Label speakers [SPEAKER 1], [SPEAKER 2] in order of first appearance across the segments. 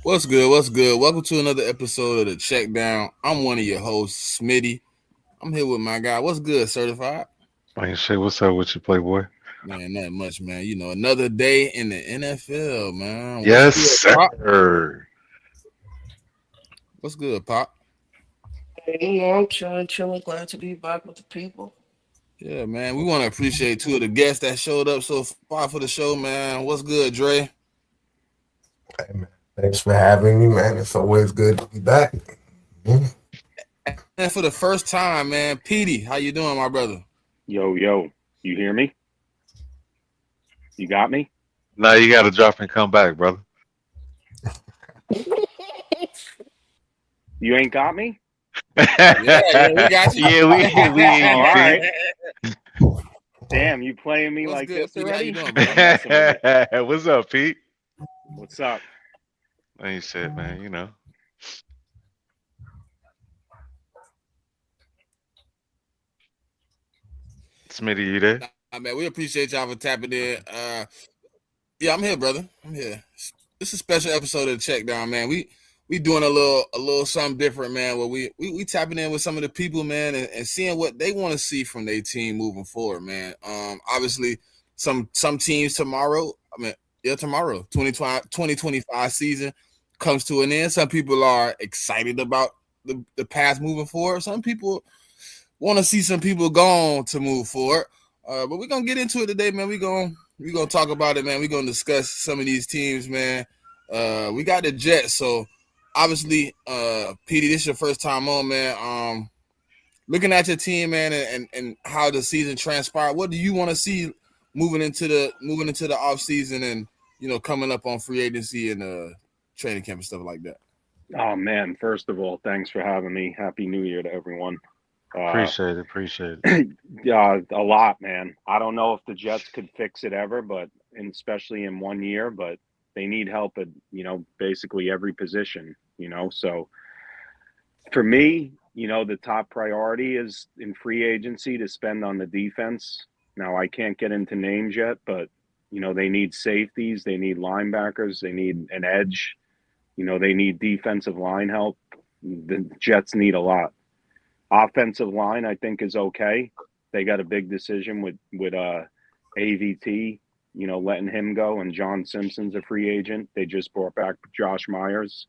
[SPEAKER 1] What's good? What's good? Welcome to another episode of the CheckDown. I'm one of your hosts, Smitty. I'm here with my guy. What's good, certified?
[SPEAKER 2] Ain't shit. What's up with you, Playboy?
[SPEAKER 1] Man, not much, man. You know, another day in the NFL, man. What's
[SPEAKER 2] Yes,
[SPEAKER 1] good, Pop?
[SPEAKER 2] sir.
[SPEAKER 1] What's good, Pop?
[SPEAKER 3] I'm chilling. Glad to be back with the people.
[SPEAKER 1] Yeah, man. We want to appreciate two of the guests that showed up so far for the show, man. What's good, Dre?
[SPEAKER 4] Hey, man. Thanks for having me, man. It's always good to be back. Mhm.
[SPEAKER 1] And for the first time, man, Petey, how you doing, my brother?
[SPEAKER 5] Yo, yo, you hear me? You got me?
[SPEAKER 2] Now you got to drop and come back, brother.
[SPEAKER 5] You ain't got me?
[SPEAKER 1] Yeah, we got you.
[SPEAKER 2] Yeah, we
[SPEAKER 5] Oh,
[SPEAKER 2] ain't
[SPEAKER 5] all
[SPEAKER 2] Pete.
[SPEAKER 5] right. Damn, you playing me
[SPEAKER 1] What's
[SPEAKER 5] like
[SPEAKER 1] good,
[SPEAKER 5] this
[SPEAKER 1] Petey? How you
[SPEAKER 5] already?
[SPEAKER 1] doing,
[SPEAKER 5] I'm
[SPEAKER 1] brother?
[SPEAKER 5] messing with you.
[SPEAKER 2] What's up, Pete?
[SPEAKER 5] What's up?
[SPEAKER 2] Ain't shit, man. Smitty, you there?
[SPEAKER 1] Nah, man, we appreciate y'all for tapping in. Yeah, I'm here, brother. I'm here. This is a special episode of the Check Down, man. We doing a little something different, man. Where we tapping in with some of the people, man, and seeing what they want to see from their team moving forward, man. Obviously, some teams tomorrow. Tomorrow, 2025 season comes to an end. Some people are excited about the path moving forward. Some people want to see some people gone to move forward. But we're gonna get into it today, man. We gonna talk about it, man. We're gonna discuss some of these teams, man. We got the Jets, so obviously, Petey, this is your first time on, man. Looking at your team, man, and how the season transpired, what do you want to see moving into the off season and coming up on free agency and training camp and stuff like that?
[SPEAKER 5] Oh man, first of all, thanks for having me. Happy New Year to everyone. Uh,
[SPEAKER 2] Appreciate it.
[SPEAKER 5] yeah, a lot, man. I don't know if the Jets could fix it ever, especially in 1 year, but they need help at basically every position. So for me, the top priority is in free agency to spend on the defense. Now, I can't get into names yet, but they need safeties, they need linebackers, they need an edge. They need defensive line help. The Jets need a lot. Offensive line, I think, is okay. They got a big decision with AVT, letting him go, and John Simpson's a free agent. They just brought back Josh Myers,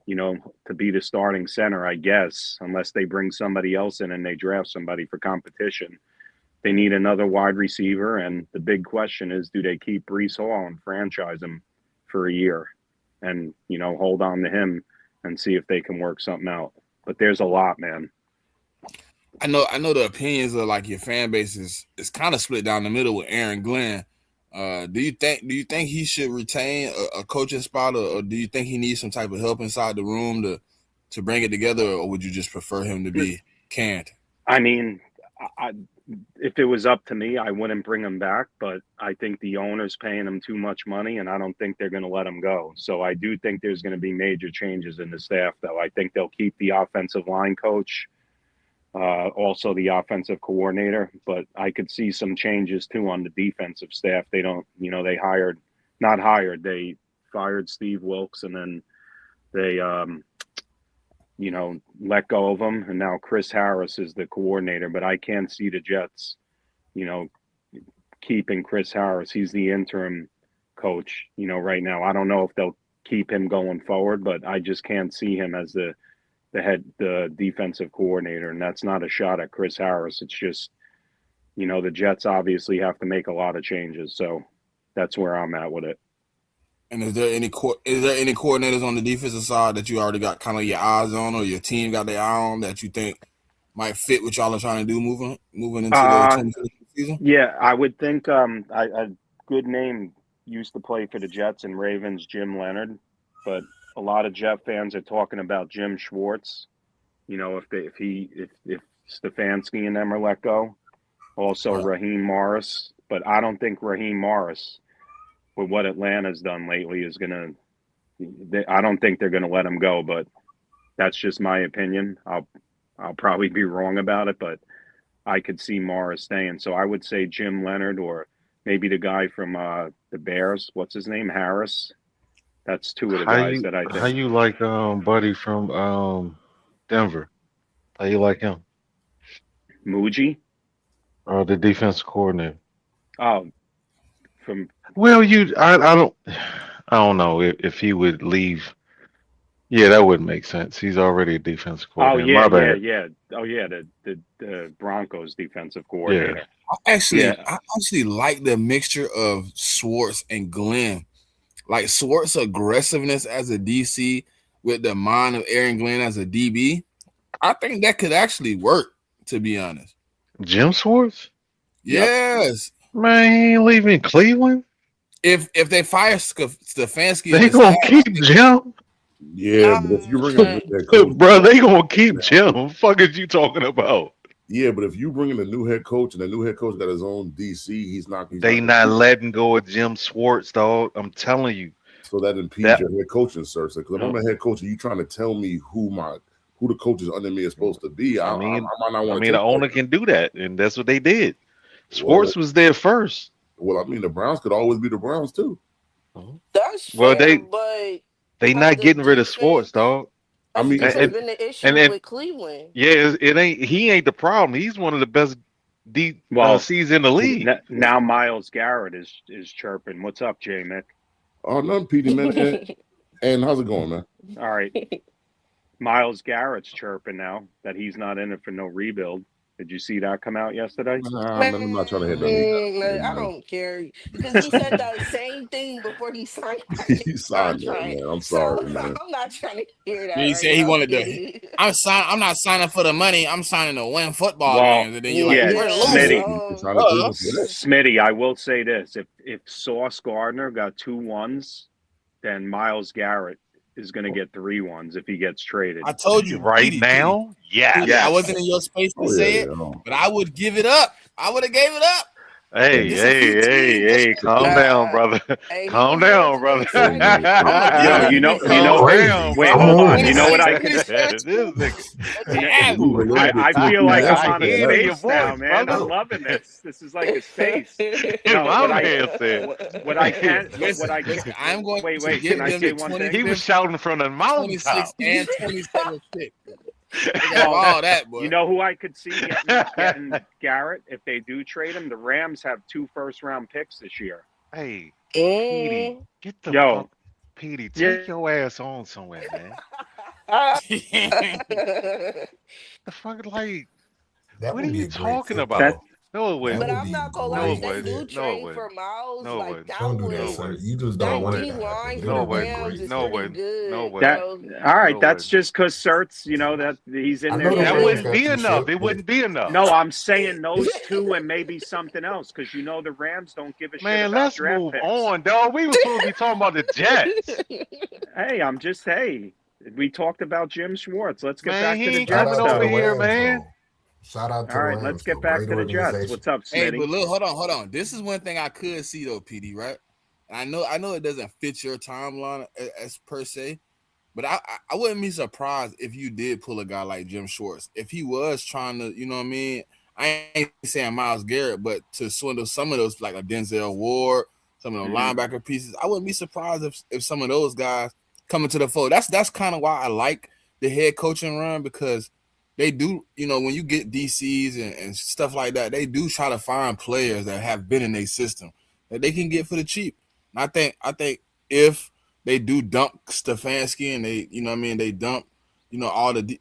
[SPEAKER 5] to be the starting center, I guess, unless they bring somebody else in and they draft somebody for competition. They need another wide receiver, and the big question is, do they keep Brees Hall and franchise him for a year, and hold on to him and see if they can work something out? But there's a lot, man.
[SPEAKER 1] I know the opinions of like your fan base is kind of split down the middle with Aaron Glenn. Do you think he should retain a coaching spot, or do you think he needs some type of help inside the room to bring it together, or would you just prefer him to be canned?
[SPEAKER 5] I mean, I, if it was up to me, I wouldn't bring him back, but I think the owner's paying him too much money, and I don't think they're going to let him go. So I do think there's going to be major changes in the staff, though. I think they'll keep the offensive line coach, also the offensive coordinator, but I could see some changes too on the defensive staff. They don't, they fired Steve Wilkes, and then they, let go of him, and now Chris Harris is the coordinator. But I can't see the Jets, you know, keeping Chris Harris. He's the interim coach, right now. I don't know if they'll keep him going forward, but I just can't see him as the defensive coordinator, and that's not a shot at Chris Harris. It's just, the Jets obviously have to make a lot of changes. So that's where I'm at with it.
[SPEAKER 1] And is there any coordinators on the defensive side that you already got kind of your eyes on, or your team got their eye on that you think might fit what y'all are trying to do moving into the
[SPEAKER 5] Uh
[SPEAKER 1] 2022 season?
[SPEAKER 5] yeah, I would think a good name used to play for the Jets and Ravens, Jim Leonard, but a lot of Jet fans are talking about Jim Schwartz. If Stefanski and them are let go, also
[SPEAKER 1] Right.
[SPEAKER 5] Raheem Morris, but I don't think Raheem Morris, with what Atlanta's done lately, is gonna. I don't think they're gonna let him go, but that's just my opinion. I'll probably be wrong about it, but I could see Morris staying. So I would say Jim Leonard, or maybe the guy from the Bears. What's his name? Harris. That's two of the
[SPEAKER 2] How
[SPEAKER 5] guys
[SPEAKER 2] you
[SPEAKER 5] that I
[SPEAKER 2] how
[SPEAKER 5] think.
[SPEAKER 2] you like Buddy from Denver? How you like him?
[SPEAKER 5] Muji.
[SPEAKER 2] Or the defense coordinator?
[SPEAKER 5] Oh, from
[SPEAKER 2] Well, I don't know if he would leave. Yeah, that wouldn't make sense. He's already a defense
[SPEAKER 5] oh
[SPEAKER 2] coordinator.
[SPEAKER 5] yeah,
[SPEAKER 2] My
[SPEAKER 5] yeah,
[SPEAKER 2] bad.
[SPEAKER 5] yeah. Oh yeah, the Broncos defensive
[SPEAKER 2] Yeah.
[SPEAKER 5] coordinator. Yeah.
[SPEAKER 1] I actually like the mixture of Schwartz and Glenn. Like Schwartz' aggressiveness as a DC with the mind of Aaron Glenn as a DB. I think that could actually work, to be honest.
[SPEAKER 2] Jim Schwartz?
[SPEAKER 5] Yep.
[SPEAKER 1] Yes.
[SPEAKER 2] Man, he ain't leaving Cleveland.
[SPEAKER 1] If they fire Stefanski and
[SPEAKER 2] They
[SPEAKER 1] the
[SPEAKER 2] gonna
[SPEAKER 1] staff,
[SPEAKER 2] keep Jim.
[SPEAKER 6] Yeah, but if you bring in a new
[SPEAKER 3] Trey.
[SPEAKER 6] head coach,
[SPEAKER 2] Bro, they gonna keep Jim. Fuck is you talking about?
[SPEAKER 6] yeah, but if you bring in a new head coach and the new head coach got his own DC, he's
[SPEAKER 2] They
[SPEAKER 6] not
[SPEAKER 2] not
[SPEAKER 6] gonna-
[SPEAKER 2] letting go of Jim Schwartz, dog. I'm telling you.
[SPEAKER 6] so that impedes
[SPEAKER 2] That-
[SPEAKER 6] your head coaching search. Because if I'm a head coach and you trying to tell me who the coaches under me is supposed to be, I might not want to.
[SPEAKER 2] the owner can do that, and that's what they did. Schwartz was there first.
[SPEAKER 6] Well, I mean, the Browns could always be the Browns too.
[SPEAKER 3] That's
[SPEAKER 2] Well,
[SPEAKER 3] fair,
[SPEAKER 2] they-
[SPEAKER 3] but
[SPEAKER 2] They
[SPEAKER 3] But
[SPEAKER 2] not
[SPEAKER 3] the
[SPEAKER 2] getting rid of
[SPEAKER 3] defense-
[SPEAKER 2] Schwartz, dog.
[SPEAKER 6] I mean,
[SPEAKER 3] this has
[SPEAKER 2] and-
[SPEAKER 3] been the issue
[SPEAKER 2] and-
[SPEAKER 3] with Cleveland.
[SPEAKER 2] Yeah, he ain't the problem. He's one of the best C's in the league.
[SPEAKER 5] Now Miles Garrett is chirping. What's up, JMIK?
[SPEAKER 6] Oh, nothing, Petey, man. And how's it going, man?
[SPEAKER 5] All right. Miles Garrett's chirping now that he's not in it for no rebuild. Did you see that come out yesterday?
[SPEAKER 6] Man, I'm not trying to hit
[SPEAKER 3] Man, I
[SPEAKER 6] that.
[SPEAKER 3] don't care because he said the same thing before he signed.
[SPEAKER 6] He signed it, man. I'm sorry, man.
[SPEAKER 3] I'm not trying to hear that.
[SPEAKER 1] He
[SPEAKER 3] right
[SPEAKER 1] said he
[SPEAKER 3] now,
[SPEAKER 1] wanted to-
[SPEAKER 3] Kitty.
[SPEAKER 1] I'm not signing for the money. I'm signing to win football
[SPEAKER 5] Well,
[SPEAKER 1] games. And then you're
[SPEAKER 5] yeah,
[SPEAKER 1] like, we're
[SPEAKER 5] Smitty.
[SPEAKER 1] losing.
[SPEAKER 6] He's trying to do this with it.
[SPEAKER 5] Smitty, I will say this: if Sauce Gardner got 2 1s, then Miles Garrett is going to get 3 1s if he gets traded.
[SPEAKER 1] I told you
[SPEAKER 2] Right
[SPEAKER 1] Petey,
[SPEAKER 2] now, yeah.
[SPEAKER 1] Petey, I wasn't in your space to say it, but I would give it up. I would have gave it up.
[SPEAKER 2] Hey, calm down, brother.
[SPEAKER 3] Hey,
[SPEAKER 2] Calm
[SPEAKER 3] he
[SPEAKER 2] down,
[SPEAKER 3] was
[SPEAKER 2] brother.
[SPEAKER 5] Yo, you know,
[SPEAKER 2] Calm
[SPEAKER 5] wait,
[SPEAKER 2] down,
[SPEAKER 5] hold on.
[SPEAKER 2] bro.
[SPEAKER 5] You know what I could
[SPEAKER 2] This nigga.
[SPEAKER 5] I feel like I'm on a
[SPEAKER 2] hear your
[SPEAKER 5] space now,
[SPEAKER 2] voice,
[SPEAKER 5] man.
[SPEAKER 2] brother.
[SPEAKER 5] I'm loving this. This is like a space.
[SPEAKER 2] My
[SPEAKER 5] what I-
[SPEAKER 2] man said.
[SPEAKER 5] What I can,
[SPEAKER 1] Listen,
[SPEAKER 5] what I
[SPEAKER 1] listen, I'm going
[SPEAKER 5] wait,
[SPEAKER 1] to give
[SPEAKER 5] can I
[SPEAKER 1] them
[SPEAKER 5] say
[SPEAKER 1] the
[SPEAKER 5] one
[SPEAKER 1] 20,
[SPEAKER 5] thing?
[SPEAKER 2] He was shouting from the
[SPEAKER 1] 26
[SPEAKER 2] mountaintop.
[SPEAKER 1] and 27 pick.
[SPEAKER 5] Well,
[SPEAKER 1] All that, boy.
[SPEAKER 5] You know who I could see getting Garrett if they do trade him? The Rams have 2 first-round picks this year.
[SPEAKER 2] Hey,
[SPEAKER 3] Mm.
[SPEAKER 2] Petey, get the
[SPEAKER 5] Yo.
[SPEAKER 2] fuck. Petey, take
[SPEAKER 5] Yeah.
[SPEAKER 2] your ass on somewhere, man.
[SPEAKER 3] Mm.
[SPEAKER 2] The fuck, like,
[SPEAKER 4] That
[SPEAKER 2] what
[SPEAKER 4] would
[SPEAKER 2] are
[SPEAKER 4] be
[SPEAKER 2] you
[SPEAKER 4] a great
[SPEAKER 2] talking
[SPEAKER 4] fit,
[SPEAKER 2] about?
[SPEAKER 5] That-
[SPEAKER 2] No, it
[SPEAKER 3] But
[SPEAKER 2] wouldn't.
[SPEAKER 4] would
[SPEAKER 3] I'm
[SPEAKER 4] be
[SPEAKER 3] not gonna
[SPEAKER 4] great.
[SPEAKER 3] lie,
[SPEAKER 2] No,
[SPEAKER 3] if they
[SPEAKER 2] it
[SPEAKER 3] do
[SPEAKER 2] wouldn't. No, it
[SPEAKER 3] trade
[SPEAKER 2] wouldn't.
[SPEAKER 3] for Miles,
[SPEAKER 2] No, it
[SPEAKER 3] like
[SPEAKER 2] wouldn't.
[SPEAKER 3] that
[SPEAKER 4] Don't do that,
[SPEAKER 3] would.
[SPEAKER 4] sir. You just
[SPEAKER 3] That
[SPEAKER 4] don't want
[SPEAKER 3] D
[SPEAKER 4] it to
[SPEAKER 3] line
[SPEAKER 4] happen.
[SPEAKER 3] for
[SPEAKER 2] No,
[SPEAKER 3] the
[SPEAKER 2] it wouldn't.
[SPEAKER 3] Rams is
[SPEAKER 2] No, it
[SPEAKER 3] pretty
[SPEAKER 2] wouldn't.
[SPEAKER 3] good.
[SPEAKER 2] No, it wouldn't.
[SPEAKER 5] That,
[SPEAKER 3] So,
[SPEAKER 5] all right,
[SPEAKER 2] No,
[SPEAKER 5] that's
[SPEAKER 2] it
[SPEAKER 5] just because Sertz, that he's in
[SPEAKER 4] I
[SPEAKER 5] there.
[SPEAKER 4] know the
[SPEAKER 2] That
[SPEAKER 4] Rams
[SPEAKER 2] wouldn't
[SPEAKER 4] got
[SPEAKER 2] be
[SPEAKER 4] you,
[SPEAKER 2] enough.
[SPEAKER 4] sir.
[SPEAKER 2] It wouldn't be enough.
[SPEAKER 5] No, I'm saying those 2 and maybe something else because the Rams don't give a shit
[SPEAKER 2] Man,
[SPEAKER 5] about
[SPEAKER 2] let's
[SPEAKER 5] draft
[SPEAKER 2] move
[SPEAKER 5] picks.
[SPEAKER 2] on, dog. We were supposed to be talking about the Jets.
[SPEAKER 5] Hey, we talked about Jim Schwartz. Let's get
[SPEAKER 2] Man,
[SPEAKER 5] back
[SPEAKER 2] he
[SPEAKER 5] to the
[SPEAKER 2] ain't
[SPEAKER 5] Jets
[SPEAKER 2] coming
[SPEAKER 5] stuff.
[SPEAKER 2] over here, man.
[SPEAKER 4] Though. Shout out to
[SPEAKER 5] All
[SPEAKER 4] the
[SPEAKER 5] right,
[SPEAKER 4] Rams.
[SPEAKER 5] let's get
[SPEAKER 4] though.
[SPEAKER 5] back
[SPEAKER 4] Great
[SPEAKER 5] to the Jets.
[SPEAKER 4] organization.
[SPEAKER 5] What's up,
[SPEAKER 1] Hey,
[SPEAKER 5] Smitty?
[SPEAKER 1] but look, hold on. This is one thing I could see though, PD, right? And I know it doesn't fit your timeline as per se, but I wouldn't be surprised if you did pull a guy like Jim Schwartz. If he was trying to, you know what I mean? I ain't saying Myles Garrett, but to swindle some of those like a Denzel Ward, some of the linebacker pieces, I wouldn't be surprised if some of those guys come into the fold. That's kind of why I like the head coaching run because they do, when you get DCs and stuff like that, they do try to find players that have been in their system that they can get for the cheap. And I think if they do dump Stefanski and they dump, all the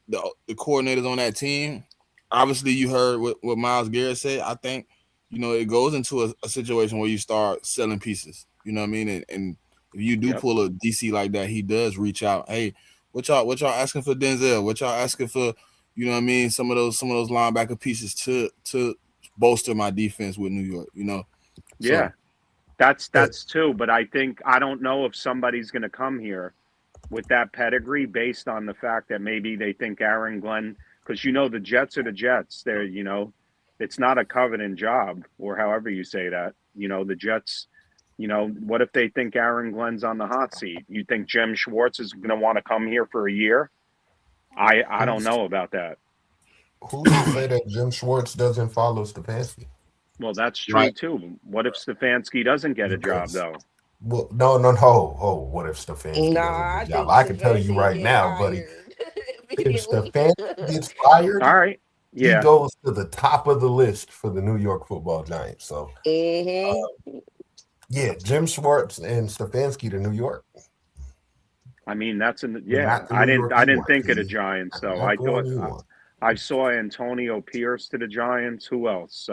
[SPEAKER 1] coordinators on that team. Obviously, you heard what Myles Garrett said. I think, it goes into a situation where you start selling pieces. You know what I mean? And if you do pull a DC like that, he does reach out. Hey, what y'all asking for Denzel? What y'all asking for? You know what I mean? Some of those linebacker pieces to bolster my defense with New York.
[SPEAKER 5] Yeah, that's too. But I don't know if somebody's going to come here with that pedigree based on the fact that maybe they think Aaron Glenn, because the Jets are the Jets. They're it's not a covenant job or however you say that. The Jets. What if they think Aaron Glenn's on the hot seat? You think Jim Schwartz is going to want to come here for a year? I don't know about that.
[SPEAKER 4] Who's to say that Jim Schwartz doesn't follow Stefanski?
[SPEAKER 5] Well, that's true too. What if Stefanski doesn't get a job though?
[SPEAKER 4] Well, no. What if Stefanski does a
[SPEAKER 3] Nah, I
[SPEAKER 4] good job?
[SPEAKER 3] think
[SPEAKER 4] I can tell you
[SPEAKER 3] Stefanski
[SPEAKER 4] right
[SPEAKER 3] get
[SPEAKER 4] now, buddy.
[SPEAKER 3] fired
[SPEAKER 4] If
[SPEAKER 3] immediately.
[SPEAKER 4] Stefanski gets fired,
[SPEAKER 5] All right.
[SPEAKER 4] he
[SPEAKER 5] Yeah.
[SPEAKER 4] goes to the top of the list for the New York Football Giants. So, yeah, Jim Schwartz and Stefanski to New York.
[SPEAKER 5] I mean, that's
[SPEAKER 4] Not the
[SPEAKER 5] I
[SPEAKER 4] New
[SPEAKER 5] didn't
[SPEAKER 4] York you want,
[SPEAKER 5] think of the
[SPEAKER 4] Petey.
[SPEAKER 5] Giants though.
[SPEAKER 4] Not
[SPEAKER 5] I
[SPEAKER 4] the one
[SPEAKER 5] thought
[SPEAKER 4] you want.
[SPEAKER 5] I saw Antonio Pierce to the Giants. Who else?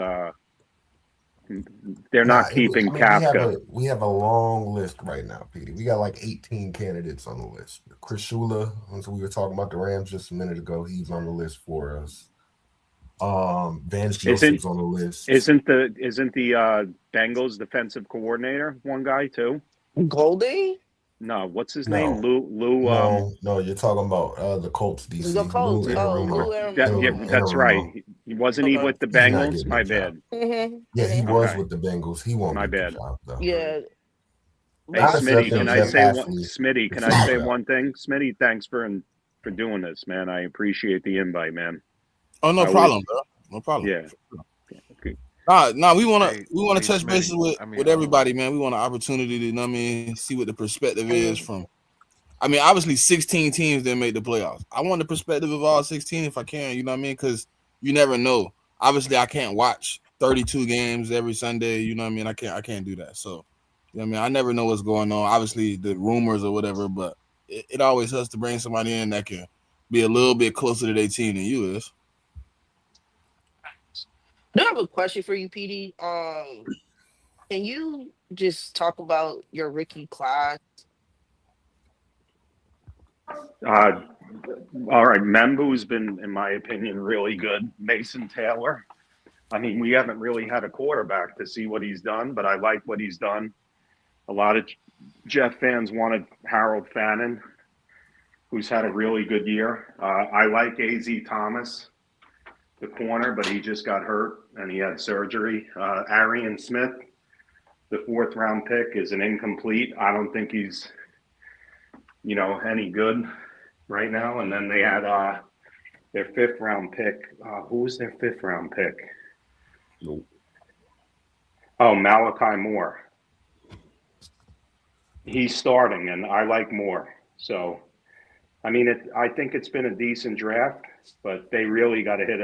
[SPEAKER 5] They're not keeping Kafka.
[SPEAKER 4] We have a long list right now, Petey. We got like 18 candidates on the list. Chris Shula, so we were talking about the Rams just a minute ago. He's on the list for us. Vance Joseph's on the list.
[SPEAKER 5] Isn't the Bengals defensive coordinator one guy too?
[SPEAKER 3] Goldie?
[SPEAKER 5] No, what's his name? Lou.
[SPEAKER 4] No, you're talking about the Colts DC.
[SPEAKER 3] The Colts.
[SPEAKER 4] Lou
[SPEAKER 3] Anarumo.
[SPEAKER 5] That's right. Wasn't he with the Bengals? My bad.
[SPEAKER 4] Yeah, he was with the Bengals. He won't
[SPEAKER 5] My
[SPEAKER 4] get
[SPEAKER 5] bad.
[SPEAKER 4] the job, though.
[SPEAKER 3] Yeah.
[SPEAKER 5] Hey, Smitty, can I say Smitty, can I say one thing? Smitty, thanks for doing this, man. I appreciate the invite, man.
[SPEAKER 1] Oh, no problem, bro. No problem.
[SPEAKER 5] Yeah.
[SPEAKER 1] Nah, we want to touch bases with everybody, man. We want an opportunity to, you know what I mean, see what the perspective is from. I mean, obviously 16 teams didn't make the playoffs. I want the perspective of all 16 if I can, you know what I mean? Because you never know. Obviously, I can't watch 32 games every Sunday, you know what I mean? I can't do that. So, you know what I mean? I never know what's going on. Obviously, the rumors or whatever, but it always helps to bring somebody in that can be a little bit closer to their team than you is.
[SPEAKER 3] I have a question for you, PD. Can you just talk about your rookie class?
[SPEAKER 5] All right, Membu's been, in my opinion, really good. Mason Taylor. I mean, we haven't really had a quarterback to see what he's done, but I like what he's done. A lot of Jeff fans wanted Harold Fannin, who's had a really good year. I like A.Z. Thomas, the corner, but he just got hurt and he had surgery. Arian Smith, the 4th round pick, is an incomplete. I don't think he's, any good right now. And then they had their 5th round pick. Who was their 5th round pick?
[SPEAKER 6] Nope.
[SPEAKER 5] Oh, Malachi Moore. He's starting, and I like Moore. So, I mean, I think it's been a decent draft, but they really got to hit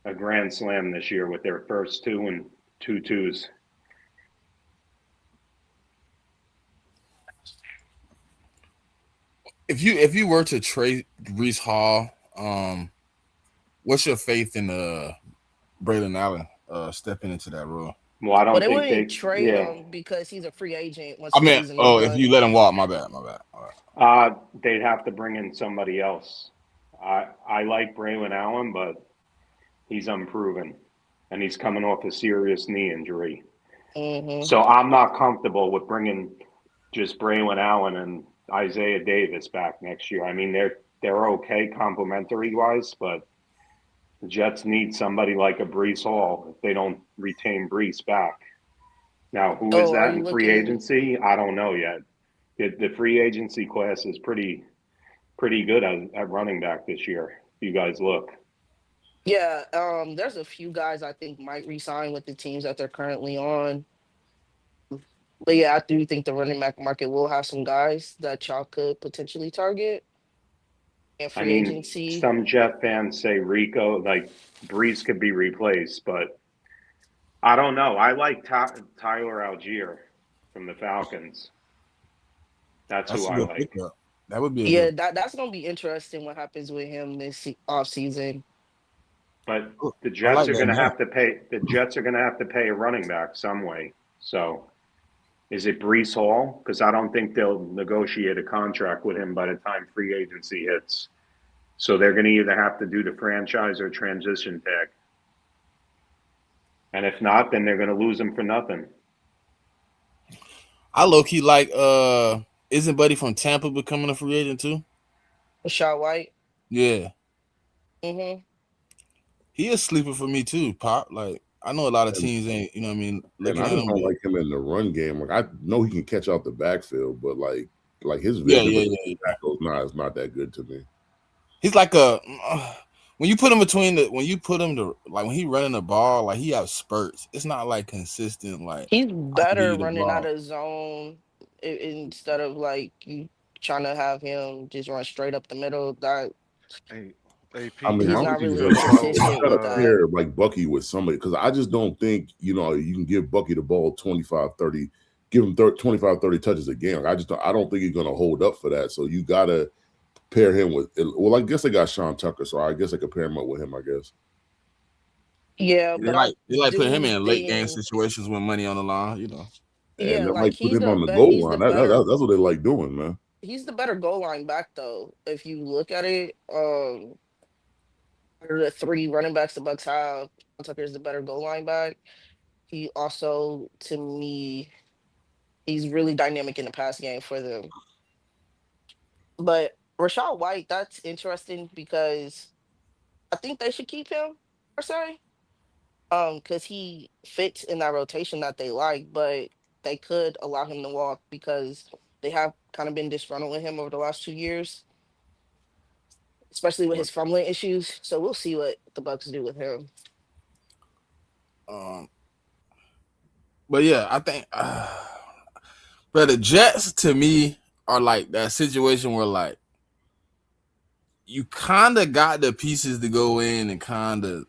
[SPEAKER 5] a grand slam this year with their first 2 and 2 2s.
[SPEAKER 1] If you were to trade Breece Hall, what's your faith in Braylon Allen stepping into that role?
[SPEAKER 5] Well, I don't
[SPEAKER 3] they
[SPEAKER 5] think
[SPEAKER 3] wouldn't trade him because he's a free agent. Once
[SPEAKER 1] if you let him walk, my bad. All
[SPEAKER 5] right. They'd have to bring in somebody else. I like Braylon Allen, but he's unproven, and he's coming off a serious knee injury.
[SPEAKER 3] Mm-hmm.
[SPEAKER 5] So I'm not comfortable with bringing just Braylon Allen and Isaiah Davis back next year. I mean, they're okay complementary wise, but the Jets need somebody like a Breece Hall if they don't retain Breece back. Now, who is that in free agency? I don't know yet. The free agency class is pretty good at running back this year. If you guys look.
[SPEAKER 3] Yeah, there's a few guys I think might re-sign with the teams that they're currently on. But yeah, I do think the running back market will have some guys that y'all could potentially target. And free agency.
[SPEAKER 5] Some Jet fans say Rico, like Breece could be replaced, but I don't know. I like Tyler Algier from the Falcons. That's who I like.
[SPEAKER 1] That would be
[SPEAKER 3] that's going to be interesting what happens with him this offseason.
[SPEAKER 5] But the Jets are going to have to pay. The Jets are going to have to pay a running back some way. So, is it Breece Hall? Because I don't think they'll negotiate a contract with him by the time free agency hits. So they're going to either have to do the franchise or transition tag. And if not, then they're going to lose him for nothing.
[SPEAKER 1] I low-key like isn't Buddy from Tampa becoming a free agent too?
[SPEAKER 3] Rashad White?
[SPEAKER 1] Yeah.
[SPEAKER 3] Mm-hmm.
[SPEAKER 1] He a sleeper for me too, Pop. Like, I know a lot of teams ain't, you know what I mean?
[SPEAKER 6] And I just don't like him in the run game. Like, I know he can catch out the backfield, but like his vision is not that good to me.
[SPEAKER 1] He's like when you put him when he running the ball, like he have spurts. It's not like consistent. Like
[SPEAKER 3] he's better running out of zone. instead of like you trying to have him just run straight up the middle. That
[SPEAKER 2] Hey, hey,
[SPEAKER 6] I
[SPEAKER 2] Pete,
[SPEAKER 6] mean,
[SPEAKER 3] he's
[SPEAKER 6] I don't
[SPEAKER 3] not
[SPEAKER 6] think he's
[SPEAKER 3] really
[SPEAKER 6] gonna
[SPEAKER 3] consistent
[SPEAKER 6] gotta
[SPEAKER 3] with that.
[SPEAKER 6] pair like Bucky with somebody because I just don't think you can give Bucky the ball 25, 30, give him 25, 30 touches a game. Like, I don't think he's gonna hold up for that. So you gotta pair him with. Well, I guess they got Sean Tucker, so I guess I could pair him up with him. I guess.
[SPEAKER 3] Yeah,
[SPEAKER 1] They
[SPEAKER 3] but I
[SPEAKER 1] like putting him
[SPEAKER 3] do
[SPEAKER 1] in late game
[SPEAKER 3] think,
[SPEAKER 1] situations with money on the line.
[SPEAKER 6] And
[SPEAKER 3] yeah,
[SPEAKER 6] they
[SPEAKER 3] like
[SPEAKER 6] like put him on the goal
[SPEAKER 3] he's the
[SPEAKER 6] line.
[SPEAKER 3] better
[SPEAKER 6] That's what they like doing, man.
[SPEAKER 3] he's the better goal line back though. If you look at it, out of the three running backs the Bucks have, Tucker is the better goal line back. He also, to me, he's really dynamic in the pass game for them. But Rashad White, that's interesting because I think they should keep him per se. Because he fits in that rotation that they like, but they could allow him to walk because they have kind of been disgruntled with him over the last 2 years, especially with his fumbling issues. So we'll see what the Bucks do with him.
[SPEAKER 1] But yeah, I think, but the Jets to me are like that situation where like you kind of got the pieces to go in and kind of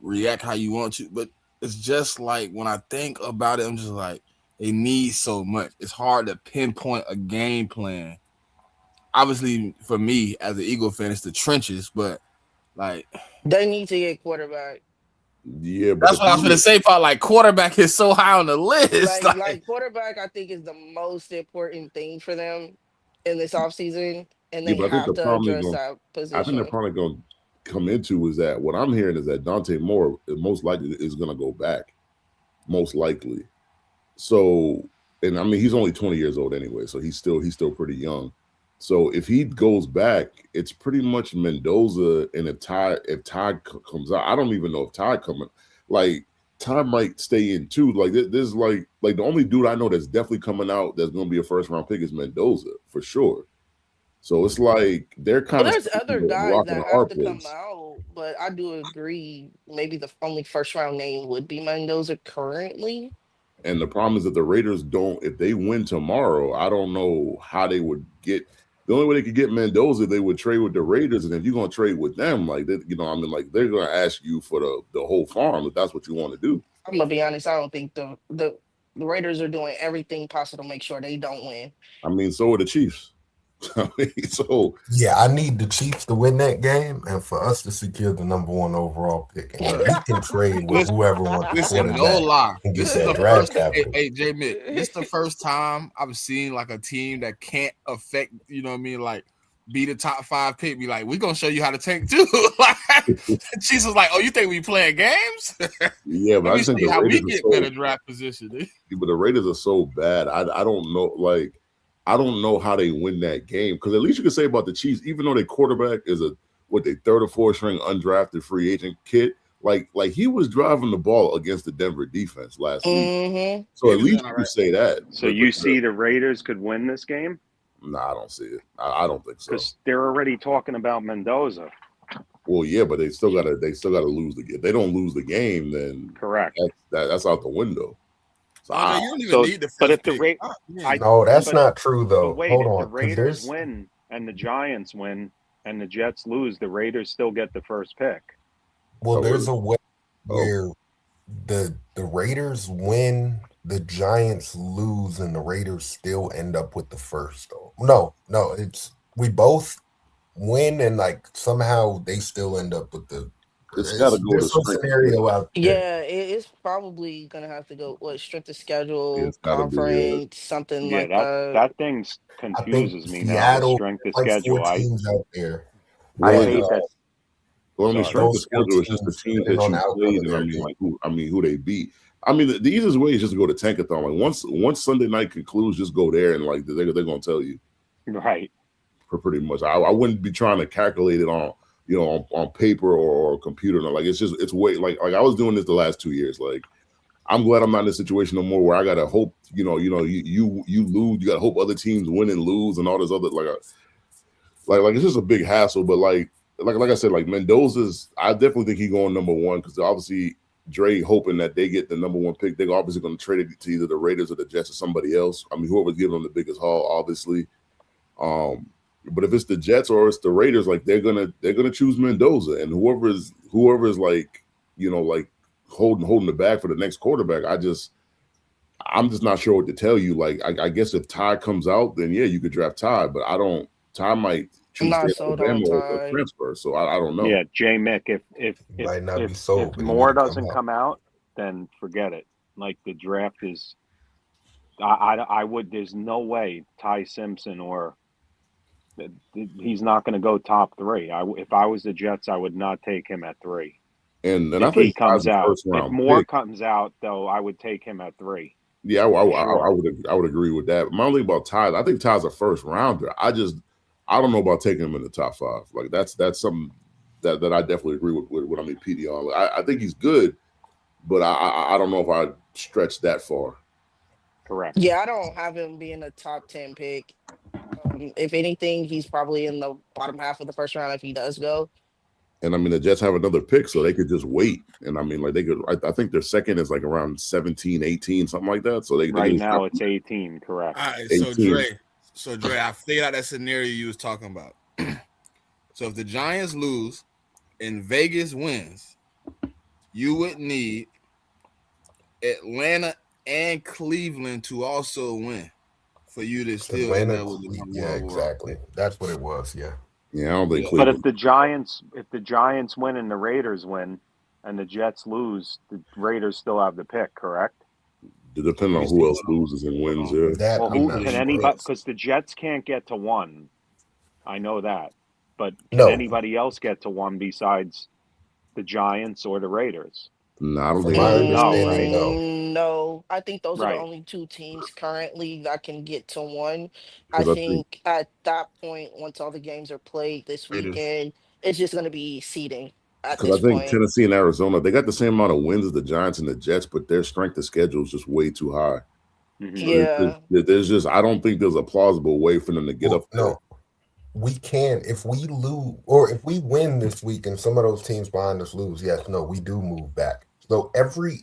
[SPEAKER 1] react how you want to, but it's just like when I think about it, I'm just like they need so much. It's hard to pinpoint a game plan. Obviously, for me as an Eagle fan, it's the trenches, but like
[SPEAKER 3] They need to get quarterback.
[SPEAKER 6] Yeah, but
[SPEAKER 1] that's what I was going to say. Part like quarterback is so high on the list.
[SPEAKER 3] Like quarterback, I think is the most important thing for them in this offseason, and they
[SPEAKER 6] but I think
[SPEAKER 3] have
[SPEAKER 6] the
[SPEAKER 3] to
[SPEAKER 6] problem
[SPEAKER 3] address that
[SPEAKER 6] I think they're
[SPEAKER 3] position.
[SPEAKER 6] probably going to come into is that what I'm hearing is that Dante Moore most likely is going to go back, most likely. So, and I mean he's only 20 years old anyway, so he's still pretty young. So if he goes back, it's pretty much Mendoza, and if Ty comes out, I don't even know if Ty coming. Like Ty might stay in too. Like this like the only dude I know that's definitely coming out that's going to be a first round pick is Mendoza for sure. So it's like they're kind
[SPEAKER 3] Well,
[SPEAKER 6] of
[SPEAKER 3] there's other guys
[SPEAKER 6] rocking a
[SPEAKER 3] that have
[SPEAKER 6] hard
[SPEAKER 3] to come
[SPEAKER 6] place.
[SPEAKER 3] out, but I do agree. Maybe the only first round name would be Mendoza currently.
[SPEAKER 6] And the problem is that the Raiders don't. If they win tomorrow, I don't know how they would get. The only way they could get Mendoza, they would trade with the Raiders, and if you're gonna trade with them, like that, I mean, like they're gonna ask you for the whole farm if that's what you want to do.
[SPEAKER 3] I'm gonna be honest. I don't think the Raiders are doing everything possible to make sure they don't win.
[SPEAKER 6] I mean, so are the Chiefs. I mean, so
[SPEAKER 4] yeah, I need the Chiefs to win that game and for us to secure the number 1 overall pick. And we can trade with whoever wants to
[SPEAKER 1] Listen, no
[SPEAKER 4] quarterback
[SPEAKER 1] lie.
[SPEAKER 4] and get
[SPEAKER 1] This is
[SPEAKER 4] that
[SPEAKER 1] the
[SPEAKER 4] draft
[SPEAKER 1] first.
[SPEAKER 4] capital.
[SPEAKER 1] Hey, JMIK, this is the first time I've seen like a team that can't affect. You know what I mean? Like, be the top 5 pick. Be like, we're gonna show you how to tank too. Like, Jesus was like, oh, you think we playing games?
[SPEAKER 6] yeah, but I just think the
[SPEAKER 1] how we
[SPEAKER 6] Raiders
[SPEAKER 1] get
[SPEAKER 6] are
[SPEAKER 1] better draft position.
[SPEAKER 6] but the Raiders are so bad. I don't know. Like, I don't know how they win that game because at least you can say about the Chiefs, even though their quarterback is they 3rd or 4th string undrafted free agent kid. Like he was driving the ball against the Denver defense last week. So at least you can say that.
[SPEAKER 5] So you see the Raiders could win this game?
[SPEAKER 6] No, I don't see it. I don't think so.
[SPEAKER 5] Because they're already talking about Mendoza.
[SPEAKER 6] Well, yeah, but they still gotta lose the game. If they don't lose the game, then
[SPEAKER 5] correct.
[SPEAKER 6] That's out the window.
[SPEAKER 1] So, you don't even need the
[SPEAKER 5] but if
[SPEAKER 1] pick.
[SPEAKER 4] No, that's not true though.
[SPEAKER 5] But wait,
[SPEAKER 4] hold
[SPEAKER 5] if
[SPEAKER 4] on,
[SPEAKER 5] the Raiders win and the Giants win and the Jets lose, the Raiders still get the first pick.
[SPEAKER 4] Well, there's a way where the Raiders win, the Giants lose, and the Raiders still end up with the first though. No, it's we both win and like somehow they still end up with the.
[SPEAKER 6] It's got to go to
[SPEAKER 4] some scenario out there.
[SPEAKER 3] Yeah, it's probably gonna have to go strength of schedule, conference, something like that.
[SPEAKER 5] That thing confuses me now. The strength of schedule.
[SPEAKER 4] Teams out there.
[SPEAKER 5] I hate that.
[SPEAKER 6] Well, I mean, strength of schedule is just the teams that you played, and I mean, who they beat. I mean, the easiest way is just to go to Tankathon. Like once Sunday night concludes, just go there and like they're gonna tell you.
[SPEAKER 5] Right.
[SPEAKER 6] For pretty much, I wouldn't be trying to calculate it on on paper or computer. Like it's way like I was doing this the last 2 years. Like I'm glad I'm not in this situation no more where I gotta hope you lose. You gotta hope other teams win and lose and all this other like it's just a big hassle. But like I said, like Mendoza's, I definitely think he's going number 1 because obviously Dre hoping that they get the number 1 pick. They're obviously going to trade it to either the Raiders or the Jets or somebody else. I mean, whoever's giving them the biggest haul, obviously. But if it's the Jets or it's the Raiders, like they're gonna choose Mendoza, and whoever is like, you know, like holding the bag for the next quarterback. I'm just not sure what to tell you. Like, I guess if Ty comes out, then yeah, you could draft Ty, but Ty might choose
[SPEAKER 3] I'm not
[SPEAKER 6] State
[SPEAKER 3] sold on
[SPEAKER 6] Alabama or
[SPEAKER 3] Ty.
[SPEAKER 6] transfer. So I don't know.
[SPEAKER 5] Yeah, JMIK,
[SPEAKER 4] Might not be
[SPEAKER 5] if
[SPEAKER 4] sold, but he
[SPEAKER 5] Moore
[SPEAKER 4] need to
[SPEAKER 5] doesn't come out, then forget it. Like the draft is, I would. There's no way Ty Simpson or he's not going to go top 3. If I was the Jets, I would not take him at 3.
[SPEAKER 6] And
[SPEAKER 5] if
[SPEAKER 6] I think
[SPEAKER 5] he comes
[SPEAKER 6] Ty's a
[SPEAKER 5] out,
[SPEAKER 6] first round
[SPEAKER 5] if Moore
[SPEAKER 6] pick.
[SPEAKER 5] comes out, though, I would take him at 3.
[SPEAKER 6] Yeah,
[SPEAKER 5] Sure.
[SPEAKER 6] I would agree with that. My only thing about Ty, I think Ty's a first rounder. I don't know about taking him in the top 5. Like that's something that I definitely agree with what I mean PD on. I think he's good, but I don't know if I stretch that far.
[SPEAKER 5] Correct.
[SPEAKER 3] Yeah, I don't have him being a top 10 pick. If anything, he's probably in the bottom half of the first round if he does go.
[SPEAKER 6] And I mean, the Jets have another pick, so they could just wait. And I mean, like they could. I think their second is like around 17, 18, something like that. So they
[SPEAKER 5] Right now it's 18, correct.
[SPEAKER 1] All right,
[SPEAKER 6] 18.
[SPEAKER 1] so Dre, I figured out that scenario you was talking about. So if the Giants lose and Vegas wins, you would need Atlanta and Cleveland to also win for you to still end up with the number 1
[SPEAKER 4] yeah,
[SPEAKER 1] overall.
[SPEAKER 4] exactly. That's what it was. Yeah.
[SPEAKER 6] Yeah, I don't think.
[SPEAKER 5] But
[SPEAKER 6] Cleveland.
[SPEAKER 5] if the Giants win and the Raiders win, and the Jets lose, the Raiders still have the pick, correct?
[SPEAKER 6] Depending on who else loses and wins, yeah.
[SPEAKER 4] That
[SPEAKER 5] Well,
[SPEAKER 4] I'm
[SPEAKER 5] who
[SPEAKER 4] not
[SPEAKER 5] can
[SPEAKER 4] sure.
[SPEAKER 5] anybody? Because the Jets can't get to 1. I know that, but can
[SPEAKER 4] No.
[SPEAKER 5] anybody else get to 1 besides the Giants or the Raiders?
[SPEAKER 6] No, I don't
[SPEAKER 4] From
[SPEAKER 6] think.
[SPEAKER 4] my
[SPEAKER 6] Raiders.
[SPEAKER 4] understanding, no.
[SPEAKER 3] No, I think those are
[SPEAKER 5] Right.
[SPEAKER 3] the only 2 teams currently that can get to 1. I
[SPEAKER 6] 'Cause I
[SPEAKER 3] think at that point, once all the games are played this
[SPEAKER 1] Raiders.
[SPEAKER 3] weekend, it's just going to be seeding at
[SPEAKER 6] Because
[SPEAKER 3] this
[SPEAKER 6] I think
[SPEAKER 3] point.
[SPEAKER 6] Tennessee and Arizona, they got the same amount of wins as the Giants and the Jets, but their strength of schedule is just way too high.
[SPEAKER 5] Mhm.
[SPEAKER 3] Yeah.
[SPEAKER 6] There's just, I don't think there's a plausible way for them to get up there.
[SPEAKER 4] No. We can, if we lose or if we win this week and some of those teams behind us lose, yes, no, we do move back. So every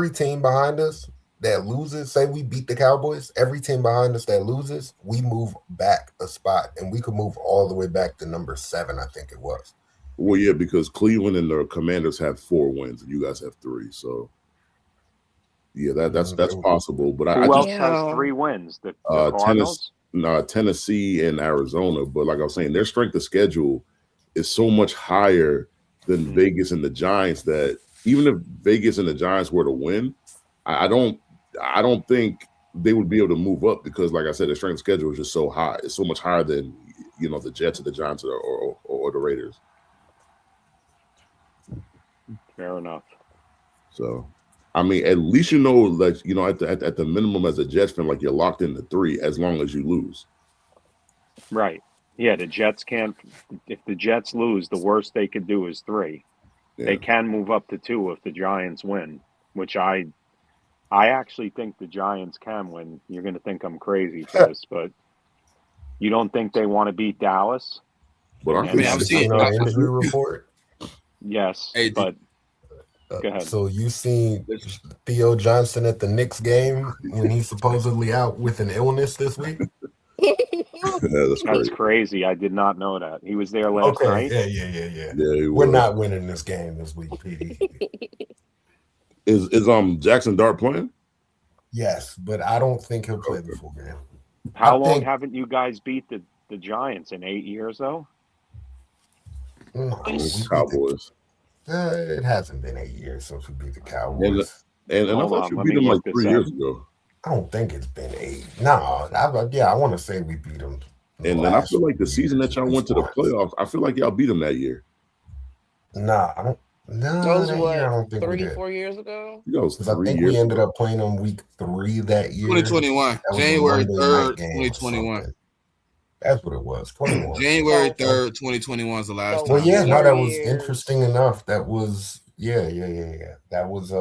[SPEAKER 4] team behind us that loses, say we beat the Cowboys, every team behind us that loses, we move back a spot, and we could move all the way back to number 7, I think it was.
[SPEAKER 6] Well, yeah, because Cleveland and the Commanders have 4 wins and you guys have 3. So yeah, that's possible. But
[SPEAKER 5] Who else
[SPEAKER 3] Yeah.
[SPEAKER 5] has 3 wins? The Cardinals?
[SPEAKER 6] Tennessee and Arizona. But like I was saying, their strength of schedule is so much higher than Vegas and the Giants that even if Vegas and the Giants were to win, I don't think they would be able to move up because, like I said, the strength of schedule is just so high. It's so much higher than, you know, the Jets or the Giants or the Raiders.
[SPEAKER 5] Fair enough.
[SPEAKER 6] So, I mean, at least you know that, you know, at the minimum as a Jets fan, like you're locked into 3 as long as you lose.
[SPEAKER 5] Right. Yeah, the Jets can't. If the Jets lose, the worst they could do is 3.
[SPEAKER 6] Yeah.
[SPEAKER 5] They can move up to 2 if the Giants win, which I actually think the Giants can win. You're going to think I'm crazy for this, but you don't think they want to beat Dallas?
[SPEAKER 6] But
[SPEAKER 1] I mean, I've seen
[SPEAKER 4] our injury report.
[SPEAKER 5] Yes,
[SPEAKER 1] Hey,
[SPEAKER 5] but go ahead.
[SPEAKER 4] So you seen Theo Johnson at the Knicks game when he's supposedly out with an illness this week?
[SPEAKER 5] That's crazy. I did not know that. He was there last night.
[SPEAKER 4] Yeah. We're not winning this game this week, PD.
[SPEAKER 6] Is Jackson Dart playing?
[SPEAKER 4] Yes, but I don't think he'll play the full game.
[SPEAKER 5] How long haven't you guys beat the Giants? In 8 years, though?
[SPEAKER 6] Cowboys.
[SPEAKER 4] It hasn't been 8 years since we beat the Cowboys.
[SPEAKER 6] And I thought you beat them like 3 years ago.
[SPEAKER 4] I don't think it's been 8. No, I want to say we beat them.
[SPEAKER 6] And then I feel like the season that y'all went to the playoffs, I feel like y'all beat them that year.
[SPEAKER 4] Nah, I don't. No,
[SPEAKER 3] Those
[SPEAKER 4] that
[SPEAKER 3] what,
[SPEAKER 4] year I don't think
[SPEAKER 3] 3,
[SPEAKER 4] we did.
[SPEAKER 3] 4 years ago?
[SPEAKER 4] Because I think we ended up playing them week 3 that year.
[SPEAKER 1] 2021, January 3rd, 2021.
[SPEAKER 4] That's what it was. 21.
[SPEAKER 1] January 3rd, 2021 is the last time.
[SPEAKER 4] Well, yeah, no, that was interesting enough. That was yeah. That was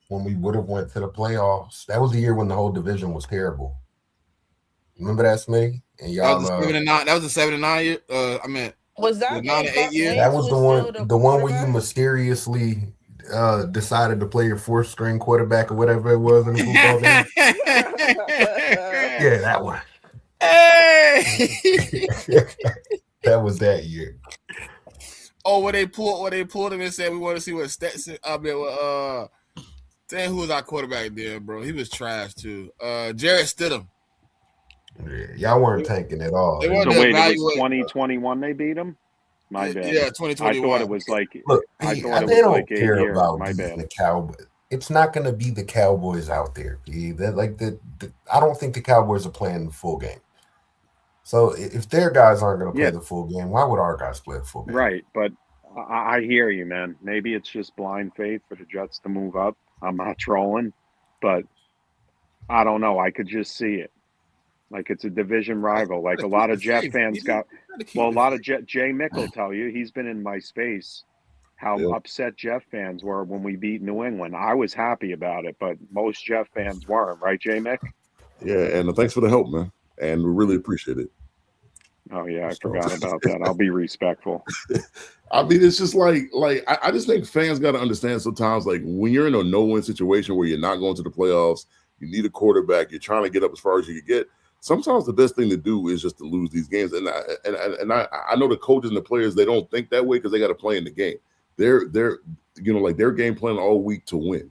[SPEAKER 4] when we would have went to the playoffs. That was the year when the whole division was terrible. Remember that, Smitty? And y'all,
[SPEAKER 1] that was the 7-9. That was the 7-9 year. I mean,
[SPEAKER 3] was that
[SPEAKER 1] 9 to 8 years?
[SPEAKER 4] That was the one where you mysteriously decided to play your fourth string quarterback or whatever it was in the football game? Yeah, that one.
[SPEAKER 1] Hey.
[SPEAKER 4] That was that year.
[SPEAKER 1] Oh, when they pulled him and said we want to see what Stetson. I mean, damn, who was our quarterback there, bro? He was trash too. Jarrett Stidham.
[SPEAKER 4] Yeah, y'all weren't tanking at all.
[SPEAKER 1] They
[SPEAKER 5] So
[SPEAKER 1] wanted to
[SPEAKER 5] wait, it was
[SPEAKER 1] evaluate.
[SPEAKER 5] 2021 they beat him? My bad.
[SPEAKER 1] Yeah,
[SPEAKER 5] I
[SPEAKER 1] 2021.
[SPEAKER 5] thought it was like
[SPEAKER 4] Look,
[SPEAKER 5] I
[SPEAKER 4] P,
[SPEAKER 5] thought it
[SPEAKER 4] they
[SPEAKER 5] was
[SPEAKER 4] don't
[SPEAKER 5] like 8
[SPEAKER 4] care
[SPEAKER 5] years.
[SPEAKER 4] about
[SPEAKER 5] My
[SPEAKER 4] beating
[SPEAKER 5] bad.
[SPEAKER 4] the Cowboys. It's not going to be the Cowboys out there. P. That like I don't think the Cowboys are playing the full game. So if their guys aren't going to play the full game, why would our guys play the full game?
[SPEAKER 5] Right, but I hear you, man. Maybe it's just blind faith for the Jets to move up. I'm not trolling, but I don't know. I could just see it. Like it's a division rival. Like a lot of Jet fans got. Well, a lot of JMIK will tell you. He's been in my space. How upset Jeff fans were when we beat New England. I was happy about it, but most Jeff fans weren't, right, JMIK?
[SPEAKER 6] Yeah, and thanks for the help, man. And we really appreciate it.
[SPEAKER 5] Oh yeah, I forgot about that. I'll be respectful.
[SPEAKER 6] I mean, it's just like I just think fans got to understand sometimes, like when you're in a no-win situation where you're not going to the playoffs, you need a quarterback, you're trying to get up as far as you can get. Sometimes the best thing to do is just to lose these games. And I know the coaches and the players, they don't think that way because they got to play in the game. They're like their game plan all week to win.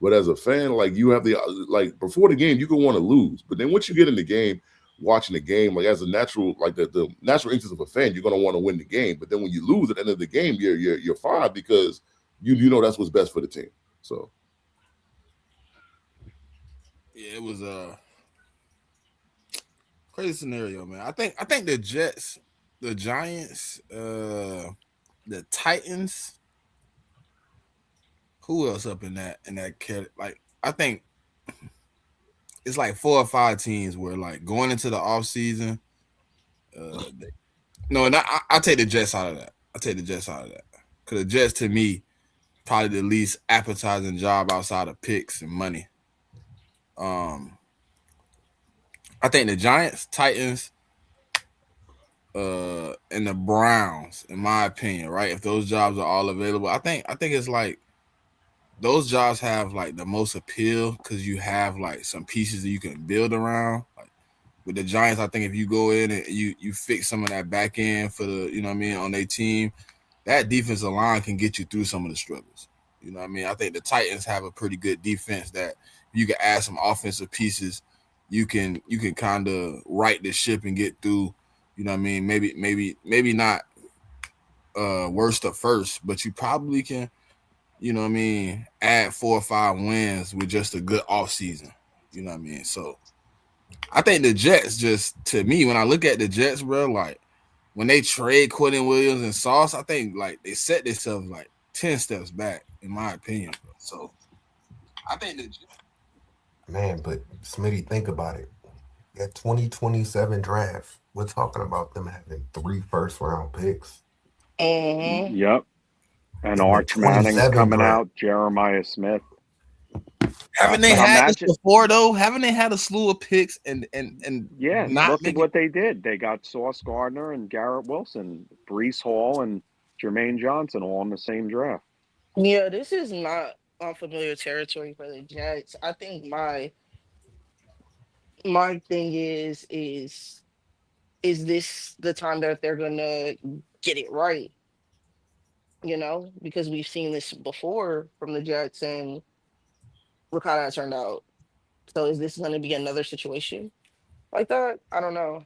[SPEAKER 6] But as a fan, like you have the like before the game, you can want to lose. But then once you get in the game, watching the game, like as a natural, like the natural instinct of a fan, you're gonna want to win the game. But then when you lose at the end of the game, you're fine because you know that's what's best for the team. So
[SPEAKER 1] yeah, it was a crazy scenario, man. I think the Jets, the Giants, the Titans. Who else up in that category? Like I think it's like 4 or 5 teams where like going into the offseason. I'll take the Jets out of that. Because the Jets to me probably the least appetizing job outside of picks and money. I think the Giants, Titans, and the Browns, in my opinion, right? If those jobs are all available, I think it's like those jobs have like the most appeal because you have like some pieces that you can build around. Like with the Giants, I think if you go in and you fix some of that back end for the, you know what I mean, on their team, that defensive line can get you through some of the struggles. You know what I mean? I think the Titans have a pretty good defense that you can add some offensive pieces. You can kind of right the ship and get through. You know what I mean? Maybe not worst at first, but you probably can, you know what I mean, add 4 or 5 wins with just a good offseason. You know what I mean? So I think the Jets just, to me, when I look at the Jets, bro, like when they trade Quentin Williams and Sauce, I think like they set themselves like 10 steps back, in my opinion. Bro. So I think the Jets.
[SPEAKER 4] Man, but Smitty, think about it. That 2027 draft, we're talking about them having 3 first-round picks.
[SPEAKER 3] Mm-hmm.
[SPEAKER 5] Yep. And Arch Manning coming out, Jeremiah Smith.
[SPEAKER 1] Haven't they had this before though? Haven't they had a slew of picks and
[SPEAKER 5] yeah? Look at what they did. They got Sauce Gardner and Garrett Wilson, Breece Hall and Jermaine Johnson all in the same draft.
[SPEAKER 3] Yeah, this is not unfamiliar territory for the Jets. I think my thing is this the time that they're gonna get it right? You know, because we've seen this before from the Jets and look how that turned out. So is this going to be another situation like that? I don't know.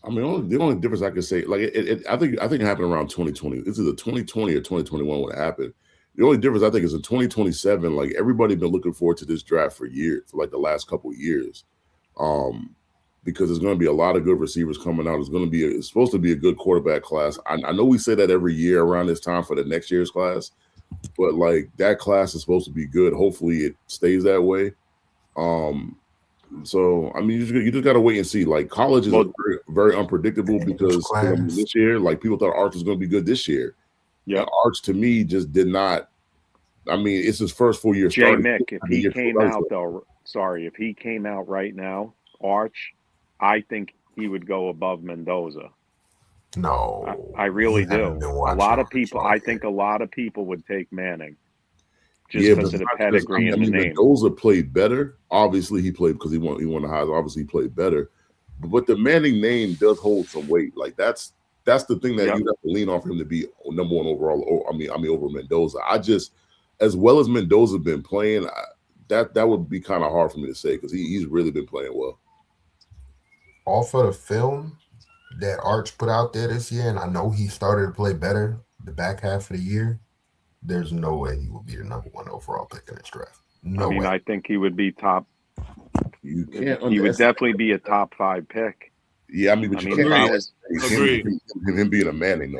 [SPEAKER 6] I mean, the only difference I could say, like, I think it happened around 2020. This is a 2020 or 2021 when it happened. The only difference I think is in 2027. Like everybody been looking forward to this draft for years, for like the last couple of years, because there's going to be a lot of good receivers coming out. It's supposed to be a good quarterback class. I know we say that every year around this time for the next year's class, but like that class is supposed to be good. Hopefully, it stays that way. So I mean, you just got to wait and see. Like college is very, very unpredictable because this year, like people thought Arch was going to be good this year. Yeah, Arch to me just did not. I mean, it's his first full year.
[SPEAKER 5] JMIK, if he came out though, if he came out right now, Arch, I think he would go above Mendoza.
[SPEAKER 4] No,
[SPEAKER 5] I really do. A lot of people. I think a lot of people would take Manning. just because of the pedigree and the name.
[SPEAKER 6] Mendoza played better. Obviously, he played because he won the Heisman. Obviously, he played better. But the Manning name does hold some weight. Like that's the thing that you have to lean on for him to be number one overall. Over Mendoza. As well as Mendoza been playing, that would be kind of hard for me to say because he's really been playing well.
[SPEAKER 4] Off of the film that Arch put out there this year, and I know he started to play better the back half of the year, there's no way he will be the number one overall pick in this draft. No way.
[SPEAKER 5] I think he would be top.
[SPEAKER 6] You can't.
[SPEAKER 5] He would definitely be a top 5 pick.
[SPEAKER 6] Yeah, but you can't. Him being a Manning, though,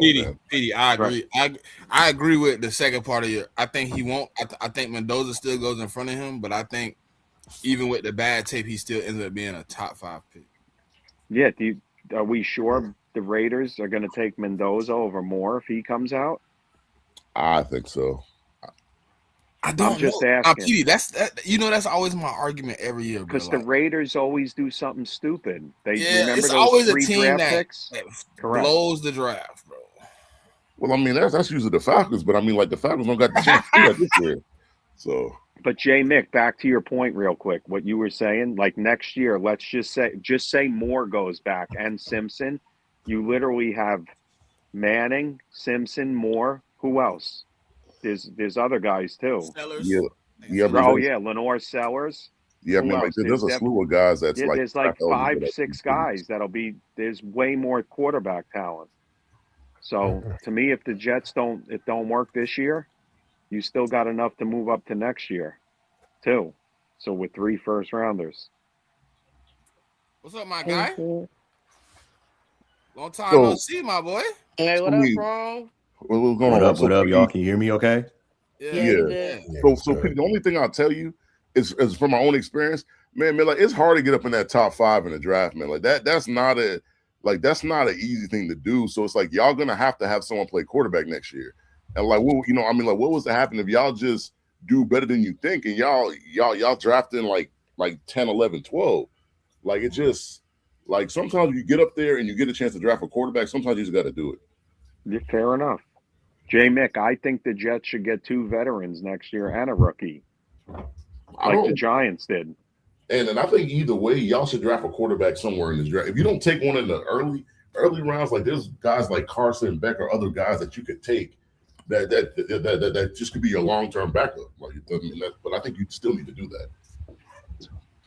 [SPEAKER 1] Petey, I agree. Right. I agree with the second part of your. I think he won't. I think Mendoza still goes in front of him, but I think even with the bad tape, he still ends up being a top 5 pick.
[SPEAKER 5] Yeah. Are we sure the Raiders are going to take Mendoza over Moore if he comes out?
[SPEAKER 6] I think so.
[SPEAKER 1] I don't just asking. That's always my argument every year.
[SPEAKER 5] Because the Raiders always do something stupid. Remember
[SPEAKER 1] it's
[SPEAKER 5] those
[SPEAKER 1] always
[SPEAKER 5] 3
[SPEAKER 1] a team
[SPEAKER 5] draft
[SPEAKER 1] that
[SPEAKER 5] picks?
[SPEAKER 1] blows the draft, bro.
[SPEAKER 6] Well, that's usually the Falcons, but the Falcons don't got the chance to do that this year. So,
[SPEAKER 5] but JMIK, back to your point real quick. What you were saying, like next year, let's just say Moore goes back and Simpson. You literally have Manning, Simpson, Moore. Who else? There's other guys too.
[SPEAKER 1] Sellers.
[SPEAKER 5] Lenore Sellers.
[SPEAKER 6] Yeah, there's a slew of guys that's
[SPEAKER 5] there's 5-6 guys there's way more quarterback talent. So to me, if the Jets don't work this year, you still got enough to move up to next year, too. So with 3 first rounders.
[SPEAKER 1] What's up, my guy? Long time no see, my boy.
[SPEAKER 3] Hey, what up, bro?
[SPEAKER 6] What's going on?
[SPEAKER 7] What up, y'all? Can you hear me okay?
[SPEAKER 6] Yeah. So Pete, the only thing I'll tell you is from my own experience, man, it's hard to get up in that top 5 in the draft, man. Like that's not an easy thing to do. So it's like y'all gonna have to have someone play quarterback next year. And what was to happen if y'all just do better than you think and y'all drafting like 10, 11, 12? Like it just sometimes you get up there and you get a chance to draft a quarterback, sometimes you just gotta do it.
[SPEAKER 5] Yeah, fair enough. JMIK, I think the Jets should get 2 veterans next year and a rookie, like the Giants did.
[SPEAKER 6] And I think either way, y'all should draft a quarterback somewhere in this draft. If you don't take one in the early rounds, like there's guys like Carson Beck or other guys that you could take that just could be your long-term backup. But I think you still need to do that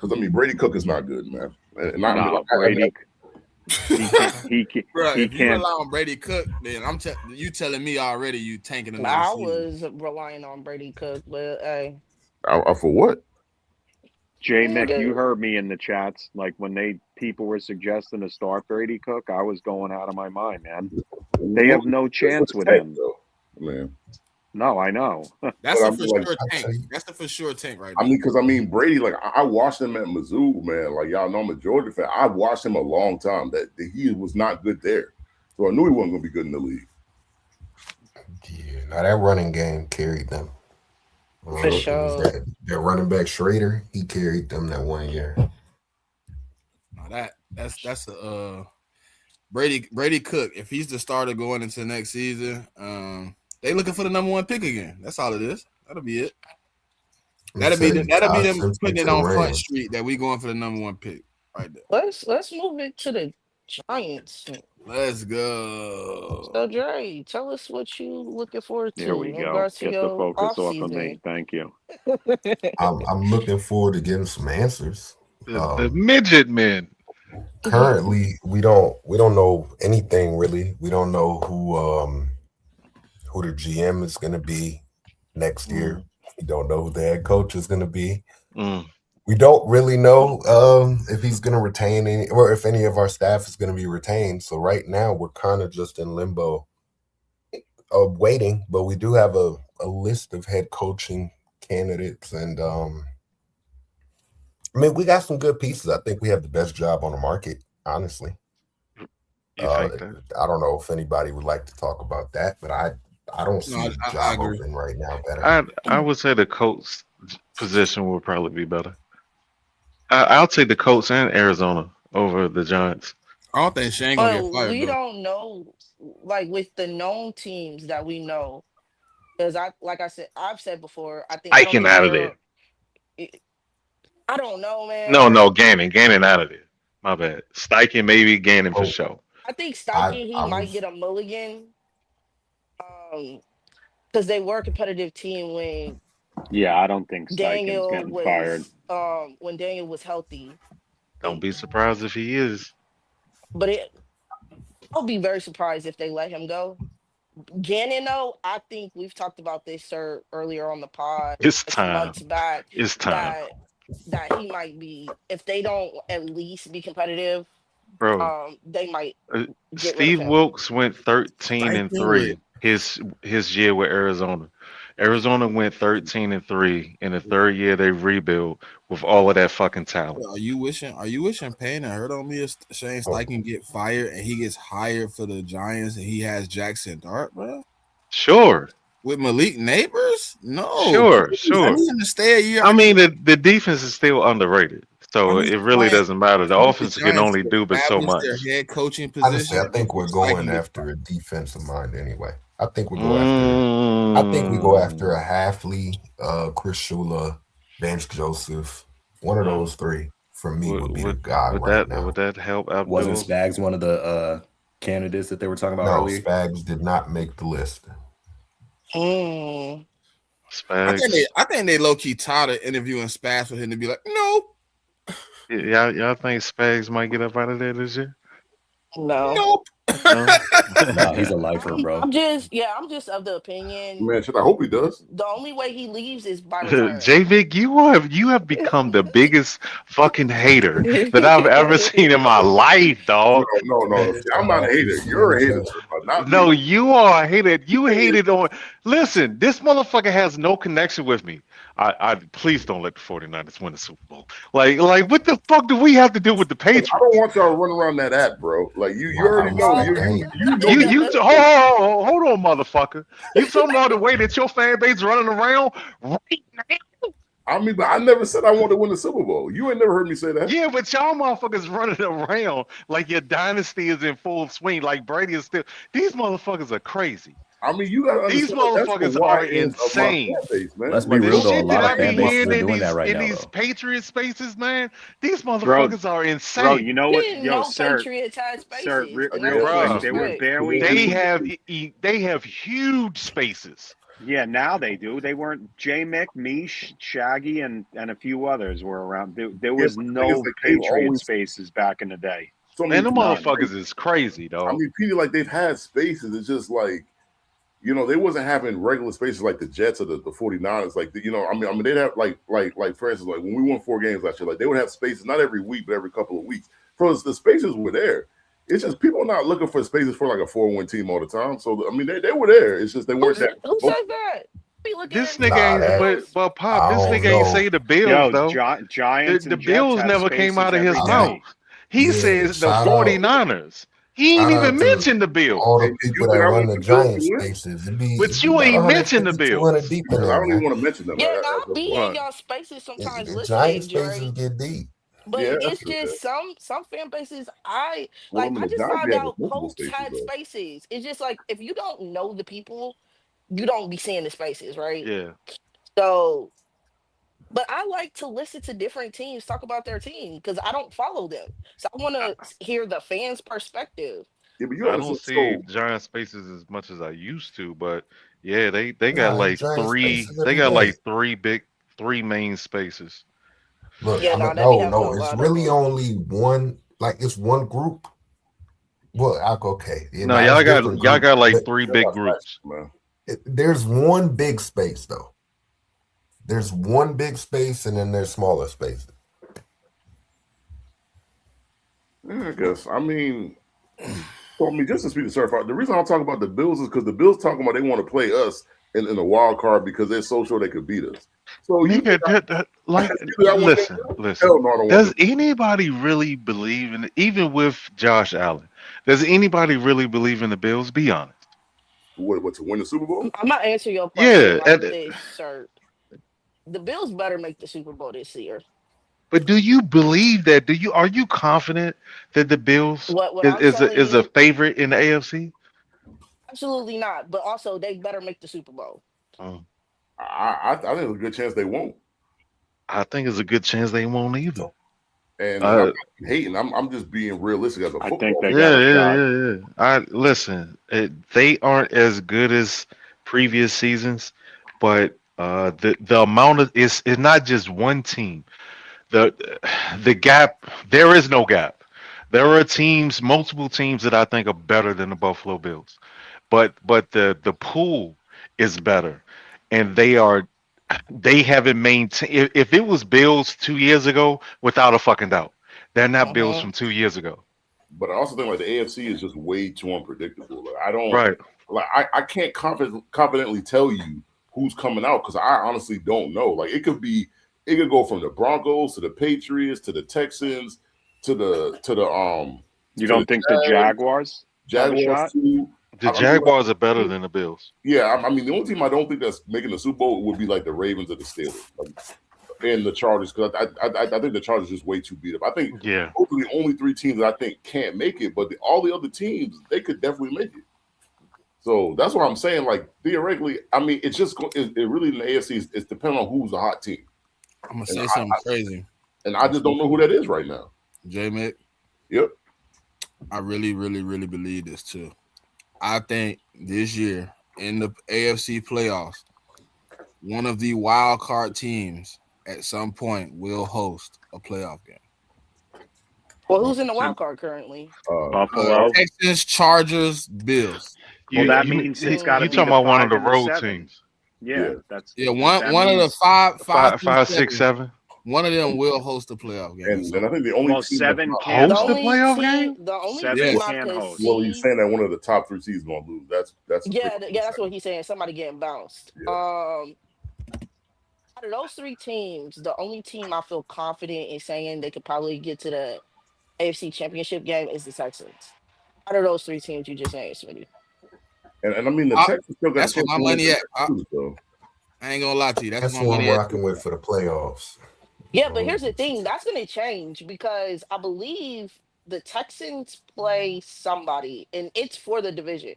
[SPEAKER 6] because Brady Cook is not good, man. And
[SPEAKER 5] Brady. He
[SPEAKER 1] if you
[SPEAKER 5] can't.
[SPEAKER 1] rely on Brady Cook, then you telling me already you tanking another
[SPEAKER 3] I
[SPEAKER 1] season.
[SPEAKER 3] was relying on Brady Cook, but hey.
[SPEAKER 6] For what?
[SPEAKER 5] JMIK, you heard me in the chats. Like when people were suggesting to start Brady Cook, I was going out of my mind, man. They have no chance with him,
[SPEAKER 6] man.
[SPEAKER 5] No, I know.
[SPEAKER 1] That's a for sure tank. That's the for sure tank right now.
[SPEAKER 6] Because Brady, I watched him at Mizzou, man. Like y'all know I'm a Georgia fan. I watched him a long time. That he was not good there, so I knew he wasn't going to be good in the league.
[SPEAKER 4] Yeah, now that running game carried them.
[SPEAKER 3] For sure.
[SPEAKER 4] That running back Schrader, he carried them that 1 year.
[SPEAKER 1] No, that's a Brady Cook. If he's the starter going into next season, they looking for the number 1 pick again. That's all it is. That'll be it. That'll be them putting it on Front Street that we going for the number 1 pick right there.
[SPEAKER 3] Let's move it to the Giants.
[SPEAKER 1] Let's go.
[SPEAKER 3] So Dre, tell us what you looking forward to.
[SPEAKER 5] Here we go. Get the focus off of me. Thank you.
[SPEAKER 4] I'm looking forward to getting some answers.
[SPEAKER 2] The midget men.
[SPEAKER 4] Currently, we don't know anything really. We don't know who the GM is going to be next year. We don't know who the head coach is going to be. We don't really know if he's going to retain any, or if any of our staff is going to be retained. So right now we're kind of just in limbo waiting, but we do have a list of head coaching candidates. And we got some good pieces. I think we have the best job on the market, honestly. I don't know if anybody would like to talk about that, but I don't see the job open right now better.
[SPEAKER 2] I would say the coach position will probably be better. I'll take the Colts and Arizona over the Giants.
[SPEAKER 1] I don't think Shane gonna get fired.
[SPEAKER 3] We don't know, like with the known teams that we know, Because I've said before, I don't
[SPEAKER 2] Steichen
[SPEAKER 3] think
[SPEAKER 2] out of there.
[SPEAKER 3] I don't know,
[SPEAKER 2] No,
[SPEAKER 3] man.
[SPEAKER 2] no, Gannon out of there. My bad. Steichen, maybe Gannon for
[SPEAKER 4] Oh,
[SPEAKER 2] sure.
[SPEAKER 3] I think
[SPEAKER 4] I
[SPEAKER 3] Steichen, he
[SPEAKER 4] I
[SPEAKER 3] might
[SPEAKER 4] was
[SPEAKER 3] get a mulligan. Because they were a competitive team
[SPEAKER 5] Yeah, I don't think Steichen's
[SPEAKER 3] Daniel
[SPEAKER 5] getting fired.
[SPEAKER 3] was when Daniel was healthy.
[SPEAKER 2] Don't
[SPEAKER 3] And
[SPEAKER 2] be surprised if he is.
[SPEAKER 3] but I'll be very surprised if they let him go. Gannon, though, I think we've talked about this, sir, earlier on the pod,
[SPEAKER 2] It's
[SPEAKER 3] a few
[SPEAKER 2] time.
[SPEAKER 3] months back,
[SPEAKER 2] It's time.
[SPEAKER 3] that he might be, if they don't at least be competitive,
[SPEAKER 2] Bro.
[SPEAKER 3] they might get rid of
[SPEAKER 2] Steve
[SPEAKER 3] him.
[SPEAKER 2] Wilkes went 13-3
[SPEAKER 1] with
[SPEAKER 2] his year with Arizona. Arizona went 13-3. In the third year they rebuilt with all of that fucking talent.
[SPEAKER 1] Are you wishing Payne and Hurt on me if Shane Steichen get fired and he gets hired for the Giants and he has Jackson Dart, bro?
[SPEAKER 2] Sure.
[SPEAKER 1] With Malik Neighbors? No.
[SPEAKER 2] Sure.
[SPEAKER 1] I need him to stay a year.
[SPEAKER 2] I mean the defense is still underrated. So it really doesn't matter. The offense can only do but so much.
[SPEAKER 1] Their head coaching
[SPEAKER 4] honestly,
[SPEAKER 1] position.
[SPEAKER 4] I think we're
[SPEAKER 1] before
[SPEAKER 4] going
[SPEAKER 1] Steichen gets
[SPEAKER 4] after
[SPEAKER 1] fired.
[SPEAKER 4] a defensive mind anyway. I think we go after a Halfley, Chris Shula, Vance Joseph. One of those three for me would be the guy now.
[SPEAKER 2] Would that help Abdul?
[SPEAKER 7] Wasn't Spags one of the candidates that they were talking about
[SPEAKER 4] No,
[SPEAKER 7] earlier?
[SPEAKER 4] Spags did not make the list.
[SPEAKER 3] Mm.
[SPEAKER 2] Spags.
[SPEAKER 1] I think they low key tired of interviewing Spags for him to be like, no.
[SPEAKER 2] Y'all think Spags might get up out of there this year?
[SPEAKER 3] No.
[SPEAKER 1] Nope.
[SPEAKER 2] No?
[SPEAKER 7] No, he's a lifer, bro.
[SPEAKER 3] I'm just of the opinion.
[SPEAKER 6] Man, shit, I hope he does.
[SPEAKER 3] The only way he leaves is by retiring.
[SPEAKER 2] JMIK, you have become the biggest fucking hater that I've ever seen in my life, dog.
[SPEAKER 6] No. I'm not a hater. You're a hater. Not
[SPEAKER 2] No,
[SPEAKER 6] me.
[SPEAKER 2] you are a hater. You hated on. Listen, this motherfucker has no connection with me. I please don't let the 49ers win the Super Bowl. Like what the fuck do we have to do with the Patriots?
[SPEAKER 6] I don't want y'all to run around that app, bro. Like you already know.
[SPEAKER 2] Hold on, motherfucker. You talking about the way that your fan base running around right now?
[SPEAKER 6] I mean, but I never said I wanted to win the Super Bowl. You ain't never heard me say that.
[SPEAKER 2] Yeah, but y'all motherfuckers running around like your dynasty is in full swing, like Brady is still. These motherfuckers are crazy.
[SPEAKER 6] I mean, you gotta
[SPEAKER 2] These motherfuckers are insane.
[SPEAKER 6] Base, man.
[SPEAKER 7] Let's be real though. A lot of fan bases are doing that right
[SPEAKER 2] in
[SPEAKER 7] now.
[SPEAKER 2] these Patriot spaces, man. These motherfuckers are insane.
[SPEAKER 5] Bro, you know what?
[SPEAKER 3] Yo, sir, Patriots had spaces.
[SPEAKER 5] Sir, real
[SPEAKER 2] Bro,
[SPEAKER 5] quick, they were barely.
[SPEAKER 2] They have huge spaces.
[SPEAKER 5] Yeah, now they do. They weren't. JMIK, me, Shaggy, and a few others were around. There was no Patriot spaces back in the day.
[SPEAKER 2] Man, the motherfuckers is crazy, though.
[SPEAKER 6] I mean, Petey, like they've had spaces. It's just like, you know, they wasn't having regular spaces like the Jets or the 49ers. Like, you know, I mean, they'd have like for instance, like when we won 4 games last year, like they would have spaces not every week, but every couple of weeks. Because the spaces were there. It's just people not looking for spaces for like a 4-1 team all the time. So I mean, they were there. It's just they weren't that.
[SPEAKER 3] Who says that?
[SPEAKER 2] This nigga ain't, but Pop, this nigga ain't say the Bills though.
[SPEAKER 5] Giants.
[SPEAKER 2] The Bills never came out of his mouth. He says the 49ers. He ain't even mentioned the Bills.
[SPEAKER 4] All the people that run the Giant spaces.
[SPEAKER 2] But you ain't mentioned the Bills.
[SPEAKER 6] I don't even want to mention them.
[SPEAKER 3] Yeah, I'll be in y'all spaces sometimes.
[SPEAKER 4] The Giant spaces get deep.
[SPEAKER 3] But it's just some fan bases I just found out Colts had spaces. It's just like if you don't know the people, you don't be seeing the spaces, right?
[SPEAKER 2] Yeah.
[SPEAKER 3] So, but I like to listen to different teams talk about their team because I don't follow them. So I want to hear the fans' perspective.
[SPEAKER 6] Yeah, but
[SPEAKER 2] I don't see Giant spaces as much as I used to, but yeah, they got like three main spaces.
[SPEAKER 4] Look, no, it's really only one. Like it's one group. Well, okay.
[SPEAKER 2] No, y'all got like 3 big groups.
[SPEAKER 4] There's one big space though. There's one big space, and then there's smaller spaces.
[SPEAKER 6] Yeah, I guess. I mean, just to speak to certified, the reason I'm talking about the Bills is because the Bills talking about they want to play us in a wild card because they're so sure they could beat us. So
[SPEAKER 2] listen. Does anybody really believe in it? Even with Josh Allen, does anybody really believe in the Bills? Be honest.
[SPEAKER 6] What to win the Super Bowl?
[SPEAKER 3] I'm not answering your question like this, sir. The Bills better make the Super Bowl this year.
[SPEAKER 2] But do you believe that? Are you confident that the Bills is a favorite in the AFC?
[SPEAKER 3] Absolutely not. But also, they better make the Super Bowl.
[SPEAKER 6] I think there's a good chance they won't.
[SPEAKER 2] I think it's a good chance they won't either.
[SPEAKER 6] And I'm not hating. I'm just being realistic as a
[SPEAKER 5] I
[SPEAKER 6] football.
[SPEAKER 5] think they got a shot.
[SPEAKER 2] I listen. They aren't as good as previous seasons, but the amount of it's not just one team. The gap, there is no gap. There are teams, multiple teams that I think are better than the Buffalo Bills, but the pool is better, and they haven't maintained. If it was Bills 2 years ago, without a fucking doubt, they're not Bills from 2 years ago.
[SPEAKER 6] But I also think like the AFC is just way too unpredictable. Like I don't
[SPEAKER 2] Right.
[SPEAKER 6] like I can't confidently tell you who's coming out because I honestly don't know. Like it could go from the Broncos to the Patriots to the Texans to the
[SPEAKER 5] You don't think the Jaguars have a shot?
[SPEAKER 6] too.
[SPEAKER 2] The Jaguars are better than the Bills.
[SPEAKER 6] Yeah, I mean the only team I don't think that's making the Super Bowl would be like the Ravens or the Steelers. And the Chargers, because I think the Chargers are just way too beat up. I think those are the only three teams that I think can't make it, but all the other teams, they could definitely make it. So that's what I'm saying. Like, theoretically, I mean, it's just, it really in the AFC, it's depending on who's the hot team.
[SPEAKER 1] I'm going to say something crazy.
[SPEAKER 6] And I just don't know who that is right now.
[SPEAKER 1] JMIK?
[SPEAKER 6] Yep.
[SPEAKER 1] I really, really, really believe this, too. I think this year in the AFC playoffs, one of the wild card teams at some point will host a playoff game.
[SPEAKER 3] Well, who's in the wild card currently?
[SPEAKER 5] Buffalo,
[SPEAKER 1] Texans, Chargers, Bills.
[SPEAKER 5] Well, that means it's got to be
[SPEAKER 2] talking about one of the road teams.
[SPEAKER 5] Yeah, that's
[SPEAKER 1] one of the five, 6, 7. One of them will host a playoff game.
[SPEAKER 6] And I think the only team
[SPEAKER 5] 7
[SPEAKER 6] that
[SPEAKER 5] can
[SPEAKER 2] host the playoff game.
[SPEAKER 3] The only
[SPEAKER 5] 7
[SPEAKER 3] team
[SPEAKER 5] can
[SPEAKER 3] I could
[SPEAKER 5] host.
[SPEAKER 6] Well, he's saying that one of the top 3 seeds gonna lose. That's
[SPEAKER 3] that's what he's saying. Somebody getting bounced.
[SPEAKER 6] Yeah.
[SPEAKER 3] Out of those 3 teams, the only team I feel confident in saying they could probably get to the AFC Championship game is the Texans. Out of those 3 teams you just named, Smitty.
[SPEAKER 6] And I mean the Texans still got
[SPEAKER 1] that's where my money at.
[SPEAKER 6] So.
[SPEAKER 1] I ain't gonna lie to you. That's
[SPEAKER 4] what I'm rocking with for the playoffs.
[SPEAKER 3] Yeah, but here's the thing. That's going to change because I believe the Texans play somebody, and it's for the division.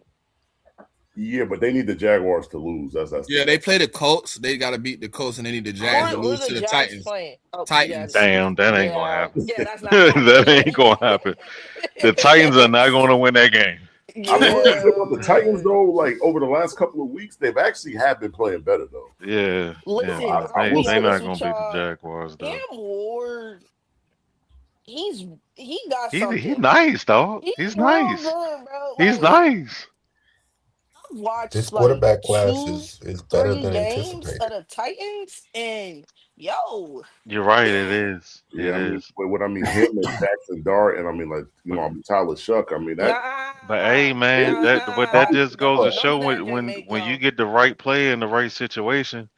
[SPEAKER 6] Yeah, but they need the Jaguars to lose. That's
[SPEAKER 1] they play the Colts. They got to beat the Colts, and they need the Jags to lose to the Titans. Titans.
[SPEAKER 2] Damn, that ain't gonna happen.
[SPEAKER 3] Yeah, that's not
[SPEAKER 2] that ain't gonna happen. The Titans are not gonna win that game.
[SPEAKER 3] Yeah.
[SPEAKER 6] I mean, the Titans though, like over the last couple of weeks, they've actually been playing better though.
[SPEAKER 2] Yeah,
[SPEAKER 3] Listen,
[SPEAKER 2] they're not gonna beat the Jaguars though.
[SPEAKER 3] Cam Ward, he got something.
[SPEAKER 2] He's nice, dog. He's nice.
[SPEAKER 3] Good, bro.
[SPEAKER 2] He's nice.
[SPEAKER 3] I've watched
[SPEAKER 4] This quarterback class
[SPEAKER 3] 2,
[SPEAKER 4] is better
[SPEAKER 3] 3
[SPEAKER 4] than
[SPEAKER 3] games
[SPEAKER 4] anticipated.
[SPEAKER 3] of the Titans, and
[SPEAKER 2] You're right. It is.
[SPEAKER 6] Yeah, I mean, what I mean, him and Jackson Dart, and I mean, like Tyler Shuck. I mean that.
[SPEAKER 2] But hey, man, that just goes to show when you get the right player in the right situation,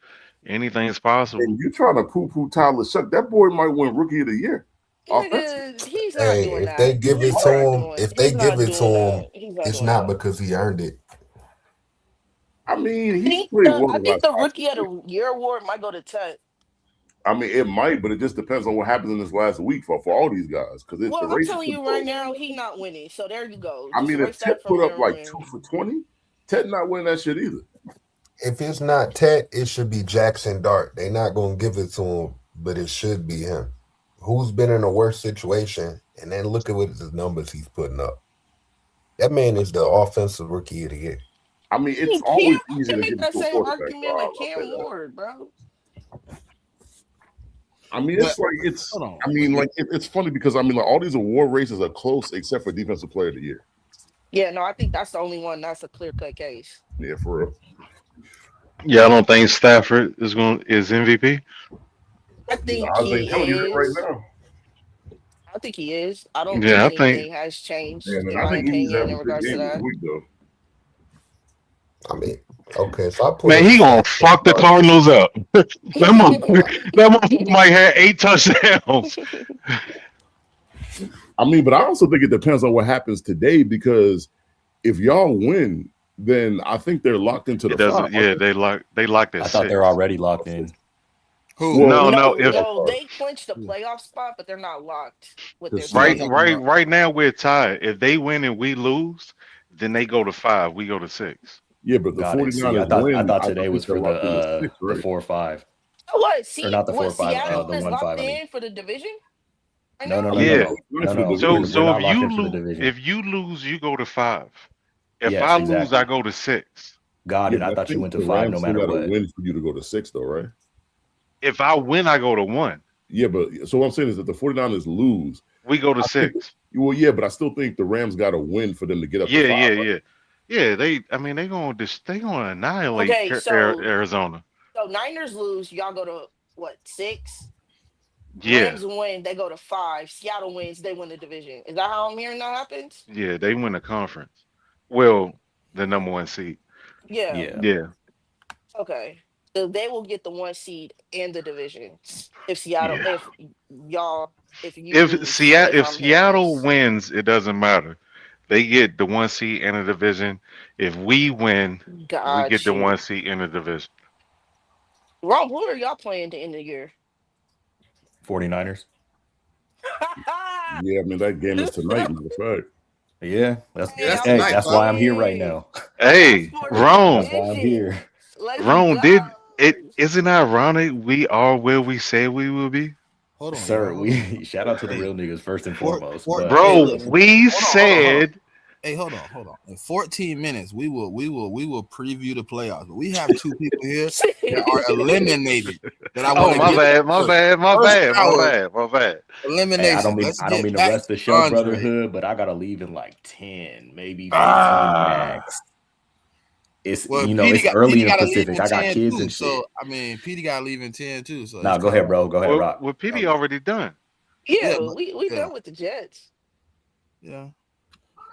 [SPEAKER 2] anything's possible.
[SPEAKER 6] And you trying to poo Tyler Shuck? That boy might win Rookie of the Year.
[SPEAKER 3] He's not doing
[SPEAKER 4] if
[SPEAKER 3] that.
[SPEAKER 4] they give it to him, it's not because he earned it.
[SPEAKER 6] I mean, he's
[SPEAKER 3] I think the Rookie of the Year award might go to Ted.
[SPEAKER 6] I mean, it might, but it just depends on what happens in this last week for all these guys. Because
[SPEAKER 3] I'm telling you right now, he's not winning. So there you go.
[SPEAKER 6] I mean, if Ted put up like 2 for 20, Ted not winning that shit either.
[SPEAKER 4] If it's not Ted, it should be Jackson Dart. They're not going to give it to him, but it should be him. Who's been in a worse situation, and then look at what the numbers he's putting up. That man is the offensive Rookie of the Year.
[SPEAKER 6] I mean, it's always easy to get
[SPEAKER 3] that
[SPEAKER 6] to a
[SPEAKER 3] same
[SPEAKER 6] quarterback.
[SPEAKER 3] argument with Cam Ward, bro.
[SPEAKER 6] I mean, it's funny because I mean, like all these award races are close except for Defensive Player of the Year.
[SPEAKER 3] Yeah, no, I think that's the only one. That's a clear-cut case.
[SPEAKER 6] Yeah, for real.
[SPEAKER 2] Yeah, I don't think Stafford is MVP.
[SPEAKER 3] I think
[SPEAKER 6] he
[SPEAKER 3] is
[SPEAKER 6] right now.
[SPEAKER 3] I think he is. I don't think anything has changed in my opinion in regards to that.
[SPEAKER 4] I mean, okay, so
[SPEAKER 2] he gonna fuck the Cardinals up. that motherfucker might have 8 touchdowns.
[SPEAKER 6] I mean, but I also think it depends on what happens today because if y'all win, then I think they're locked into the five.
[SPEAKER 2] Yeah, they locked it.
[SPEAKER 7] I thought they're already locked in.
[SPEAKER 2] Who? No.
[SPEAKER 3] They clinched the playoff spot, but they're not locked with their
[SPEAKER 2] right now we're tied. If they win and we lose, then they go to 5. We go to 6.
[SPEAKER 6] Yeah, but the
[SPEAKER 7] Got it. See,
[SPEAKER 6] 49ers win.
[SPEAKER 7] I thought today was
[SPEAKER 6] they're
[SPEAKER 7] for
[SPEAKER 6] locked in at 6,
[SPEAKER 7] the
[SPEAKER 6] right?
[SPEAKER 7] 4-5.
[SPEAKER 3] So what?
[SPEAKER 7] Or not the
[SPEAKER 3] What
[SPEAKER 7] 4-5,
[SPEAKER 3] Seattle
[SPEAKER 7] the
[SPEAKER 3] is
[SPEAKER 7] 1-5.
[SPEAKER 3] locked
[SPEAKER 7] I mean,
[SPEAKER 3] in for the division? I
[SPEAKER 7] no,
[SPEAKER 3] know.
[SPEAKER 2] Yeah.
[SPEAKER 6] Not for the
[SPEAKER 2] So
[SPEAKER 6] division.
[SPEAKER 7] we're
[SPEAKER 2] if
[SPEAKER 7] not locked
[SPEAKER 2] you
[SPEAKER 7] in for the
[SPEAKER 2] lose,
[SPEAKER 7] division.
[SPEAKER 2] if you lose, you go to 5. If
[SPEAKER 7] Yes,
[SPEAKER 2] I lose,
[SPEAKER 7] exactly.
[SPEAKER 2] I go to 6.
[SPEAKER 7] Got
[SPEAKER 6] Yeah,
[SPEAKER 7] it. I
[SPEAKER 6] but
[SPEAKER 7] thought you
[SPEAKER 6] think
[SPEAKER 7] went to
[SPEAKER 6] the
[SPEAKER 7] 5 no
[SPEAKER 6] Rams still
[SPEAKER 7] matter
[SPEAKER 6] got to
[SPEAKER 7] what.
[SPEAKER 6] win for you to go to 6, though, right?
[SPEAKER 2] If I win, I go to 1.
[SPEAKER 6] Yeah, but so what I'm saying is that the 49ers lose,
[SPEAKER 2] We go to 6.
[SPEAKER 6] Well, yeah, but I still think the Rams got to win for them to get up to 5. Right?
[SPEAKER 2] Yeah. They gonna annihilate
[SPEAKER 3] Okay, so
[SPEAKER 2] Arizona.
[SPEAKER 3] Niners lose, y'all go to what, 6?
[SPEAKER 2] Yeah,
[SPEAKER 3] Rams win, they go to 5. Seattle wins, they win the division. Is that how I'm hearing that happens?
[SPEAKER 2] yeah. They win the conference. Well, the number 1 seed.
[SPEAKER 3] Yeah.
[SPEAKER 7] Yeah.
[SPEAKER 2] Yeah,
[SPEAKER 3] Okay. So they will get the 1 seed in the division. If Seattle,
[SPEAKER 2] yeah.
[SPEAKER 3] if you
[SPEAKER 2] If
[SPEAKER 3] lose,
[SPEAKER 2] Seattle
[SPEAKER 3] I'm hearing this.
[SPEAKER 2] wins, it doesn't matter. They get the 1 seed in the division. If we win, we get
[SPEAKER 3] Got
[SPEAKER 2] the 1
[SPEAKER 3] you.
[SPEAKER 2] seed in the division.
[SPEAKER 3] Ron, who are y'all playing to end the year?
[SPEAKER 7] 49ers.
[SPEAKER 6] Yeah, I mean that game is tonight. Matter of fact.
[SPEAKER 7] Yeah, that's
[SPEAKER 1] tonight,
[SPEAKER 7] that's
[SPEAKER 1] bro.
[SPEAKER 7] why I'm here right now.
[SPEAKER 2] Hey,
[SPEAKER 3] For the
[SPEAKER 2] Rome,
[SPEAKER 7] That's why I'm
[SPEAKER 3] division.
[SPEAKER 7] here.
[SPEAKER 3] Let's
[SPEAKER 2] Rome,
[SPEAKER 3] go.
[SPEAKER 2] isn't ironic we are where we say we will be?
[SPEAKER 1] Hold on,
[SPEAKER 7] Sir,
[SPEAKER 1] bro.
[SPEAKER 7] we shout out to the
[SPEAKER 1] Hey,
[SPEAKER 7] real niggas first and
[SPEAKER 1] Fort-
[SPEAKER 7] foremost.
[SPEAKER 1] Fort-
[SPEAKER 7] But
[SPEAKER 1] Hey,
[SPEAKER 2] Bro,
[SPEAKER 1] listen.
[SPEAKER 2] we
[SPEAKER 1] Hold on.
[SPEAKER 2] said
[SPEAKER 1] Hey, hold on. In 14 minutes, we will preview the playoffs. But we have 2 people here that are eliminated. That I want to
[SPEAKER 2] my
[SPEAKER 1] get.
[SPEAKER 2] bad, my bad, my
[SPEAKER 1] First
[SPEAKER 2] bad,
[SPEAKER 1] hour.
[SPEAKER 2] my bad, my bad.
[SPEAKER 1] Elimination.
[SPEAKER 7] hey, I don't
[SPEAKER 1] Let's
[SPEAKER 7] mean
[SPEAKER 1] get
[SPEAKER 7] to
[SPEAKER 1] back
[SPEAKER 7] rest the
[SPEAKER 1] to
[SPEAKER 7] show,
[SPEAKER 1] Andre.
[SPEAKER 7] brotherhood, but I gotta leave in like 10, maybe 15 max. It's
[SPEAKER 1] Well,
[SPEAKER 7] it's early
[SPEAKER 1] Petey
[SPEAKER 7] in
[SPEAKER 1] gotta
[SPEAKER 7] Pacific.
[SPEAKER 1] leave in
[SPEAKER 7] I got
[SPEAKER 1] 10
[SPEAKER 7] kids
[SPEAKER 1] too.
[SPEAKER 7] and shit.
[SPEAKER 1] So I mean, Petey got to leave in 10 too. So
[SPEAKER 7] Nah, go ahead, bro. Go ahead, Rock.
[SPEAKER 2] Well, PD already done.
[SPEAKER 3] Yeah,
[SPEAKER 1] but-
[SPEAKER 3] we
[SPEAKER 1] yeah.
[SPEAKER 3] done with the Jets.
[SPEAKER 1] Yeah.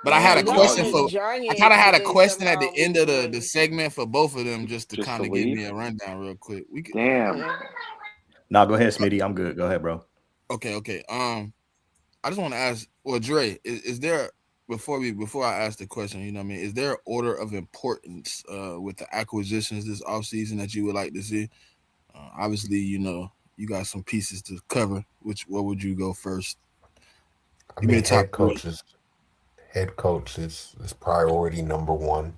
[SPEAKER 1] But I had a
[SPEAKER 3] We got
[SPEAKER 1] question
[SPEAKER 3] the
[SPEAKER 1] for.
[SPEAKER 3] Giants,
[SPEAKER 1] I kind of had a
[SPEAKER 3] but they
[SPEAKER 1] question at the
[SPEAKER 3] somehow
[SPEAKER 1] end of
[SPEAKER 3] moved
[SPEAKER 1] the
[SPEAKER 3] on.
[SPEAKER 1] segment for both of them, just to
[SPEAKER 5] Just
[SPEAKER 1] kind
[SPEAKER 5] to
[SPEAKER 1] of give
[SPEAKER 5] leave?
[SPEAKER 1] me a rundown real quick. We could,
[SPEAKER 5] Damn.
[SPEAKER 7] Nah, go ahead, Smitty. I'm good. Go ahead, bro.
[SPEAKER 1] Okay. I just want to ask. Well, Dre, is there before I ask the question, you know what I mean? Is there an order of importance with the acquisitions this offseason that you would like to see? Obviously, you got some pieces to cover. What would you go first?
[SPEAKER 4] I mean, head coach is priority number 1.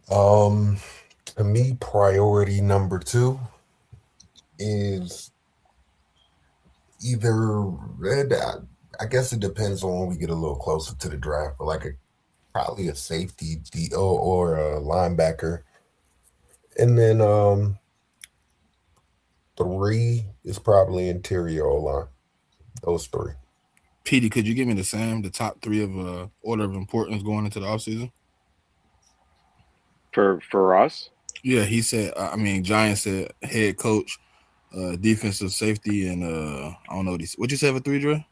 [SPEAKER 4] To me, priority number 2 is either I guess it depends on when we get a little closer to the draft, but like probably a safety or a linebacker. And then 3 is probably interior O-line. Those 3.
[SPEAKER 1] Petey, could you give me the top 3 of order of importance going into the offseason?
[SPEAKER 5] For us?
[SPEAKER 1] Yeah, he said. Giants said head coach, defensive safety, and I don't know what you said for 3, Dre.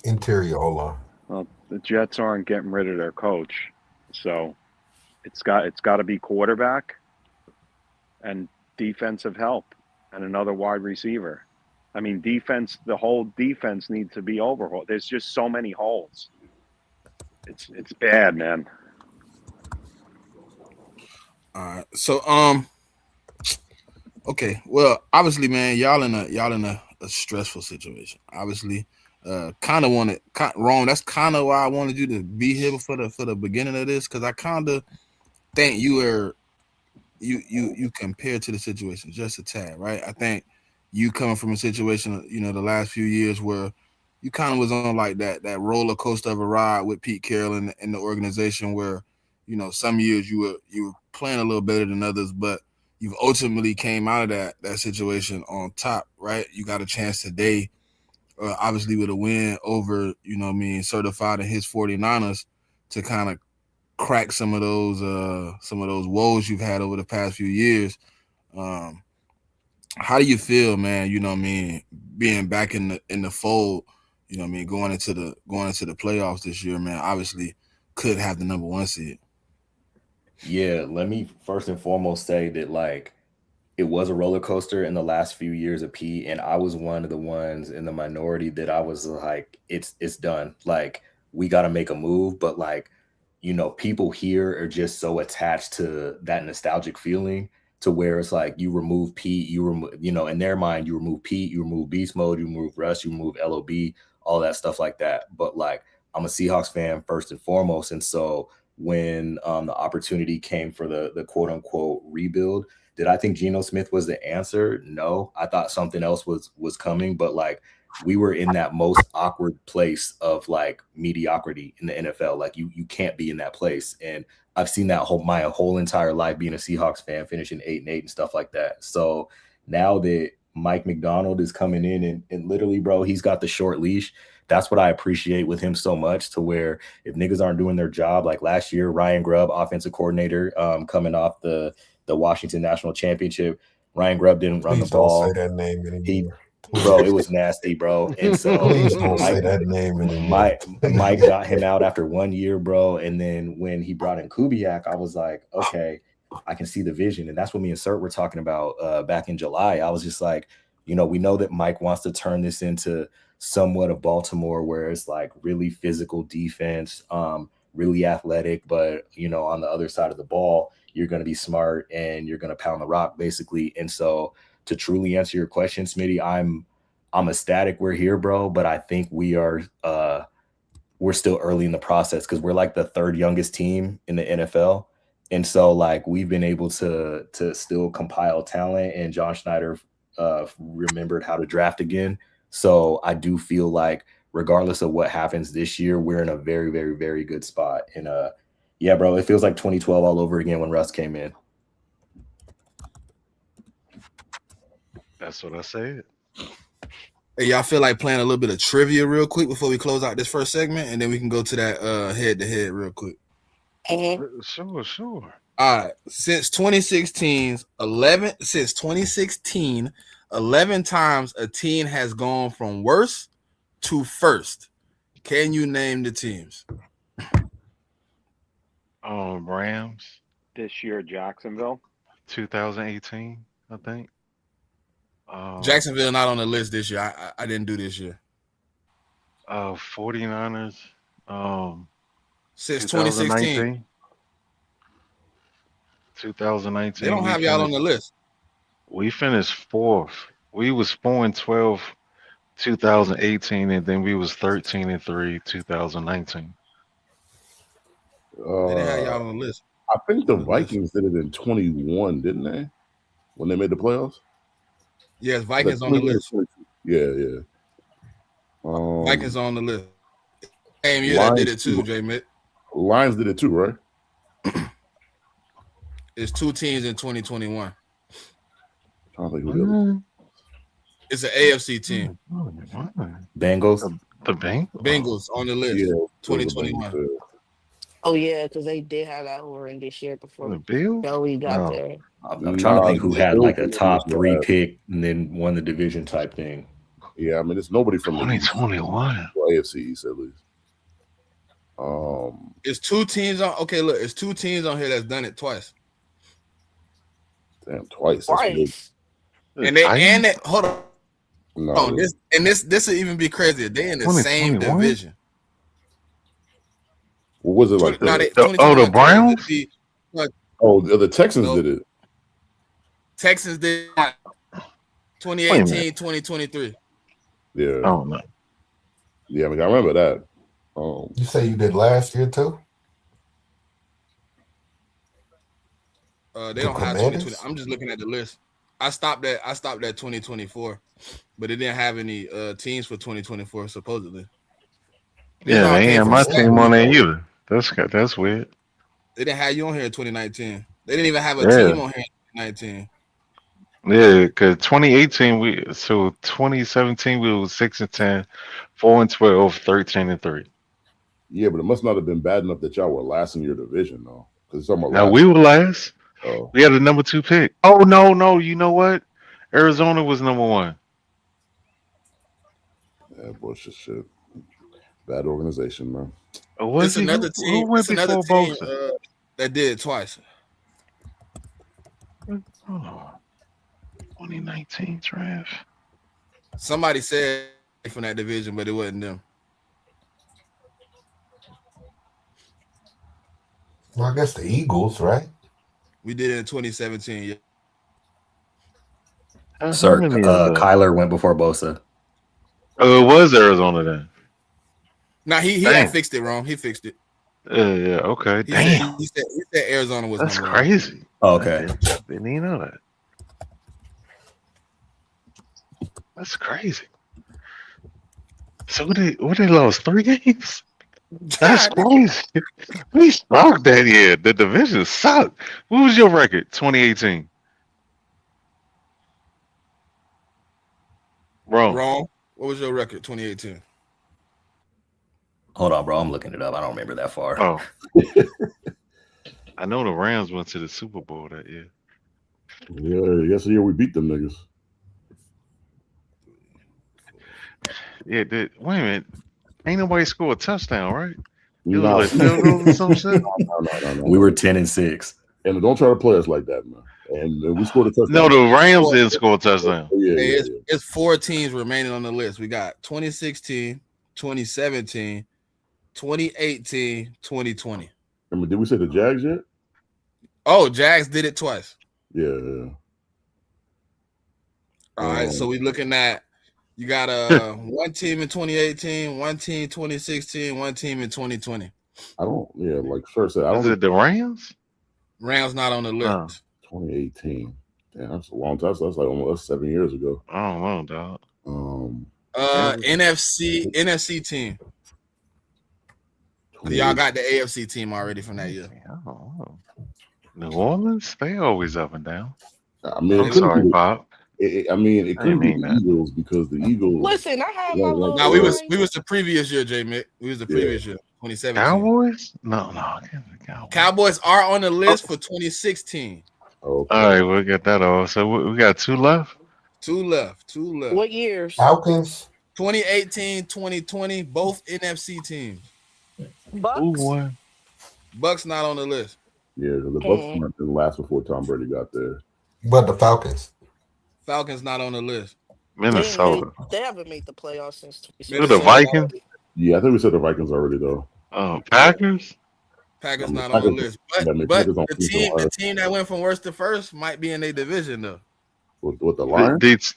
[SPEAKER 4] Interior O-line.
[SPEAKER 5] Well, the Jets aren't getting rid of their coach, so it's got to be quarterback and defensive help and another wide receiver. I mean, defense. The whole defense needs to be overhauled. There's just so many holes. It's bad, man.
[SPEAKER 1] All right. So okay. Well, obviously, man, y'all in a stressful situation. Obviously, kind of wanted wrong. That's kind of why I wanted you to be here for the beginning of this, because I kind of think you compared to the situation just a tad, right? I think you coming from a situation, the last few years where you kind of was on like that roller coaster of a ride with Pete Carroll and the organization, where some years you were playing a little better than others, but you've ultimately came out of that situation on top, right? You got a chance today, obviously with a win over, certified in his 49ers, to kind of crack some of those woes you've had over the past few years. How do you feel, man? Being back in the fold, going into the playoffs this year, man. Obviously, could have the number 1 seed.
[SPEAKER 7] Yeah, let me first and foremost say that like it was a roller coaster in the last few years of Pete, and I was one of the ones in the minority that I was like, it's done. Like we got to make a move, but like people here are just so attached to that nostalgic feeling to where it's like you remove Pete, you remove, in their mind, you remove Pete, you remove beast mode, you remove Russ, you remove LOB, all that stuff like that. But like I'm a Seahawks fan first and foremost, and so when the opportunity came for the quote unquote rebuild. Did I think Geno Smith was the answer? No, I thought something else was coming, but like we were in that most awkward place of like mediocrity in the NFL. Like you can't be in that place. And I've seen that my whole entire life being a Seahawks fan, finishing 8-8 and stuff like that. So now that Mike Macdonald is coming in and literally, bro, he's got the short leash. That's what I appreciate with him so much, to where if niggas aren't doing their job, like last year, Ryan Grubb, offensive coordinator, coming off the Washington National Championship, Ryan Grubb didn't run the ball.
[SPEAKER 4] Don't say that name anymore.
[SPEAKER 7] Bro, it was nasty, bro. And so
[SPEAKER 4] Please don't say that name anymore.
[SPEAKER 7] Mike got him out after 1 year, bro. And then when he brought in Kubiak, I was like, okay, I can see the vision. And that's what me and Sert were talking about back in July. I was just like, we know that Mike wants to turn this into somewhat of Baltimore, where it's like really physical defense, really athletic, but on the other side of the ball, you're going to be smart and you're going to pound the rock, basically. And so to truly answer your question, Smitty, I'm ecstatic we're here, bro, but I think we're still early in the process, because we're like the third youngest team in the NFL. And so like we've been able to still compile talent, and John Schneider remembered how to draft again. So I do feel like regardless of what happens this year, we're in a very, very, very good spot. And yeah, bro, it feels like 2012 all over again when Russ came in.
[SPEAKER 2] That's what I said.
[SPEAKER 1] Hey, y'all feel like playing a little bit of trivia real quick before we close out this first segment, and then we can go to that head-to-head real quick.
[SPEAKER 2] Sure.
[SPEAKER 1] All right. Since 2016, 11 times a team has gone from worst to first. Can you name the teams?
[SPEAKER 2] Rams.
[SPEAKER 5] This year, Jacksonville.
[SPEAKER 2] 2018, I think.
[SPEAKER 1] Jacksonville not on the list this year. I didn't do this year.
[SPEAKER 2] 49ers.
[SPEAKER 1] Since 2016.
[SPEAKER 2] 2019.
[SPEAKER 1] They don't have y'all on the list.
[SPEAKER 2] We finished fourth. We was 4-12 2018, and then we was 13-3 2019.
[SPEAKER 1] They didn't have y'all on the list.
[SPEAKER 6] I think the Vikings did it in 21, didn't they? When they made the playoffs?
[SPEAKER 1] Yes, Vikings on the list.
[SPEAKER 6] Yeah.
[SPEAKER 1] Vikings on the list. Same year that did it too, JMIK.
[SPEAKER 6] Lions did it too, right?
[SPEAKER 1] It's two teams in 2021.
[SPEAKER 6] I don't think who
[SPEAKER 1] It's an AFC team.
[SPEAKER 7] Bengals.
[SPEAKER 2] The Bengals?
[SPEAKER 1] Bengals on the list.
[SPEAKER 6] Yeah,
[SPEAKER 1] 2021.
[SPEAKER 3] Oh yeah, because they did have that horrendous year before
[SPEAKER 2] The Bills?
[SPEAKER 3] Joey got
[SPEAKER 2] No.
[SPEAKER 3] there.
[SPEAKER 7] I'm trying to think who had like a top 3 pick and then won the division type thing.
[SPEAKER 6] Yeah, I mean, it's nobody from
[SPEAKER 2] 2021.
[SPEAKER 6] the AFC East at least.
[SPEAKER 1] It's two teams on. Okay, look, it's two teams on here that's done it twice.
[SPEAKER 6] Damn, twice. That's weird.
[SPEAKER 3] Twice.
[SPEAKER 1] And they hold on.
[SPEAKER 6] No,
[SPEAKER 1] Oh, this will even be crazier. They in the same
[SPEAKER 2] 2021?
[SPEAKER 1] division.
[SPEAKER 6] what was it like?
[SPEAKER 1] No,
[SPEAKER 2] the Browns?
[SPEAKER 6] The Texans did it.
[SPEAKER 1] Texans did 2018, 2023.
[SPEAKER 6] Yeah.
[SPEAKER 2] Oh no.
[SPEAKER 6] Yeah, I mean, I remember that.
[SPEAKER 4] You say you did last year too?
[SPEAKER 1] They don't have 2020. I'm just looking at the list. I stopped at 2024, but it didn't have any teams for 2024 supposedly.
[SPEAKER 2] Yeah, they ain't my team on there either. That's weird.
[SPEAKER 1] They didn't have you on here in 2019. They didn't even have a team on here in 2019.
[SPEAKER 2] Yeah, because 2018 2017 we was 6-10, 4-12, 13-3.
[SPEAKER 6] Yeah, but it must not have been bad enough that y'all were last in your division, though. Because
[SPEAKER 2] Now we were last.
[SPEAKER 6] Oh.
[SPEAKER 2] We had a number 2 pick. Oh no! You know what? Arizona was number 1.
[SPEAKER 6] Yeah, bullshit shit. Bad organization, man.
[SPEAKER 1] It's another team. It's another team that did it twice.
[SPEAKER 2] 2019 draft.
[SPEAKER 1] Somebody said from that division, but it wasn't them.
[SPEAKER 4] Well, I guess the Eagles, right?
[SPEAKER 1] We did it in 2017. Yeah.
[SPEAKER 7] Sir, Kyler went before Bosa.
[SPEAKER 2] Oh, it was Arizona then.
[SPEAKER 1] Now he had fixed it wrong. He fixed it.
[SPEAKER 2] Yeah. Okay.
[SPEAKER 1] He said
[SPEAKER 2] Damn.
[SPEAKER 1] he said Arizona was
[SPEAKER 2] That's
[SPEAKER 1] number one.
[SPEAKER 2] crazy.
[SPEAKER 7] Oh, okay.
[SPEAKER 2] Didn't even know that. That's crazy. So what they lost 3 games? That's
[SPEAKER 1] God,
[SPEAKER 2] crazy. We sucked that year. The division sucked. What was your record? 2018. Wrong.
[SPEAKER 1] wrong. What was your record? 2018.
[SPEAKER 7] Hold on, bro. I'm looking it up. I don't remember that far.
[SPEAKER 2] Oh. I know the Rams went to the Super Bowl that year.
[SPEAKER 6] Yeah, yesterday we beat them niggas.
[SPEAKER 2] Yeah, wait a minute. Ain't nobody scored a touchdown, right? It
[SPEAKER 6] No,
[SPEAKER 2] was like field goals or some shit.
[SPEAKER 6] no.
[SPEAKER 7] We were 10-6.
[SPEAKER 6] And don't try to play us like that, man. And we scored a touchdown.
[SPEAKER 2] No, the Rams didn't score a touchdown.
[SPEAKER 1] Hey, it's 4 teams remaining on the list. We got 2016, 2017, 2018, 2020.
[SPEAKER 6] I mean, did we say the Jags yet?
[SPEAKER 1] Oh, Jags did it twice.
[SPEAKER 6] Yeah.
[SPEAKER 1] All right, so we're looking at you got one team in 2018, one team 2016, one team in 2020.
[SPEAKER 6] Like Sir said, I don't.
[SPEAKER 2] Is it the Rams?
[SPEAKER 1] Rams not on the list.
[SPEAKER 6] 2018. Damn, that's a long time. So that's like almost 7 years ago.
[SPEAKER 2] I don't know, dog.
[SPEAKER 1] NFC team. Y'all got the AFC team already from that year.
[SPEAKER 2] I don't know. New Orleans, they always up and down.
[SPEAKER 6] I mean,
[SPEAKER 2] I'm sorry, Pop.
[SPEAKER 6] It couldn't be the Eagles because the Eagles.
[SPEAKER 3] Listen, I had my little.
[SPEAKER 1] No, we was the previous year, JMIK. We was the previous year, 2017.
[SPEAKER 2] Cowboys? No.
[SPEAKER 1] Cowboys are on the list for 2016.
[SPEAKER 6] Okay.
[SPEAKER 2] All right, we'll get that off. So we got 2 left?
[SPEAKER 1] 2 left.
[SPEAKER 3] What years?
[SPEAKER 4] Falcons.
[SPEAKER 1] 2018, 2020, both NFC teams.
[SPEAKER 3] Bucks.
[SPEAKER 2] Who won?
[SPEAKER 1] Bucks not on the list.
[SPEAKER 6] Yeah, the Bucks didn't last before Tom Brady got there.
[SPEAKER 4] But the Falcons.
[SPEAKER 1] Falcons not on the list.
[SPEAKER 2] Minnesota.
[SPEAKER 3] They haven't made the playoffs since 2016.
[SPEAKER 2] Who, the Vikings?
[SPEAKER 6] Yeah, I think we said the Vikings already though.
[SPEAKER 2] Packers?
[SPEAKER 1] Packers not on the list. But the team that went from worst to first might be in their division though.
[SPEAKER 6] With the Lions?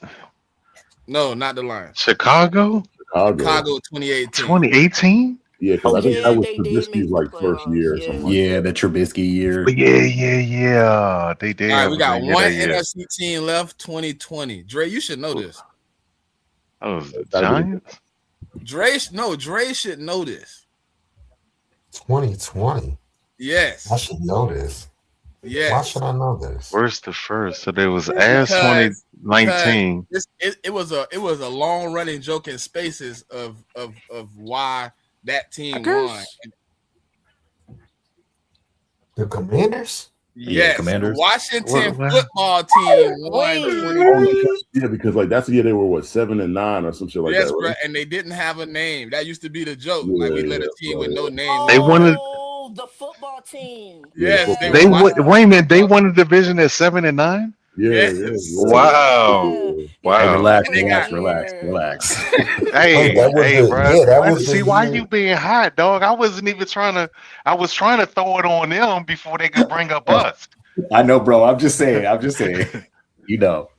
[SPEAKER 1] No, not the Lions.
[SPEAKER 2] Chicago
[SPEAKER 1] 2018.
[SPEAKER 2] 2018?
[SPEAKER 6] Yeah, because I think that was Trubisky's like first year or something.
[SPEAKER 7] Yeah, the Trubisky year.
[SPEAKER 2] Yeah. They did.
[SPEAKER 1] All right, we got one NFC team left, 2020. Dre, you should know this.
[SPEAKER 2] Oh, the Giants?
[SPEAKER 1] Dre should know this.
[SPEAKER 4] 2020.
[SPEAKER 1] Yes.
[SPEAKER 4] I should know this.
[SPEAKER 1] Yes.
[SPEAKER 4] Why should I know this?
[SPEAKER 2] Worst to first. So there was as 2019.
[SPEAKER 1] It was a long running joke in spaces of why that team won.
[SPEAKER 4] The Commanders?
[SPEAKER 1] Yes,
[SPEAKER 7] Commanders.
[SPEAKER 1] the Washington football team won.
[SPEAKER 6] Yeah, because like that's the year they were 7-9 or some shit like that. Right?
[SPEAKER 1] And they didn't have a name. That used to be the joke. Like we let a team with no name.
[SPEAKER 2] They wanted
[SPEAKER 3] the football team.
[SPEAKER 1] Yes,
[SPEAKER 2] wait a minute. They won the division at 7-9.
[SPEAKER 6] Yeah.
[SPEAKER 2] Wow.
[SPEAKER 7] Hey, relax.
[SPEAKER 2] Hey, bro. See why you being hot, dog? I wasn't even trying to. I was trying to throw it on them before they could bring up us.
[SPEAKER 7] I know, bro. I'm just saying. You know.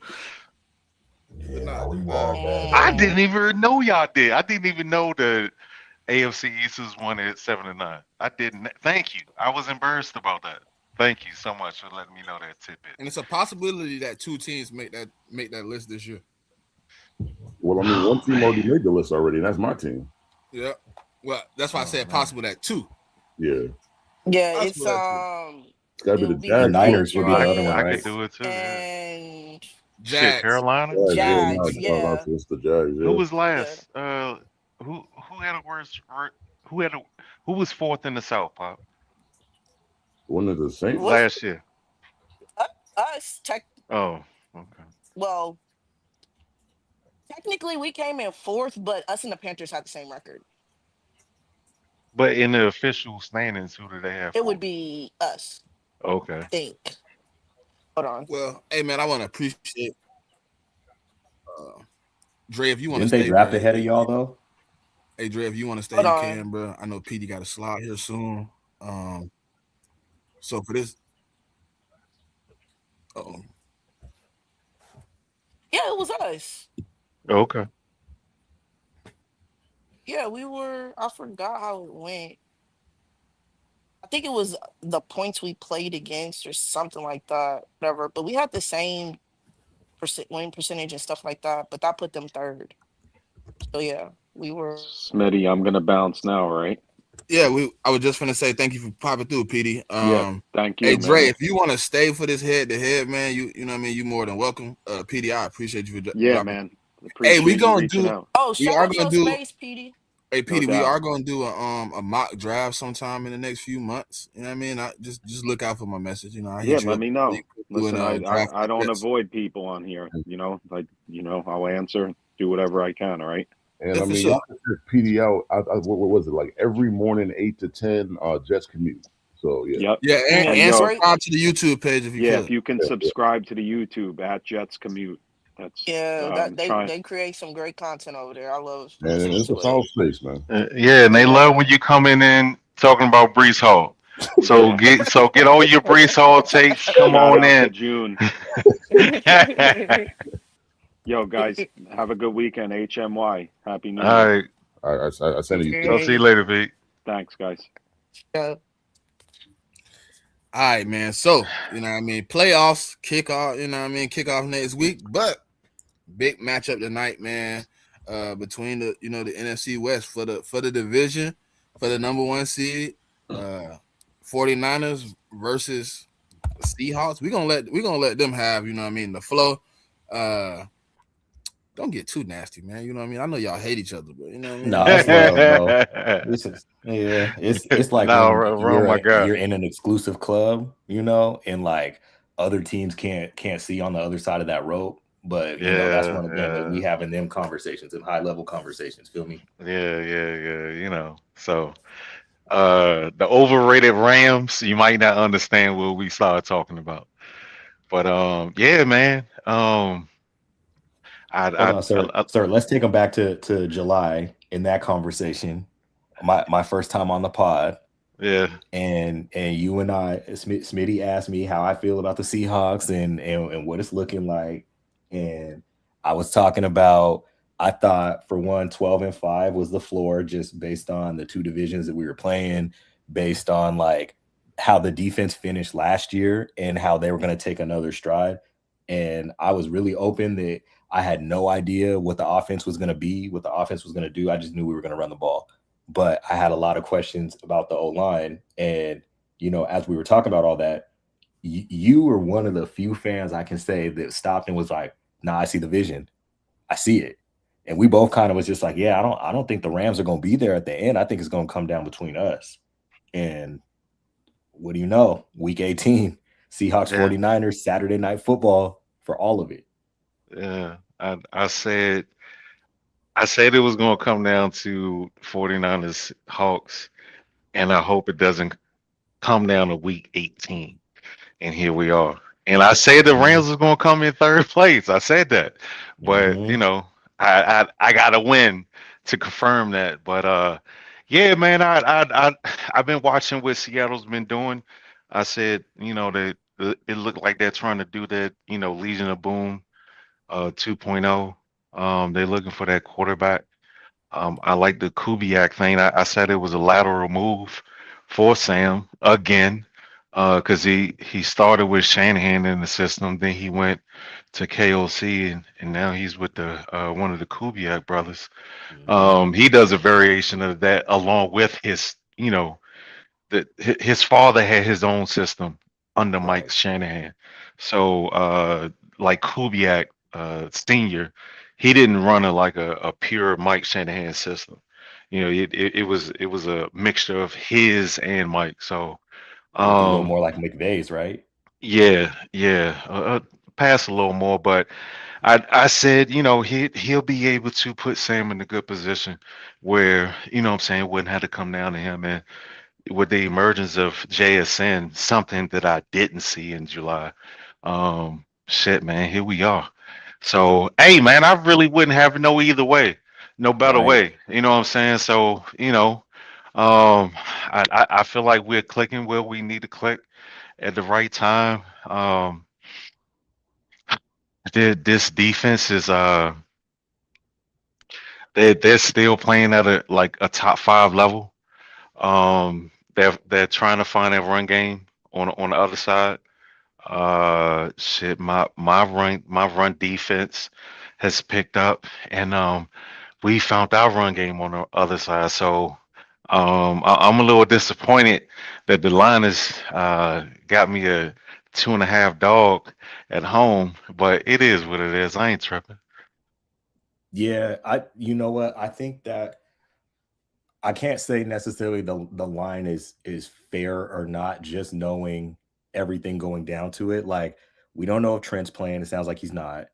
[SPEAKER 4] Yeah, we won that.
[SPEAKER 2] I didn't even know y'all did. I didn't even know the AFC East was won at 7-9. I didn't. Thank you. I was embarrassed about that. Thank you so much for letting me know that tidbit.
[SPEAKER 1] And it's a possibility that 2 teams make that list this year.
[SPEAKER 6] Well, I mean, one team already made the list already, and that's my team.
[SPEAKER 1] Yeah. Well, that's why I said possible that 2.
[SPEAKER 6] Yeah.
[SPEAKER 3] Yeah,
[SPEAKER 1] it's
[SPEAKER 6] It's gotta be the
[SPEAKER 7] The Niners would be the other one,
[SPEAKER 2] I
[SPEAKER 7] right?
[SPEAKER 2] could do it too.
[SPEAKER 3] And
[SPEAKER 1] Jags.
[SPEAKER 2] Carolina.
[SPEAKER 3] Jags, yeah.
[SPEAKER 6] It's the Jags. Yeah.
[SPEAKER 2] Who was last? Who had a worse? Who was 4th in the South, Pop?
[SPEAKER 6] One of the Saints
[SPEAKER 2] last year.
[SPEAKER 3] Us.
[SPEAKER 2] Oh, okay.
[SPEAKER 3] Well, technically we came in 4th, but us and the Panthers had the same record.
[SPEAKER 2] But in the official standings, who do they have?
[SPEAKER 3] It would be us.
[SPEAKER 2] Okay.
[SPEAKER 3] I think. Hold on.
[SPEAKER 1] Well, hey man, I want to appreciate Dre. If you want to
[SPEAKER 7] Didn't they draft ahead of y'all though?
[SPEAKER 1] Hey Dre, if you want to stay, you can, bro. I know PD got a slot here soon. So for this,
[SPEAKER 3] yeah, it was us.
[SPEAKER 2] Okay.
[SPEAKER 3] Yeah, we were. I forgot how it went. I think it was the points we played against or something like that. Whatever. But we had the same win percentage and stuff like that. But that put them third. So yeah, we were.
[SPEAKER 5] Smitty, I'm gonna bounce now, right?
[SPEAKER 1] Yeah, I was just gonna say thank you for popping through, PD.
[SPEAKER 5] Yeah, thank
[SPEAKER 1] Hey
[SPEAKER 5] you,
[SPEAKER 1] Dre,
[SPEAKER 5] man.
[SPEAKER 1] if you want to stay for this head to head, man, you know what I mean. You more than welcome. PD, I appreciate you for
[SPEAKER 5] Yeah,
[SPEAKER 1] dropping.
[SPEAKER 5] man.
[SPEAKER 1] Hey, we
[SPEAKER 5] Appreciate you
[SPEAKER 1] gonna
[SPEAKER 5] reaching
[SPEAKER 1] do.
[SPEAKER 5] out.
[SPEAKER 3] Oh,
[SPEAKER 1] We
[SPEAKER 3] shout
[SPEAKER 1] are
[SPEAKER 3] out
[SPEAKER 1] gonna
[SPEAKER 3] your
[SPEAKER 1] do.
[SPEAKER 3] space, PD.
[SPEAKER 1] Hey,
[SPEAKER 5] No
[SPEAKER 1] PD, we
[SPEAKER 5] doubt.
[SPEAKER 1] are gonna do a mock draft sometime in the next few months. You know what I mean? I just look out for my message. You know, I
[SPEAKER 5] Yeah,
[SPEAKER 1] hit you
[SPEAKER 5] let
[SPEAKER 1] up.
[SPEAKER 5] me know.
[SPEAKER 1] Doing
[SPEAKER 5] Listen,
[SPEAKER 1] a draft
[SPEAKER 5] I don't
[SPEAKER 1] bets.
[SPEAKER 5] avoid people on here. I'll answer, do whatever I can. All right.
[SPEAKER 6] And
[SPEAKER 1] Yeah,
[SPEAKER 6] I
[SPEAKER 1] for
[SPEAKER 6] mean,
[SPEAKER 1] sure.
[SPEAKER 6] y'all can check PD out. What was it like every morning, 8 to 10? Jets commute. So yeah,
[SPEAKER 5] Yep.
[SPEAKER 1] Yeah,
[SPEAKER 3] Yeah,
[SPEAKER 5] And
[SPEAKER 1] and
[SPEAKER 5] yo,
[SPEAKER 3] great.
[SPEAKER 1] subscribe to the YouTube page if you
[SPEAKER 5] yeah,
[SPEAKER 1] could.
[SPEAKER 5] if you can
[SPEAKER 6] yeah, yeah.
[SPEAKER 5] subscribe to the YouTube at Jets Commute, that's
[SPEAKER 3] Yeah, that
[SPEAKER 5] trying.
[SPEAKER 3] they create some great content over there. I love
[SPEAKER 6] And
[SPEAKER 3] listening
[SPEAKER 6] it's a
[SPEAKER 3] to it.
[SPEAKER 6] solid space, man.
[SPEAKER 2] Yeah, and they love
[SPEAKER 3] Yeah.
[SPEAKER 2] when you come in talking about Brees Hall. So
[SPEAKER 5] Yeah.
[SPEAKER 2] get all your Brees Hall takes. Come
[SPEAKER 5] Shout
[SPEAKER 2] on
[SPEAKER 5] out to
[SPEAKER 2] in.
[SPEAKER 5] June.
[SPEAKER 2] All
[SPEAKER 5] Yo, guys, have a good weekend. HMY. Happy New Year.
[SPEAKER 2] right.
[SPEAKER 6] I send you
[SPEAKER 2] I'll
[SPEAKER 6] too.
[SPEAKER 2] see you
[SPEAKER 3] Great.
[SPEAKER 2] later, Pete.
[SPEAKER 5] Thanks, guys.
[SPEAKER 3] Yeah.
[SPEAKER 1] All right, man. So, you know what I mean? Playoffs, kickoff, you know what I mean? Kickoff next week, but big matchup tonight, man. Between the the NFC West for the division, for the number one seed, 49ers versus the Seahawks. We're gonna let them have, you know what I mean, the flow. Uh don't get too nasty, man. You know what I mean? I know y'all hate each other, but you know what I mean?
[SPEAKER 7] No, it's love, bro. This is yeah. It's like
[SPEAKER 2] No,
[SPEAKER 7] when
[SPEAKER 2] oh my God.
[SPEAKER 7] you're in an exclusive club, and like other teams can't see on the other side of that rope. But that's one of them, and we
[SPEAKER 2] Yeah,
[SPEAKER 7] having them conversations and high level conversations. Feel me?
[SPEAKER 2] yeah. So, the overrated Rams, you might not understand what we started talking about, but yeah, man.
[SPEAKER 7] Hold on,
[SPEAKER 2] I
[SPEAKER 7] sir. Let's take them back to July in that conversation. My first time on the pod.
[SPEAKER 2] yeah,
[SPEAKER 7] And you and Smitty asked me how I feel about the Seahawks and what it's looking like. And I was talking about, I thought for 12-5 was the floor, just based on the two divisions that we were playing, based on like how the defense finished last year and how they were going to take another stride. And I was really open that I had no idea what the offense was going to be, what the offense was going to do. I just knew we were going to run the ball. But I had a lot of questions about the O-line. And, as we were talking about all that, you were one of the few fans I can say that stopped and was like, nah, I see the vision. I see it. And we both kind of was just like, yeah, I don't think the Rams are going to be there at the end. I think it's going to come down between us. And what do you know? Week 18, Seahawks,
[SPEAKER 2] yeah,
[SPEAKER 7] 49ers, Saturday Night Football for all of it.
[SPEAKER 2] yeah. I said it was going to come down to 49ers Hawks, and I hope it doesn't come down to week 18. And here we are. And I said the Rams was going to come in third place. I said that, but I got to win to confirm that. But yeah, man, I've been watching what Seattle's been doing. I said, it looked like they're trying to do that, Legion of Boom 2.0. They're looking for that quarterback. I like the Kubiak thing. I said it was a lateral move for Sam again, because he started with Shanahan in the system, then he went to KOC, and now he's with the one of the Kubiak brothers. He does a variation of that along with his father had his own system under Mike
[SPEAKER 7] Right.
[SPEAKER 2] Shanahan. So like Kubiak Senior, he didn't run a pure Mike Shanahan system. It was a mixture of his and Mike. So
[SPEAKER 7] It looked a little
[SPEAKER 2] um
[SPEAKER 7] more like McVay's, right?
[SPEAKER 2] yeah, pass a little more, but I said, he'll be able to put Sam in a good position where, what I'm saying, it wouldn't have to come down to him. And with the emergence of JSN, something that I didn't see in July. Shit, man, here we are. So, hey, man, I really wouldn't have no either way, no better
[SPEAKER 7] Right.
[SPEAKER 2] way. You know what I'm saying? So, I feel like we're clicking where we need to click at the right time. This defense is they're still playing at a top five level. they're trying to find a run game on the other side. Shit, my run defense has picked up, and we found our run game on the other side. So I'm a little disappointed that the Liners got me a 2.5 dog at home, but it is what it is. I ain't tripping.
[SPEAKER 7] Yeah, you know what? I think that I can't say necessarily the line is fair or not, just knowing everything going down to it. Like, we don't know if Trent's playing. It sounds like he's not.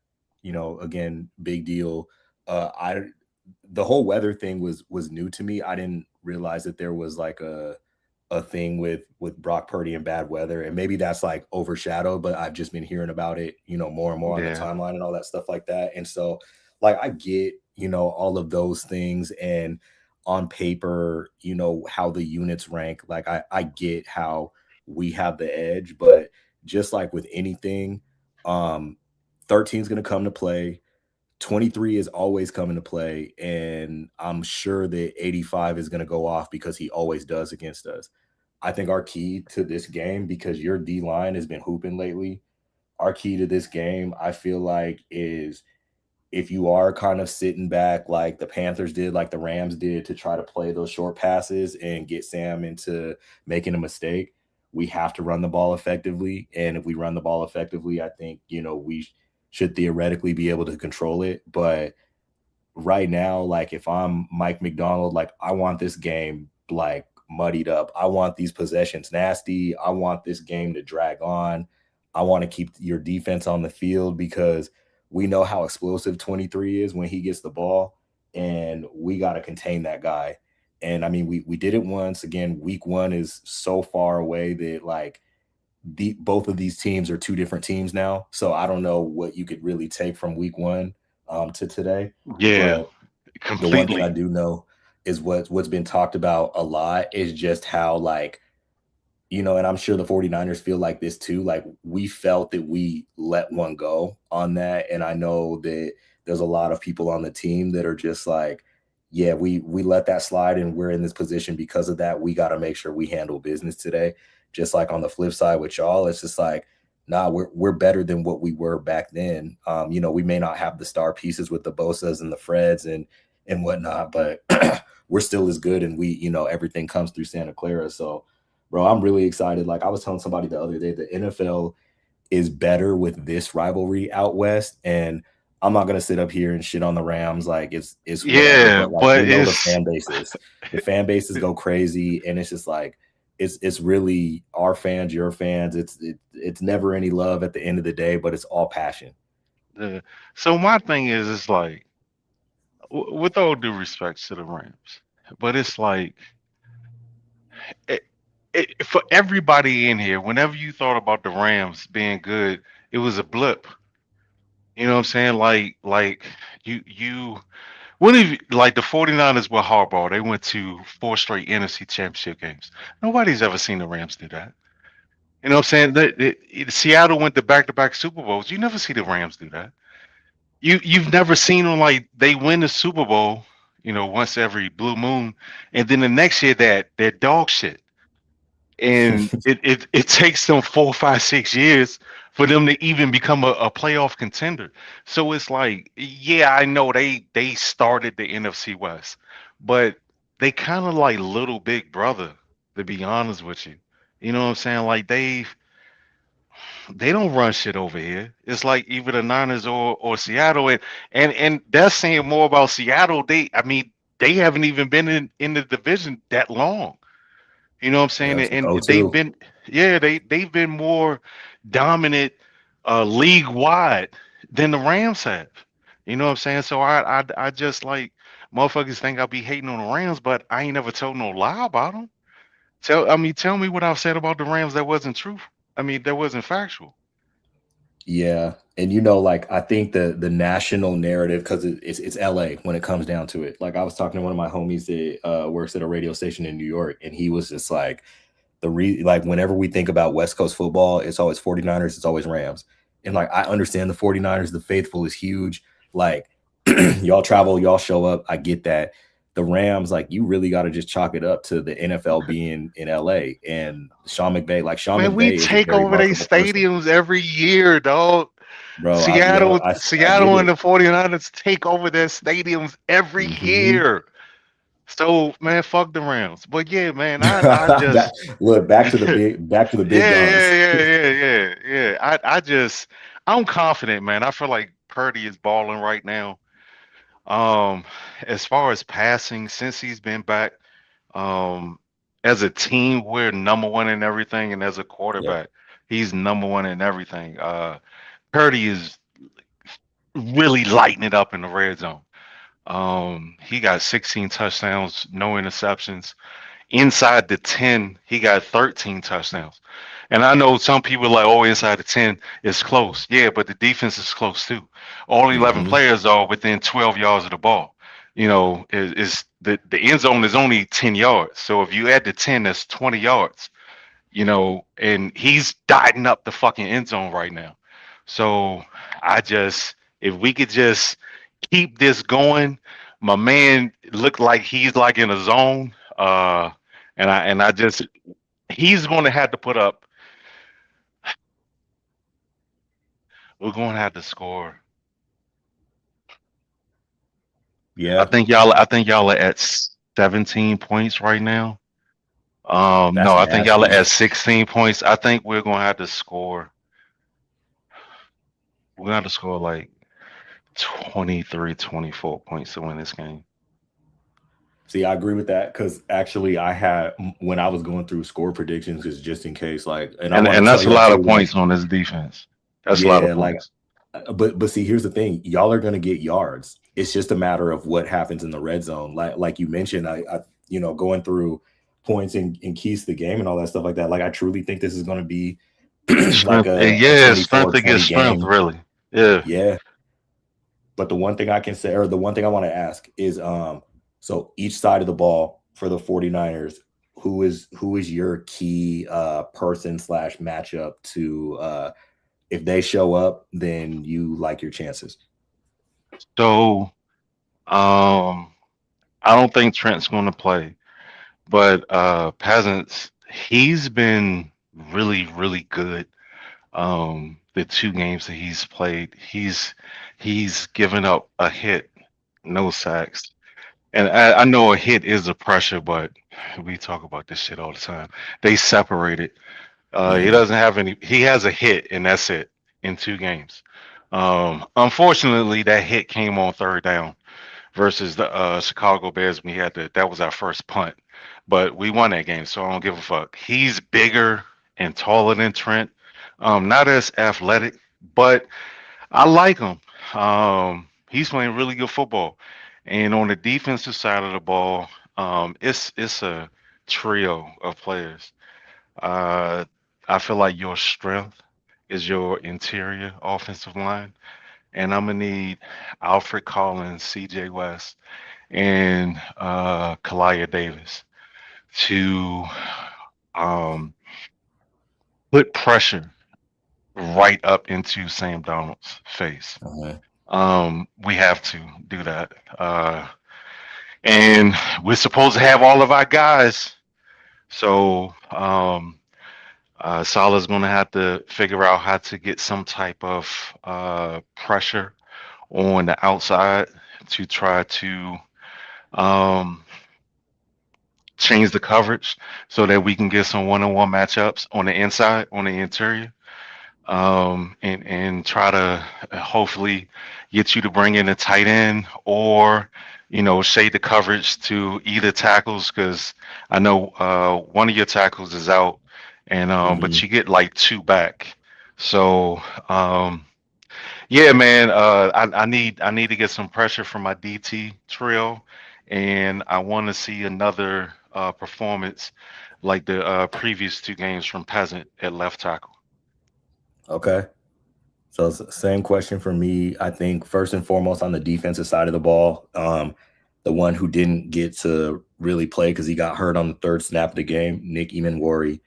[SPEAKER 7] Again, big deal. I The whole weather thing was new to me. I didn't realize that there was like a thing with Brock Purdy and bad weather, and maybe that's like overshadowed, but I've just been hearing about it, more and more on the
[SPEAKER 2] Yeah.
[SPEAKER 7] timeline and all that stuff like that. And so, like, I get, all of those things, and on paper, how the units rank. Like, I get how we have the edge, but just like with anything, 13 is going to come to play. 23 is always coming to play, and I'm sure that 85 is going to go off because he always does against us. I think our key to this game, because your D line has been hooping lately, our key to this game, I feel like, is if you are kind of sitting back like the Panthers did, like the Rams did, to try to play those short passes and get Sam into making a mistake, we have to run the ball effectively. And if we run the ball effectively, I think, we should theoretically be able to control it. But right now, like, if I'm Mike McDonald, like, I want this game like muddied up. I want these possessions nasty. I want this game to drag on. I want to keep your defense on the field, because we know how explosive 23 is when he gets the ball, and we got to contain that guy. And I mean, we did it once. Again, week one is so far away that, like, both of these teams are two different teams now. So I don't know what you could really take from week one to today.
[SPEAKER 2] Yeah,
[SPEAKER 7] But the one thing I
[SPEAKER 2] completely.
[SPEAKER 7] do know is what's been talked about a lot is just how, like, and I'm sure the 49ers feel like this too. Like, we felt that we let one go on that. And I know that there's a lot of people on the team that are just like, yeah, we let that slide, and we're in this position because of that. We got to make sure we handle business today. Just like on the flip side with y'all, it's just like, nah, we're better than what we were back then. We may not have the star pieces with the Bosas and the Freds and whatnot, but we're still as good, and we, everything comes through Santa Clara. So, bro, I'm really excited. Like, I was telling somebody the other day, the NFL is better with this rivalry out west, and I'm not gonna sit up here and shit on the Rams. Like, it's whatever,
[SPEAKER 2] Yeah,
[SPEAKER 7] but like,
[SPEAKER 2] but
[SPEAKER 7] we know
[SPEAKER 2] it's
[SPEAKER 7] the fan bases go crazy, and it's just like, it's really our fans, your fans. It's never any love at the end of the day, but it's all passion.
[SPEAKER 2] so my thing is, it's like, with all due respect to the Rams, but it's like, it, for everybody in here, whenever you thought about the Rams being good, it was a blip. You know what I'm saying? Like you when have like the 49ers were hardball, they went to 4 straight NFC championship games. Nobody's ever seen the Rams do that. You know what I'm saying? Seattle went to back-to-back Super Bowls. You never see the Rams do that. You've never seen them, like, they win the Super Bowl, once every blue moon, and then the next year they're dog shit. And it takes them 4, 5, 6 years for them to even become a playoff contender. So it's like, yeah, I know they started the NFC West, but they kind of like little big brother, to be honest with you. You know what I'm saying? Like, they don't run shit over here. It's like either the Niners or Seattle, and that's saying more about Seattle. I mean, they haven't even been in the division that long. You know what I'm saying?
[SPEAKER 7] Yeah,
[SPEAKER 2] And
[SPEAKER 7] oh
[SPEAKER 2] they've
[SPEAKER 7] two.
[SPEAKER 2] been, yeah, they've been more dominant league wide than the Rams have. You know what I'm saying? So I just, like, motherfuckers think I be hating on the Rams, but I ain't never told no lie about them. Tell me what I've said about the Rams that wasn't true. That wasn't factual.
[SPEAKER 7] Yeah, and like, I think the national narrative, because it's LA when it comes down to it. Like, I was talking to one of my homies that works at a radio station in New York, and he was just like, like, whenever we think about West Coast football, it's always 49ers, it's always Rams. And, like, I understand the 49ers, the faithful is huge. Like, y'all travel, y'all show up, I get that. the Rams, like, you really got to just chalk it up to the NFL being in LA and Sean McVay. Like, Sean
[SPEAKER 2] Man, we
[SPEAKER 7] McVay is a
[SPEAKER 2] take
[SPEAKER 7] very
[SPEAKER 2] over their
[SPEAKER 7] marketable person,
[SPEAKER 2] stadiums every year, dog.
[SPEAKER 7] bro.
[SPEAKER 2] Seattle,
[SPEAKER 7] I get
[SPEAKER 2] and
[SPEAKER 7] it.
[SPEAKER 2] the 49ers take over their stadiums every year. So, man, fuck the Rams. But yeah, man, I just
[SPEAKER 7] back to the big guns.
[SPEAKER 2] I'm confident, man. I feel like Purdy is balling right now. As far as passing, since he's been back, as a team, we're number one in everything, and as a quarterback, he's number one in everything. Purdy is really lighting it up in the red zone. He got 16 touchdowns, no interceptions. Inside the 10, he got 13 touchdowns. And I know some people are like, oh, inside the 10 is close. Yeah, but the defense is close too. All 11 players are within 12 yards of the ball. You know, is the end zone is only 10 yards. So if you add the 10, that's 20 yards. You know, and he's dotting up the fucking end zone right now. So if we could just keep this going, my man looked like he's like in a zone. He's going to have to put up. We're going to have to score.
[SPEAKER 7] Yeah,
[SPEAKER 2] I think y'all are at 17 points right now. No, I think y'all are at 16 points. I think we're going to have to score. We're going to have to score like 23, 24 points to win this game.
[SPEAKER 7] See, I agree with that because actually I had, when I was going through score predictions, is just in case, like, and
[SPEAKER 2] that's a lot of points on this defense. That's a lot of points.
[SPEAKER 7] But see, here's the thing: y'all are going to get yards. It's just a matter of what happens in the red zone. Like you mentioned, I going through points and keys to the game and all that stuff like that. Like, I truly think this is going to be like a
[SPEAKER 2] strength against strength, really.
[SPEAKER 7] Yeah. But the one thing I can say, or the one thing I want to ask is, so each side of the ball for the 49ers, who is your key person / matchup to if they show up, then you like your chances?
[SPEAKER 2] So I don't think Trent's going to play, but Peasants, he's been really, really good. The 2 games that he's played, he's given up a hit, no sacks. And I know a hit is a pressure, but we talk about this shit all the time. They separated. He doesn't have any. He has a hit, and that's it in 2 games. Unfortunately, that hit came on 3rd down versus the Chicago Bears. That was our first punt, but we won that game, so I don't give a fuck. He's bigger and taller than Trent. Not as athletic, but I like him. He's playing really good football. And on the defensive side of the ball, it's a trio of players. I feel like your strength is your interior offensive line, and I'm gonna need Alfred Collins, C.J. West, and Kalia Davis to put pressure right up into Sam Donald's face. We have to do that. And we're supposed to have all of our guys. So Salah's going to have to figure out how to get some type of pressure on the outside to try to change the coverage so that we can get some one-on-one matchups on the inside, on the interior. And try to hopefully get you to bring in a tight end or, shade the coverage to either tackles, because I know one of your tackles is out, and but you get like 2 back. So yeah, man, I need to get some pressure from my DT trio, and I want to see another performance like the previous 2 games from Peasant at left tackle.
[SPEAKER 7] Okay. So same question for me. I think first and foremost on the defensive side of the ball, the one who didn't get to really play because he got hurt on the 3rd snap of the game, Nick Emanwari.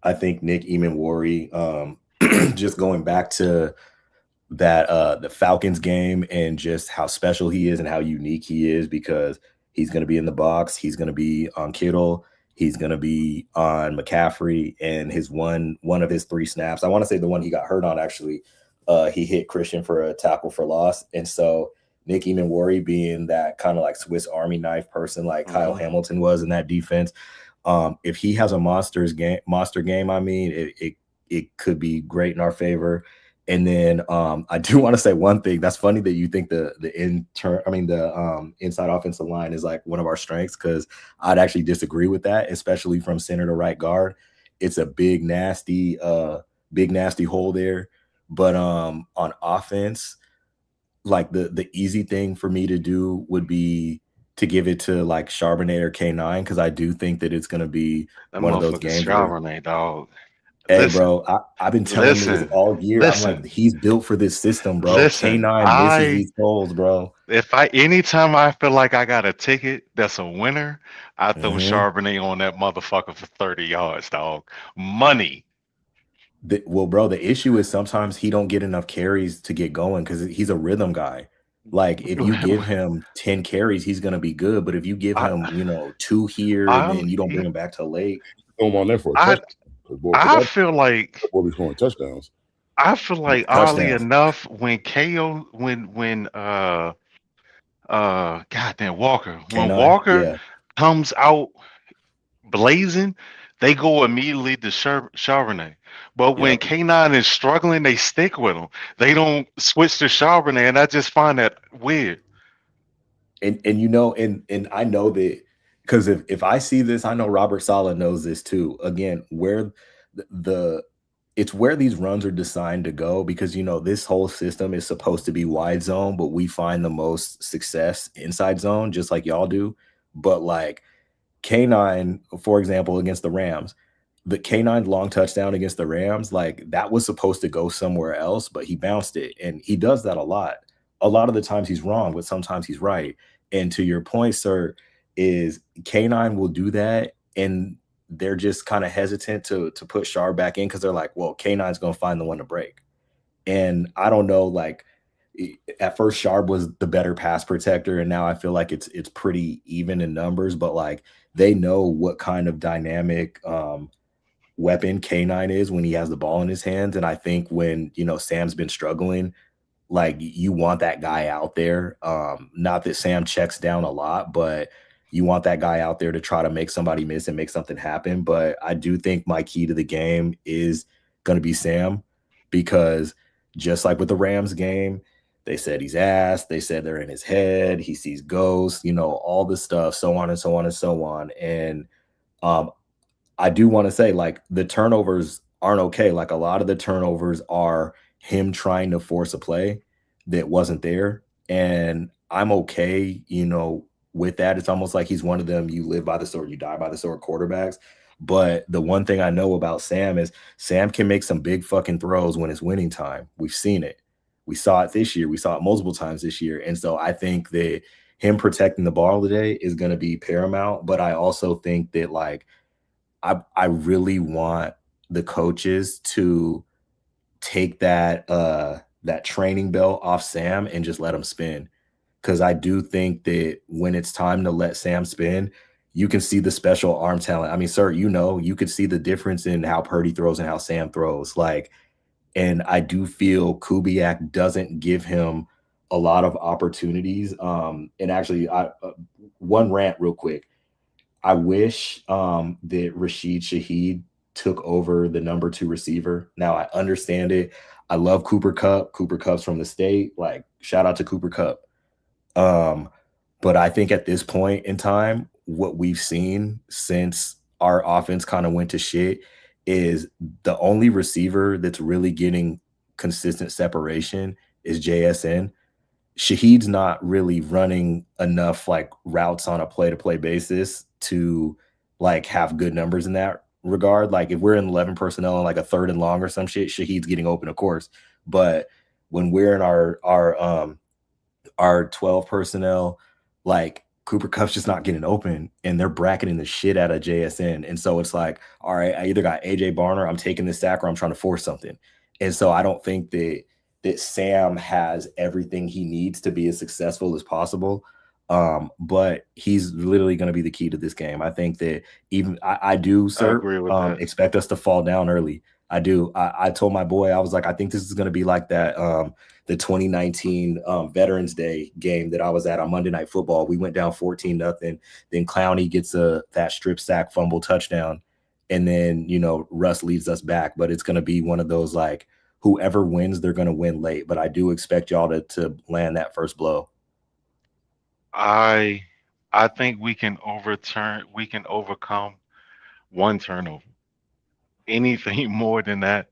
[SPEAKER 7] I think Nick Emanwari, just going back to that the Falcons game and just how special he is and how unique he is, because He's going to be in the box. He's going to be on Kittle. He's going to be on McCaffrey, and his one of his 3 snaps. I want to say the one he got hurt on, actually, he hit Christian for a tackle for loss. And so Nick Eamon being that kind of like Swiss Army knife person like Kyle Hamilton was in that defense, if he has a monster game, I mean, it could be great in our favor. And then I do want to say one thing. That's funny that you think the inside offensive line is like one of our strengths, because I'd actually disagree with that, especially from center to right guard. It's a big nasty hole there. But on offense, like the easy thing for me to do would be to give it to like Charbonnet or K9, because I do think that it's going to be one of those games.
[SPEAKER 2] Charbonnet, dog.
[SPEAKER 7] Hey, bro, I've been telling niggas all year. I'm like, he's built for this system, bro. K9 misses these goals, bro.
[SPEAKER 2] Anytime I feel like I got a ticket that's a winner, I throw Charbonnet on that motherfucker for 30 yards, dog. Money.
[SPEAKER 7] Bro, the issue is sometimes he don't get enough carries to get going because he's a rhythm guy. Like, if you give him 10 carries, he's going to be good. But if you give him, 2 here and then you don't bring him back till late.
[SPEAKER 6] Throw him on there for a touchdown.
[SPEAKER 2] I feel like
[SPEAKER 6] we're scoring touchdowns.
[SPEAKER 2] I feel like oddly enough, when Walker comes out blazing, they go immediately to Charbonnet. But when K9 is struggling, they stick with him. They don't switch to Charbonnet, and I just find that weird.
[SPEAKER 7] And I know that. Because if I see this, I know Robert Saleh knows this too. Again, where it's where these runs are designed to go, because this whole system is supposed to be wide zone, but we find the most success inside zone, just like y'all do. But like K9, for example, against the Rams, the K9 long touchdown against the Rams, like that was supposed to go somewhere else, but he bounced it, and he does that a lot. A lot of the times he's wrong, but sometimes he's right. And to your point, sir, is K9 will do that, and they're just kind of hesitant to put Char back in because they're like, well, K9's going to find the one to break. And I don't know, like at first Char was the better pass protector, and now I feel like it's pretty even in numbers, but like they know what kind of dynamic weapon K9 is when he has the ball in his hands. And I think when, Sam's been struggling, like you want that guy out there. Not that Sam checks down a lot, but you want that guy out there to try to make somebody miss and make something happen. But I do think my key to the game is going to be Sam, because just like with the Rams game, they said he's ass. They said they're in his head. He sees ghosts, all this stuff, so on and so on and so on. And I do want to say, like, the turnovers aren't okay. Like, a lot of the turnovers are him trying to force a play that wasn't there. And I'm okay, with that. It's almost like he's one of them, you live by the sword, you die by the sword quarterbacks. But the one thing I know about Sam is Sam can make some big fucking throws when it's winning time. We've seen it. We saw it this year. We saw it multiple times this year. And so I think that him protecting the ball today is going to be paramount. But I also think that, like, I really want the coaches to take that training belt off Sam and just let him spin. Because I do think that when it's time to let Sam spin, you can see the special arm talent. I mean, sir, you could see the difference in how Purdy throws and how Sam throws. Like, and I do feel Kubiak doesn't give him a lot of opportunities. And actually, one rant real quick. I wish that Rashid Shaheed took over the number 2 receiver. Now, I understand it. I love Cooper Kupp. Cooper Kupp's from the state. Like, shout out to Cooper Kupp. But I think at this point in time, what we've seen since our offense kind of went to shit is the only receiver that's really getting consistent separation is JSN. Shaheed's not really running enough like routes on a play-to-play basis to like have good numbers in that regard. Like if we're in 11 personnel and like a 3rd and long or some shit, Shaheed's getting open, of course. But when we're in our 12 personnel, like Cooper Kupp's just not getting open, and they're bracketing the shit out of JSN. And so it's like, all right, I either got AJ Barner, I'm taking this sack, or I'm trying to force something. And so I don't think that Sam has everything he needs to be as successful as possible. But he's literally going to be the key to this game. I think that even I do,
[SPEAKER 2] I
[SPEAKER 7] sir,
[SPEAKER 2] agree with that.
[SPEAKER 7] expect us to fall down early. I do. I told my boy, I was like, I think this is going to be like that the 2019 Veterans Day game that I was at on Monday Night Football. We went down 14-0. Then Clowney gets that strip sack fumble touchdown. And then, Russ leads us back. But it's going to be one of those, like, whoever wins, they're going to win late. But I do expect y'all to land that first blow.
[SPEAKER 2] I think we can overcome one turnover. Anything more than that,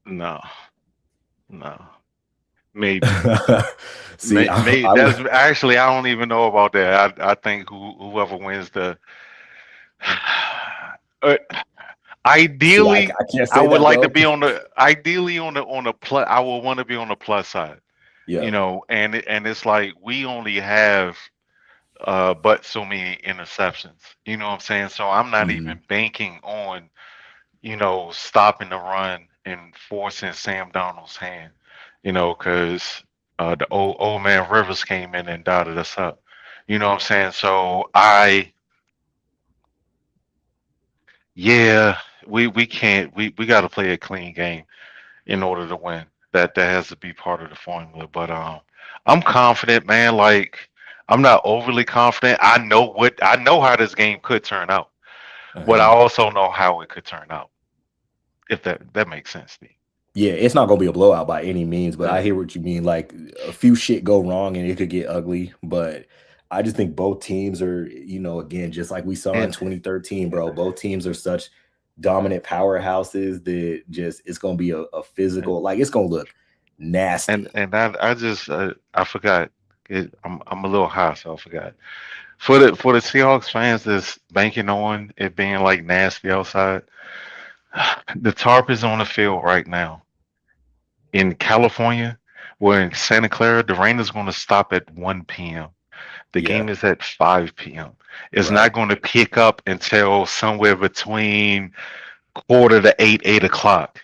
[SPEAKER 2] no. Maybe.
[SPEAKER 7] See,
[SPEAKER 2] maybe that's actually, I don't even know about that. I think whoever wins the ideally,
[SPEAKER 7] I can't say
[SPEAKER 2] I would
[SPEAKER 7] that,
[SPEAKER 2] like
[SPEAKER 7] bro.
[SPEAKER 2] to be on the plus. I would want to be on the plus side.
[SPEAKER 7] Yeah.
[SPEAKER 2] And it's like we only have but so many interceptions. You know what I'm saying? So I'm not even banking on, stopping the run and forcing Sam Darnold's hand. Because the old man Rivers came in and dotted us up. You know what I'm saying? So we can't. We got to play a clean game in order to win. That has to be part of the formula. But I'm confident, man. Like, I'm not overly confident. I know how this game could turn out, but I also know how it could turn out. If that makes sense to me.
[SPEAKER 7] Yeah, it's not gonna be a blowout by any means, but I hear what you mean. Like, a few shit go wrong and it could get ugly. But I just think both teams are, again, just like we saw in 2013, bro. Both teams are such dominant powerhouses that it's gonna be a physical, like, it's gonna look nasty.
[SPEAKER 2] And I forgot. I'm a little high, so I forgot. For the Seahawks fans that's banking on it being like nasty outside, the tarp is on the field right now. In California, where in Santa Clara, the rain is going to stop at 1 p.m. The game is at 5 p.m. It's not going to pick up until somewhere between 7:45, 8 o'clock.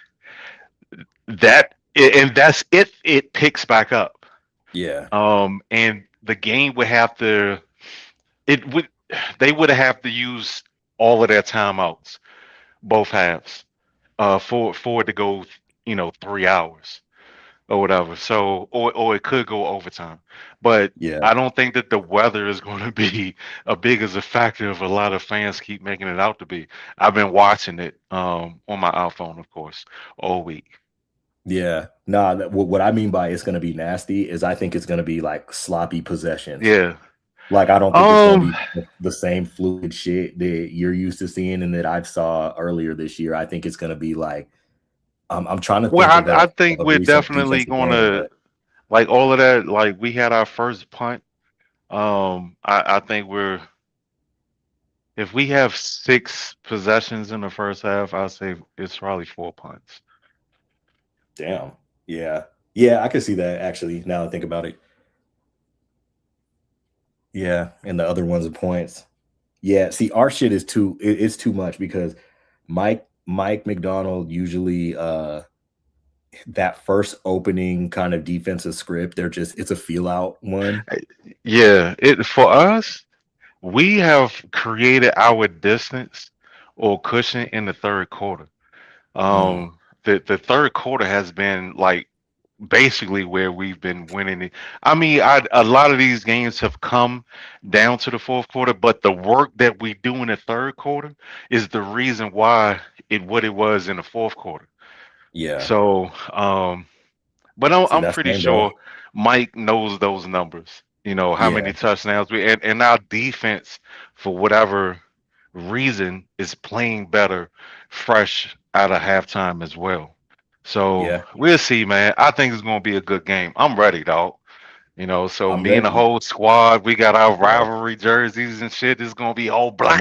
[SPEAKER 2] That's if it picks back up.
[SPEAKER 7] Yeah.
[SPEAKER 2] And the game would have to. They would have to use all of their timeouts, both halves, for it to go, 3 hours or whatever. So, or it could go overtime. But I don't think that the weather is going to be as big as a factor if a lot of fans keep making it out to be. I've been watching it on my iPhone, of course, all week.
[SPEAKER 7] Yeah. Nah, what I mean by it's going to be nasty is I think it's going to be like sloppy possessions.
[SPEAKER 2] Yeah.
[SPEAKER 7] Like, I don't think it's going to be the same fluid shit that you're used to seeing and that I saw earlier this year. I think it's going to be like, I'm trying to think.
[SPEAKER 2] Well, I think we're definitely going to, like, all of that. Like, we had our first punt. I think if we have 6 possessions in the first half, I'll say it's probably 4 punts.
[SPEAKER 7] Damn. Yeah. Yeah, I can see that, actually, now that I think about it. Yeah, and the other ones are points. Yeah, see, our shit is too much because Mike McDonald usually that first opening kind of defensive script, it's a feel out one.
[SPEAKER 2] Yeah, for us, we have created our distance or cushion in the third quarter. The third quarter has been like basically where we've been winning it. I mean, a lot of these games have come down to the fourth quarter, but the work that we do in the third quarter is the reason why what it was in the fourth quarter.
[SPEAKER 7] Yeah.
[SPEAKER 2] So, but I'm pretty sure Mike knows those numbers. How many touchdowns and our defense, for whatever reason, is playing better fresh out of halftime as well. So we'll see, man. I think it's gonna be a good game. I'm ready, dog. So
[SPEAKER 7] I'm
[SPEAKER 2] me
[SPEAKER 7] ready.
[SPEAKER 2] and the whole squad, we got our rivalry jerseys and shit. It's gonna be all black.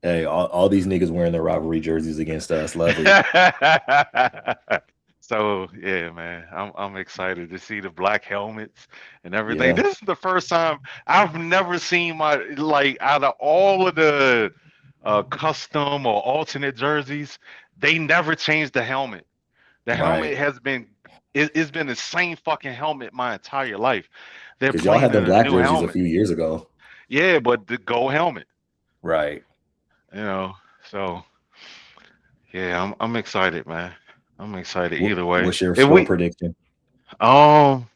[SPEAKER 7] Hey, all these niggas wearing their rivalry jerseys against us. Love it.
[SPEAKER 2] So yeah, man, I'm excited to see the black helmets and everything. This is the first time I've never seen out of all of the custom or alternate jerseys, they never changed the helmet. The helmet has been It's been the same fucking helmet my entire life. They're
[SPEAKER 7] Because y'all
[SPEAKER 2] playing
[SPEAKER 7] had them
[SPEAKER 2] in a
[SPEAKER 7] black
[SPEAKER 2] new
[SPEAKER 7] jerseys a
[SPEAKER 2] helmet.
[SPEAKER 7] few years ago.
[SPEAKER 2] Yeah, but the gold helmet,
[SPEAKER 7] Right.
[SPEAKER 2] you know. So yeah, I'm excited, man. I'm excited
[SPEAKER 7] What,
[SPEAKER 2] either way.
[SPEAKER 7] what's your
[SPEAKER 2] If
[SPEAKER 7] score
[SPEAKER 2] we
[SPEAKER 7] prediction?
[SPEAKER 2] um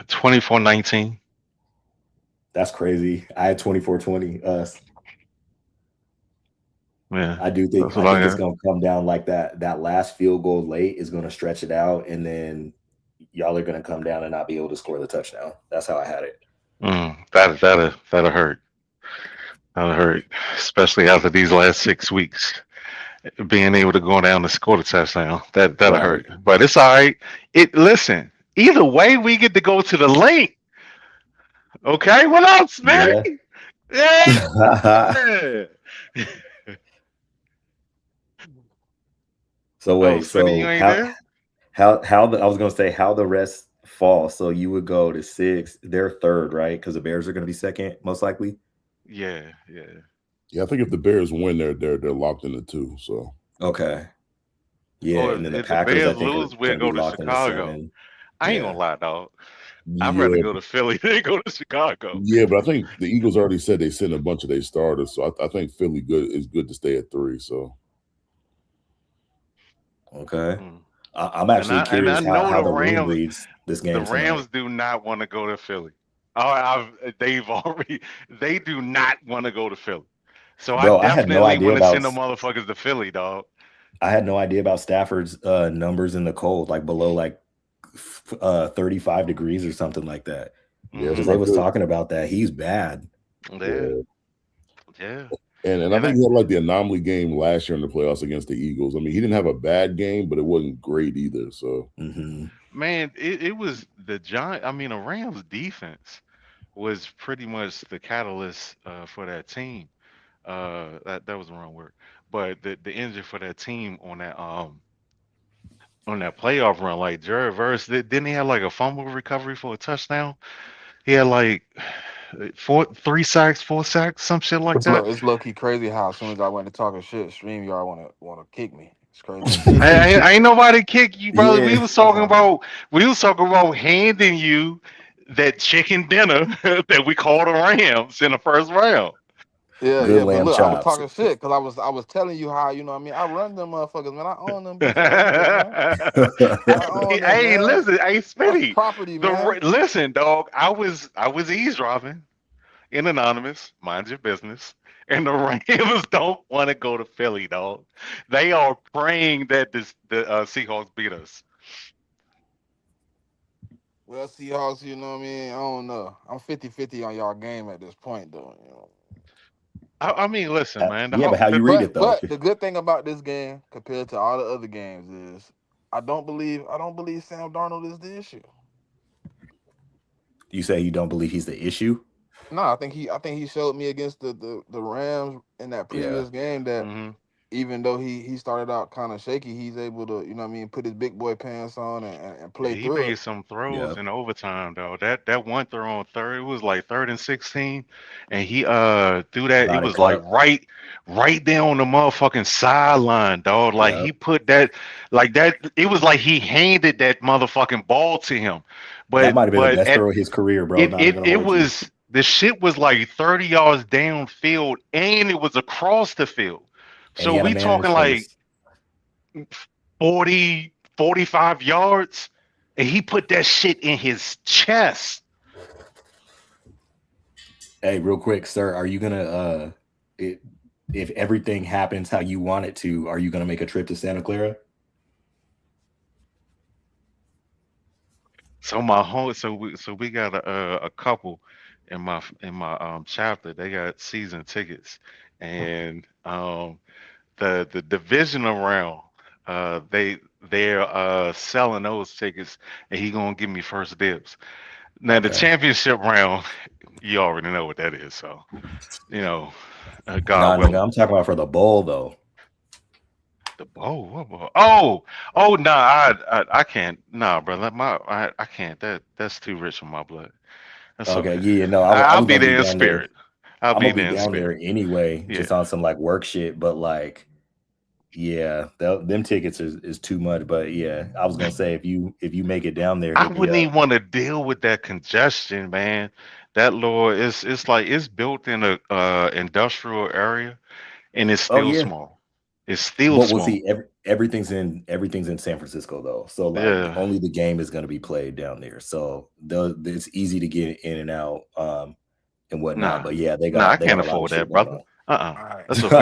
[SPEAKER 2] 24-19.
[SPEAKER 7] That's crazy. I had 24-20 us.
[SPEAKER 2] Yeah,
[SPEAKER 7] I do think
[SPEAKER 2] that's what I
[SPEAKER 7] it's
[SPEAKER 2] got.
[SPEAKER 7] gonna come down like that. That last field goal late is gonna stretch it out, and then y'all are gonna come down and not be able to score the touchdown. That's how I had it.
[SPEAKER 2] That'll hurt. That'll hurt, especially after these last 6 weeks. Being able to go down and score the touchdown, that'll
[SPEAKER 7] Right.
[SPEAKER 2] hurt. But it's all right. Listen. Either way, we get to go to the link. Okay, what up,
[SPEAKER 7] Yeah.
[SPEAKER 2] Smitty? Yeah.
[SPEAKER 7] So
[SPEAKER 2] Oh,
[SPEAKER 7] wait,
[SPEAKER 2] Smitty, you
[SPEAKER 7] so
[SPEAKER 2] ain't there?
[SPEAKER 7] how the I was gonna say how the rest fall. So you would go to 6, they're third, right? Because the Bears are gonna be second, most likely.
[SPEAKER 2] Yeah.
[SPEAKER 6] Yeah, I think if the Bears win, they're locked into 2. So
[SPEAKER 7] Okay. Yeah,
[SPEAKER 2] Or
[SPEAKER 7] and then the
[SPEAKER 2] if the
[SPEAKER 7] Packers, I
[SPEAKER 2] Bears
[SPEAKER 7] think, are
[SPEAKER 2] lose, we'll
[SPEAKER 7] gonna be
[SPEAKER 2] go to
[SPEAKER 7] locked into
[SPEAKER 2] Chicago.
[SPEAKER 7] 7.
[SPEAKER 2] I ain't gonna
[SPEAKER 7] Yeah.
[SPEAKER 2] lie, dog. I'd rather
[SPEAKER 6] yeah,
[SPEAKER 2] go to Philly than go to Chicago.
[SPEAKER 6] yeah, but I think the Eagles already said they sent a bunch of their starters, so I think Philly is good to stay at 3. So
[SPEAKER 7] Okay.
[SPEAKER 2] Mm.
[SPEAKER 7] I'm
[SPEAKER 2] And
[SPEAKER 7] actually
[SPEAKER 2] I
[SPEAKER 7] curious
[SPEAKER 2] know
[SPEAKER 7] how
[SPEAKER 2] the
[SPEAKER 7] the room
[SPEAKER 2] Rams.
[SPEAKER 7] reads this
[SPEAKER 2] The
[SPEAKER 7] game tonight.
[SPEAKER 2] Rams do not want to go to Philly. They've already. They do not want to go to Philly. So I
[SPEAKER 7] Bro, I had no
[SPEAKER 2] definitely
[SPEAKER 7] idea
[SPEAKER 2] want to
[SPEAKER 7] about
[SPEAKER 2] send the motherfuckers to Philly, dog.
[SPEAKER 7] Stafford's numbers in the cold, like below like 35 degrees or something like that.
[SPEAKER 6] yeah, it's
[SPEAKER 7] Because
[SPEAKER 2] Hmm
[SPEAKER 7] they
[SPEAKER 6] not
[SPEAKER 7] was
[SPEAKER 6] good.
[SPEAKER 7] talking about that. He's bad.
[SPEAKER 2] Yeah,
[SPEAKER 6] Yeah.
[SPEAKER 2] yeah.
[SPEAKER 6] And I
[SPEAKER 2] And
[SPEAKER 6] think he had like the anomaly game last year in the playoffs against the Eagles. I mean, he didn't have a bad game, but it wasn't great either. So
[SPEAKER 7] Hmm.
[SPEAKER 2] man, it was the Giant. I mean, the Rams defense was pretty much the catalyst for that team. That was the wrong word, but the engine for that team on that playoff run, like Jared Verse, didn't he have like a fumble recovery for a touchdown? He had like 3 sacks, 4 sacks, some shit like that.
[SPEAKER 1] It's low key crazy how as soon as I went to talking shit, stream y'all wanna kick me. It's crazy.
[SPEAKER 2] Ain't nobody kick you, brother.
[SPEAKER 7] Yeah.
[SPEAKER 2] We was talking about handing you that chicken dinner that we called the Rams in the first round.
[SPEAKER 7] Good
[SPEAKER 1] But
[SPEAKER 7] lamb
[SPEAKER 1] look, I was
[SPEAKER 7] chops.
[SPEAKER 1] talking shit because I was telling you how you know what I mean. I run them motherfuckers, man. I own them bitches over there, man. I own them,
[SPEAKER 2] Hey,
[SPEAKER 1] man.
[SPEAKER 2] listen, hey,
[SPEAKER 1] That's
[SPEAKER 2] Smitty.
[SPEAKER 1] property, man.
[SPEAKER 2] Listen, dog. I was eavesdropping in anonymous. Mind your business. And the Rams don't want to go to Philly, dog. They are praying that the Seahawks beat us.
[SPEAKER 1] Well, Seahawks, you know what I mean. I don't know. I'm 50-50 on y'all game at this point, though. You know.
[SPEAKER 2] I mean, listen, man.
[SPEAKER 7] Yeah, but how you read it though?
[SPEAKER 1] But the good thing about this game compared to all the other games is I don't believe Sam Darnold is the issue.
[SPEAKER 7] You say you don't believe he's the issue?
[SPEAKER 1] No, I think he showed me against the Rams in that
[SPEAKER 7] Yeah.
[SPEAKER 1] previous game that
[SPEAKER 2] Hmm
[SPEAKER 1] even though he started out kind of shaky, he's able to, you know what I mean, put his big boy pants on and
[SPEAKER 2] Yeah,
[SPEAKER 1] play
[SPEAKER 2] he
[SPEAKER 1] through
[SPEAKER 2] made
[SPEAKER 1] it.
[SPEAKER 2] some throws
[SPEAKER 7] Yeah.
[SPEAKER 2] in overtime though. That one throw on third, it was like 3rd and 16, and he threw that. It
[SPEAKER 7] Got it
[SPEAKER 2] was like
[SPEAKER 7] cut.
[SPEAKER 2] right there on the motherfucking sideline, dog. Like
[SPEAKER 7] Yeah.
[SPEAKER 2] he put that like that. It was like he handed that motherfucking ball to him,
[SPEAKER 7] That might have been the
[SPEAKER 2] but
[SPEAKER 7] best
[SPEAKER 2] at
[SPEAKER 7] throw of his career, bro.
[SPEAKER 2] it
[SPEAKER 7] Not even
[SPEAKER 2] it
[SPEAKER 7] gonna
[SPEAKER 2] it
[SPEAKER 7] hold you.
[SPEAKER 2] was the shit was like 30 yards downfield, and it was across the field.
[SPEAKER 7] And
[SPEAKER 2] So
[SPEAKER 7] he had a
[SPEAKER 2] we
[SPEAKER 7] man in
[SPEAKER 2] talking
[SPEAKER 7] his
[SPEAKER 2] like
[SPEAKER 7] face.
[SPEAKER 2] 40, 45 yards, and he put that shit in his chest.
[SPEAKER 7] Hey, real quick, sir, are you gonna if everything happens how you want it to, are you gonna make a trip to Santa Clara?
[SPEAKER 2] So my home, so we got a couple in my chapter. They got season tickets, and the divisional round, they're selling those tickets, and he gonna give me first dibs. Now the
[SPEAKER 7] Okay.
[SPEAKER 2] championship round, you already know what that is. So you know, God
[SPEAKER 7] Nah,
[SPEAKER 2] willing.
[SPEAKER 7] nigga, I'm talking about for the bowl though.
[SPEAKER 2] The bowl, what bowl? Oh, nah, I can't, nah, brother. I can't. That's too rich for my blood. That's
[SPEAKER 7] Okay,
[SPEAKER 2] okay.
[SPEAKER 7] yeah, no, I
[SPEAKER 2] I'll
[SPEAKER 7] was
[SPEAKER 2] be
[SPEAKER 7] gonna be
[SPEAKER 2] there in
[SPEAKER 7] down there.
[SPEAKER 2] spirit. I'll
[SPEAKER 7] I'm
[SPEAKER 2] be
[SPEAKER 7] gonna be
[SPEAKER 2] there in
[SPEAKER 7] down there
[SPEAKER 2] spirit.
[SPEAKER 7] anyway,
[SPEAKER 2] Yeah.
[SPEAKER 7] just on some like work shit. But like, Yeah, them tickets is too much. But yeah, I was gonna say if you make it down there,
[SPEAKER 2] I
[SPEAKER 7] hit me
[SPEAKER 2] wouldn't
[SPEAKER 7] up.
[SPEAKER 2] even want to deal with that congestion, man. That Lord, it's like it's built in a industrial area, and it's
[SPEAKER 7] Oh
[SPEAKER 2] still
[SPEAKER 7] yeah,
[SPEAKER 2] small. It's still
[SPEAKER 7] but we'll see.
[SPEAKER 2] small.
[SPEAKER 7] Everything's in San Francisco though, so like
[SPEAKER 2] Yeah.
[SPEAKER 7] only the game is gonna be played down there. So it's easy to get in and out and whatnot.
[SPEAKER 2] Nah.
[SPEAKER 7] But yeah, they
[SPEAKER 2] Nah, I
[SPEAKER 7] got
[SPEAKER 2] can't
[SPEAKER 7] a lot of
[SPEAKER 2] afford
[SPEAKER 7] shit
[SPEAKER 2] that,
[SPEAKER 7] going
[SPEAKER 2] brother.
[SPEAKER 7] on.
[SPEAKER 1] All right.
[SPEAKER 2] That's okay.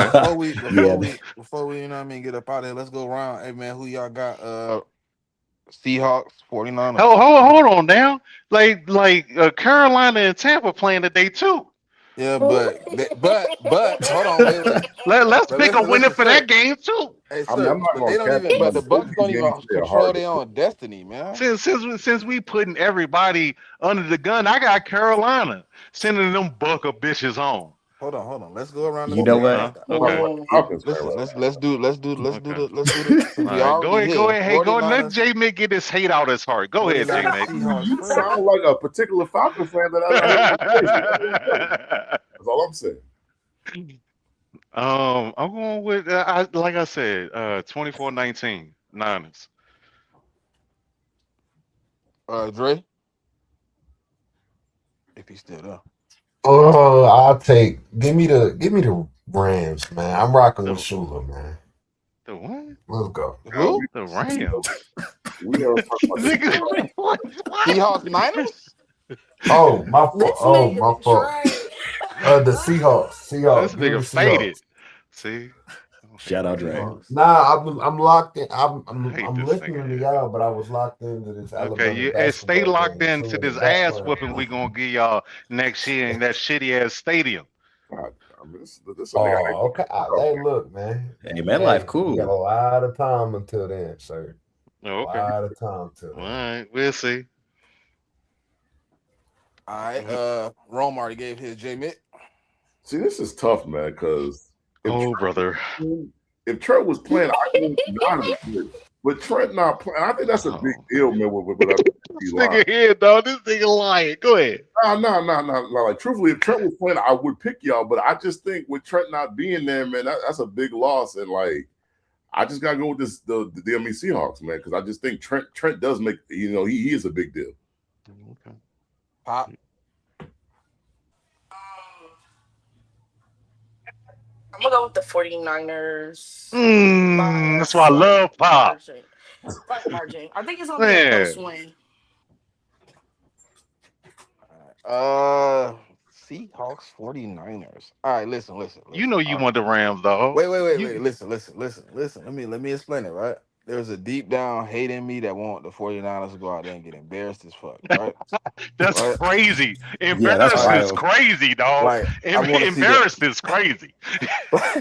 [SPEAKER 7] Yeah,
[SPEAKER 1] Before we, you know what I mean, get up out of here, let's go around. Hey man, who y'all got? Seahawks, 49ers.
[SPEAKER 2] Hold on now. Like Carolina and Tampa playing today too.
[SPEAKER 1] Yeah, but hold on, wait.
[SPEAKER 2] Let's
[SPEAKER 1] But
[SPEAKER 2] pick a winner
[SPEAKER 1] listen,
[SPEAKER 2] for
[SPEAKER 1] sir.
[SPEAKER 2] that game too.
[SPEAKER 1] Hey,
[SPEAKER 6] I mean,
[SPEAKER 1] sir,
[SPEAKER 6] I'm not
[SPEAKER 1] but
[SPEAKER 6] gonna
[SPEAKER 1] they don't
[SPEAKER 6] cap
[SPEAKER 1] even.
[SPEAKER 6] you,
[SPEAKER 1] But
[SPEAKER 6] man.
[SPEAKER 1] the
[SPEAKER 6] Both
[SPEAKER 1] Bucks
[SPEAKER 6] these
[SPEAKER 1] don't even
[SPEAKER 6] games they are
[SPEAKER 1] control
[SPEAKER 6] hard to
[SPEAKER 1] their
[SPEAKER 6] pick.
[SPEAKER 1] own destiny, man.
[SPEAKER 2] Since we putting everybody under the gun, I got Carolina sending them Bucker bitches home.
[SPEAKER 1] Hold on. Let's go around the
[SPEAKER 7] you know
[SPEAKER 1] thing.
[SPEAKER 7] what?
[SPEAKER 6] I'm talking
[SPEAKER 2] Okay.
[SPEAKER 6] about the Falcons fan
[SPEAKER 1] Listen,
[SPEAKER 6] right
[SPEAKER 1] let's do
[SPEAKER 2] Okay.
[SPEAKER 1] the
[SPEAKER 2] All
[SPEAKER 1] since we
[SPEAKER 2] right. Go
[SPEAKER 1] already
[SPEAKER 2] ahead. Go
[SPEAKER 1] here.
[SPEAKER 2] ahead. Hey, go and let
[SPEAKER 1] 49ers,
[SPEAKER 2] JMIK get his hate out his heart. Go ahead,
[SPEAKER 1] 49ers,
[SPEAKER 2] JMIK.
[SPEAKER 6] now.
[SPEAKER 1] Seahawks
[SPEAKER 6] You
[SPEAKER 1] first.
[SPEAKER 6] sound like a particular Falcons fan that I heard on the station. That's all I'm saying.
[SPEAKER 2] I'm going with like I said, 24-19 Niners.
[SPEAKER 1] Dre, if he's still there.
[SPEAKER 4] I'll take. Give me the Rams, man. I'm rocking with
[SPEAKER 2] The
[SPEAKER 4] Shula, man.
[SPEAKER 2] the what?
[SPEAKER 4] Let's go.
[SPEAKER 1] Who?
[SPEAKER 2] The Rams.
[SPEAKER 6] We are talking about the
[SPEAKER 2] Nigga, what?
[SPEAKER 1] Seahawks, Niners.
[SPEAKER 4] Oh, my fault.
[SPEAKER 3] This
[SPEAKER 4] Oh, my
[SPEAKER 3] nigga
[SPEAKER 4] fault.
[SPEAKER 3] Dre.
[SPEAKER 4] The Seahawks.
[SPEAKER 2] This
[SPEAKER 4] Give me the
[SPEAKER 2] nigga
[SPEAKER 4] Seahawks.
[SPEAKER 2] faded. See? I hate
[SPEAKER 7] Shout out
[SPEAKER 2] this
[SPEAKER 7] Dre.
[SPEAKER 2] nigga.
[SPEAKER 1] Seahawks.
[SPEAKER 4] Nah, I'm locked in.
[SPEAKER 2] I hate
[SPEAKER 4] I'm
[SPEAKER 2] this
[SPEAKER 4] listening
[SPEAKER 2] nigga
[SPEAKER 4] to
[SPEAKER 2] here.
[SPEAKER 4] y'all, but I was locked into this
[SPEAKER 2] Okay,
[SPEAKER 4] Alabama
[SPEAKER 2] and stay
[SPEAKER 4] basketball
[SPEAKER 2] locked
[SPEAKER 4] game.
[SPEAKER 2] into
[SPEAKER 4] So in the
[SPEAKER 2] this ass
[SPEAKER 4] background.
[SPEAKER 2] whooping we gonna give y'all next year in that shitty ass stadium.
[SPEAKER 6] God, I mean, this is a nigga.
[SPEAKER 4] Oh, okay. Hey, look, man.
[SPEAKER 7] Hey, MetLife
[SPEAKER 4] We got a
[SPEAKER 7] cool.
[SPEAKER 4] lot of time until then, sir.
[SPEAKER 2] Oh,
[SPEAKER 4] A
[SPEAKER 2] okay.
[SPEAKER 4] lot of time till
[SPEAKER 2] All
[SPEAKER 4] then.
[SPEAKER 2] right, we'll see.
[SPEAKER 1] All right. Rome already gave his JMIK.
[SPEAKER 6] See, this is tough, man, because
[SPEAKER 2] Oh, brother.
[SPEAKER 6] if Trent was playing, I think Niners good. But Trent not playing, I think that's a big deal, man. With
[SPEAKER 2] This nigga here, dog. This nigga lying. Go ahead.
[SPEAKER 6] No. Like, truthfully, if Trent was playing, I would pick y'all. But I just think with Trent not being there, man, that's a big loss. And like, I just gotta go with the Seahawks, man, because I just think Trent does make, he is a big deal.
[SPEAKER 2] Okay.
[SPEAKER 1] Pop.
[SPEAKER 3] I'm gonna go with the 49ers.
[SPEAKER 2] That's why I love Pop.
[SPEAKER 3] Slight margin. I think it's gonna be a close win.
[SPEAKER 1] Seahawks, 49ers. All right, listen.
[SPEAKER 2] You know you
[SPEAKER 1] All
[SPEAKER 2] want the Rams, dog.
[SPEAKER 1] Wait. Listen. Let me explain it, right? There's a deep down hate in me that want the 49ers to go out there and get embarrassed as fuck, right?
[SPEAKER 2] That's
[SPEAKER 1] Right?
[SPEAKER 2] crazy.
[SPEAKER 7] Yeah, that's
[SPEAKER 2] Embarrassed is
[SPEAKER 7] wild.
[SPEAKER 2] crazy, dog.
[SPEAKER 1] Like, I want to see that.
[SPEAKER 2] Embarrassed is crazy. God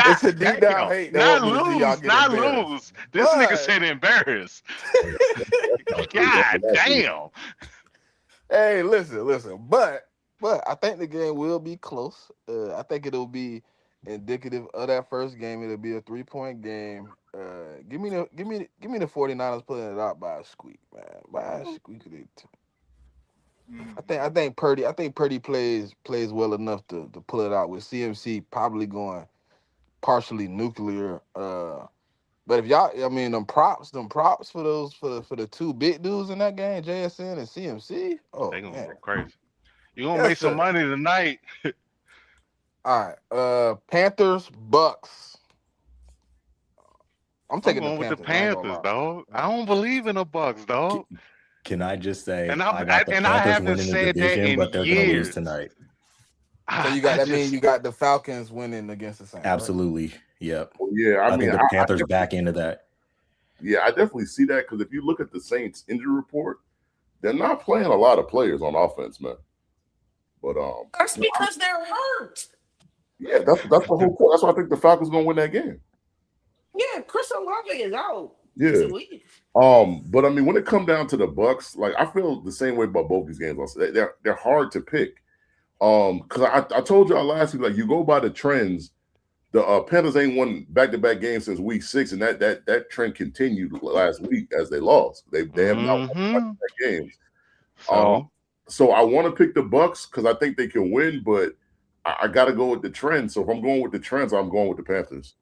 [SPEAKER 1] It's a deep down hate that
[SPEAKER 2] not
[SPEAKER 1] want me to see y'all
[SPEAKER 2] lose,
[SPEAKER 1] get
[SPEAKER 2] not
[SPEAKER 1] embarrassed.
[SPEAKER 2] lose. This nigga
[SPEAKER 1] But-
[SPEAKER 2] said embarrassed. God damn.
[SPEAKER 1] Hey, listen. But I think the game will be close. I think it'll be indicative of that first game. It'll be a 3-point game. Give me the 49ers pulling it out by a squeak, man. By a squeak. I think Purdy plays well enough to pull it out with CMC probably going partially nuclear. But if y'all, I mean, them props for the two big dudes in that game, JSN and CMC. Oh,
[SPEAKER 2] They gonna
[SPEAKER 1] man.
[SPEAKER 2] go crazy. You gonna
[SPEAKER 1] Yes,
[SPEAKER 2] make some
[SPEAKER 1] sir.
[SPEAKER 2] money tonight.
[SPEAKER 1] All right. Panthers, Bucks. I'm taking
[SPEAKER 2] going
[SPEAKER 1] the
[SPEAKER 2] with the
[SPEAKER 1] Panthers. I ain't gonna
[SPEAKER 2] Panthers,
[SPEAKER 1] lie.
[SPEAKER 2] dog. I don't believe in the Bucks, dog.
[SPEAKER 7] Can I just say
[SPEAKER 2] And
[SPEAKER 7] I got the
[SPEAKER 2] I
[SPEAKER 7] Panthers
[SPEAKER 2] haven't
[SPEAKER 7] winning the
[SPEAKER 2] said that
[SPEAKER 7] division,
[SPEAKER 2] in
[SPEAKER 7] but they're gonna lose
[SPEAKER 2] years.
[SPEAKER 7] tonight.
[SPEAKER 1] So you got you got the Falcons winning against the Saints.
[SPEAKER 7] Absolutely. Yep.
[SPEAKER 6] Well, yeah,
[SPEAKER 7] I think the Panthers back into that.
[SPEAKER 6] Yeah, I definitely see that because if you look at the Saints injury report, they're not playing a lot of players on offense, man. But
[SPEAKER 3] That's because they're hurt.
[SPEAKER 6] yeah, that's the whole point. That's why I think the Falcons gonna win that game.
[SPEAKER 3] Yeah, Chris Olave is out.
[SPEAKER 6] Yeah. But I mean, when it comes down to the Bucks, like I feel the same way about both these games. Also, they're hard to pick. Because I told y'all last week, like you go by the trends. The Panthers ain't won back-to-back games since week 6, and that trend continued last week as they lost. They have not won back-to-back games. So I want to pick the Bucks because I think they can win, but I got to go with the trend. So if I'm going with the trends, I'm going with the Panthers.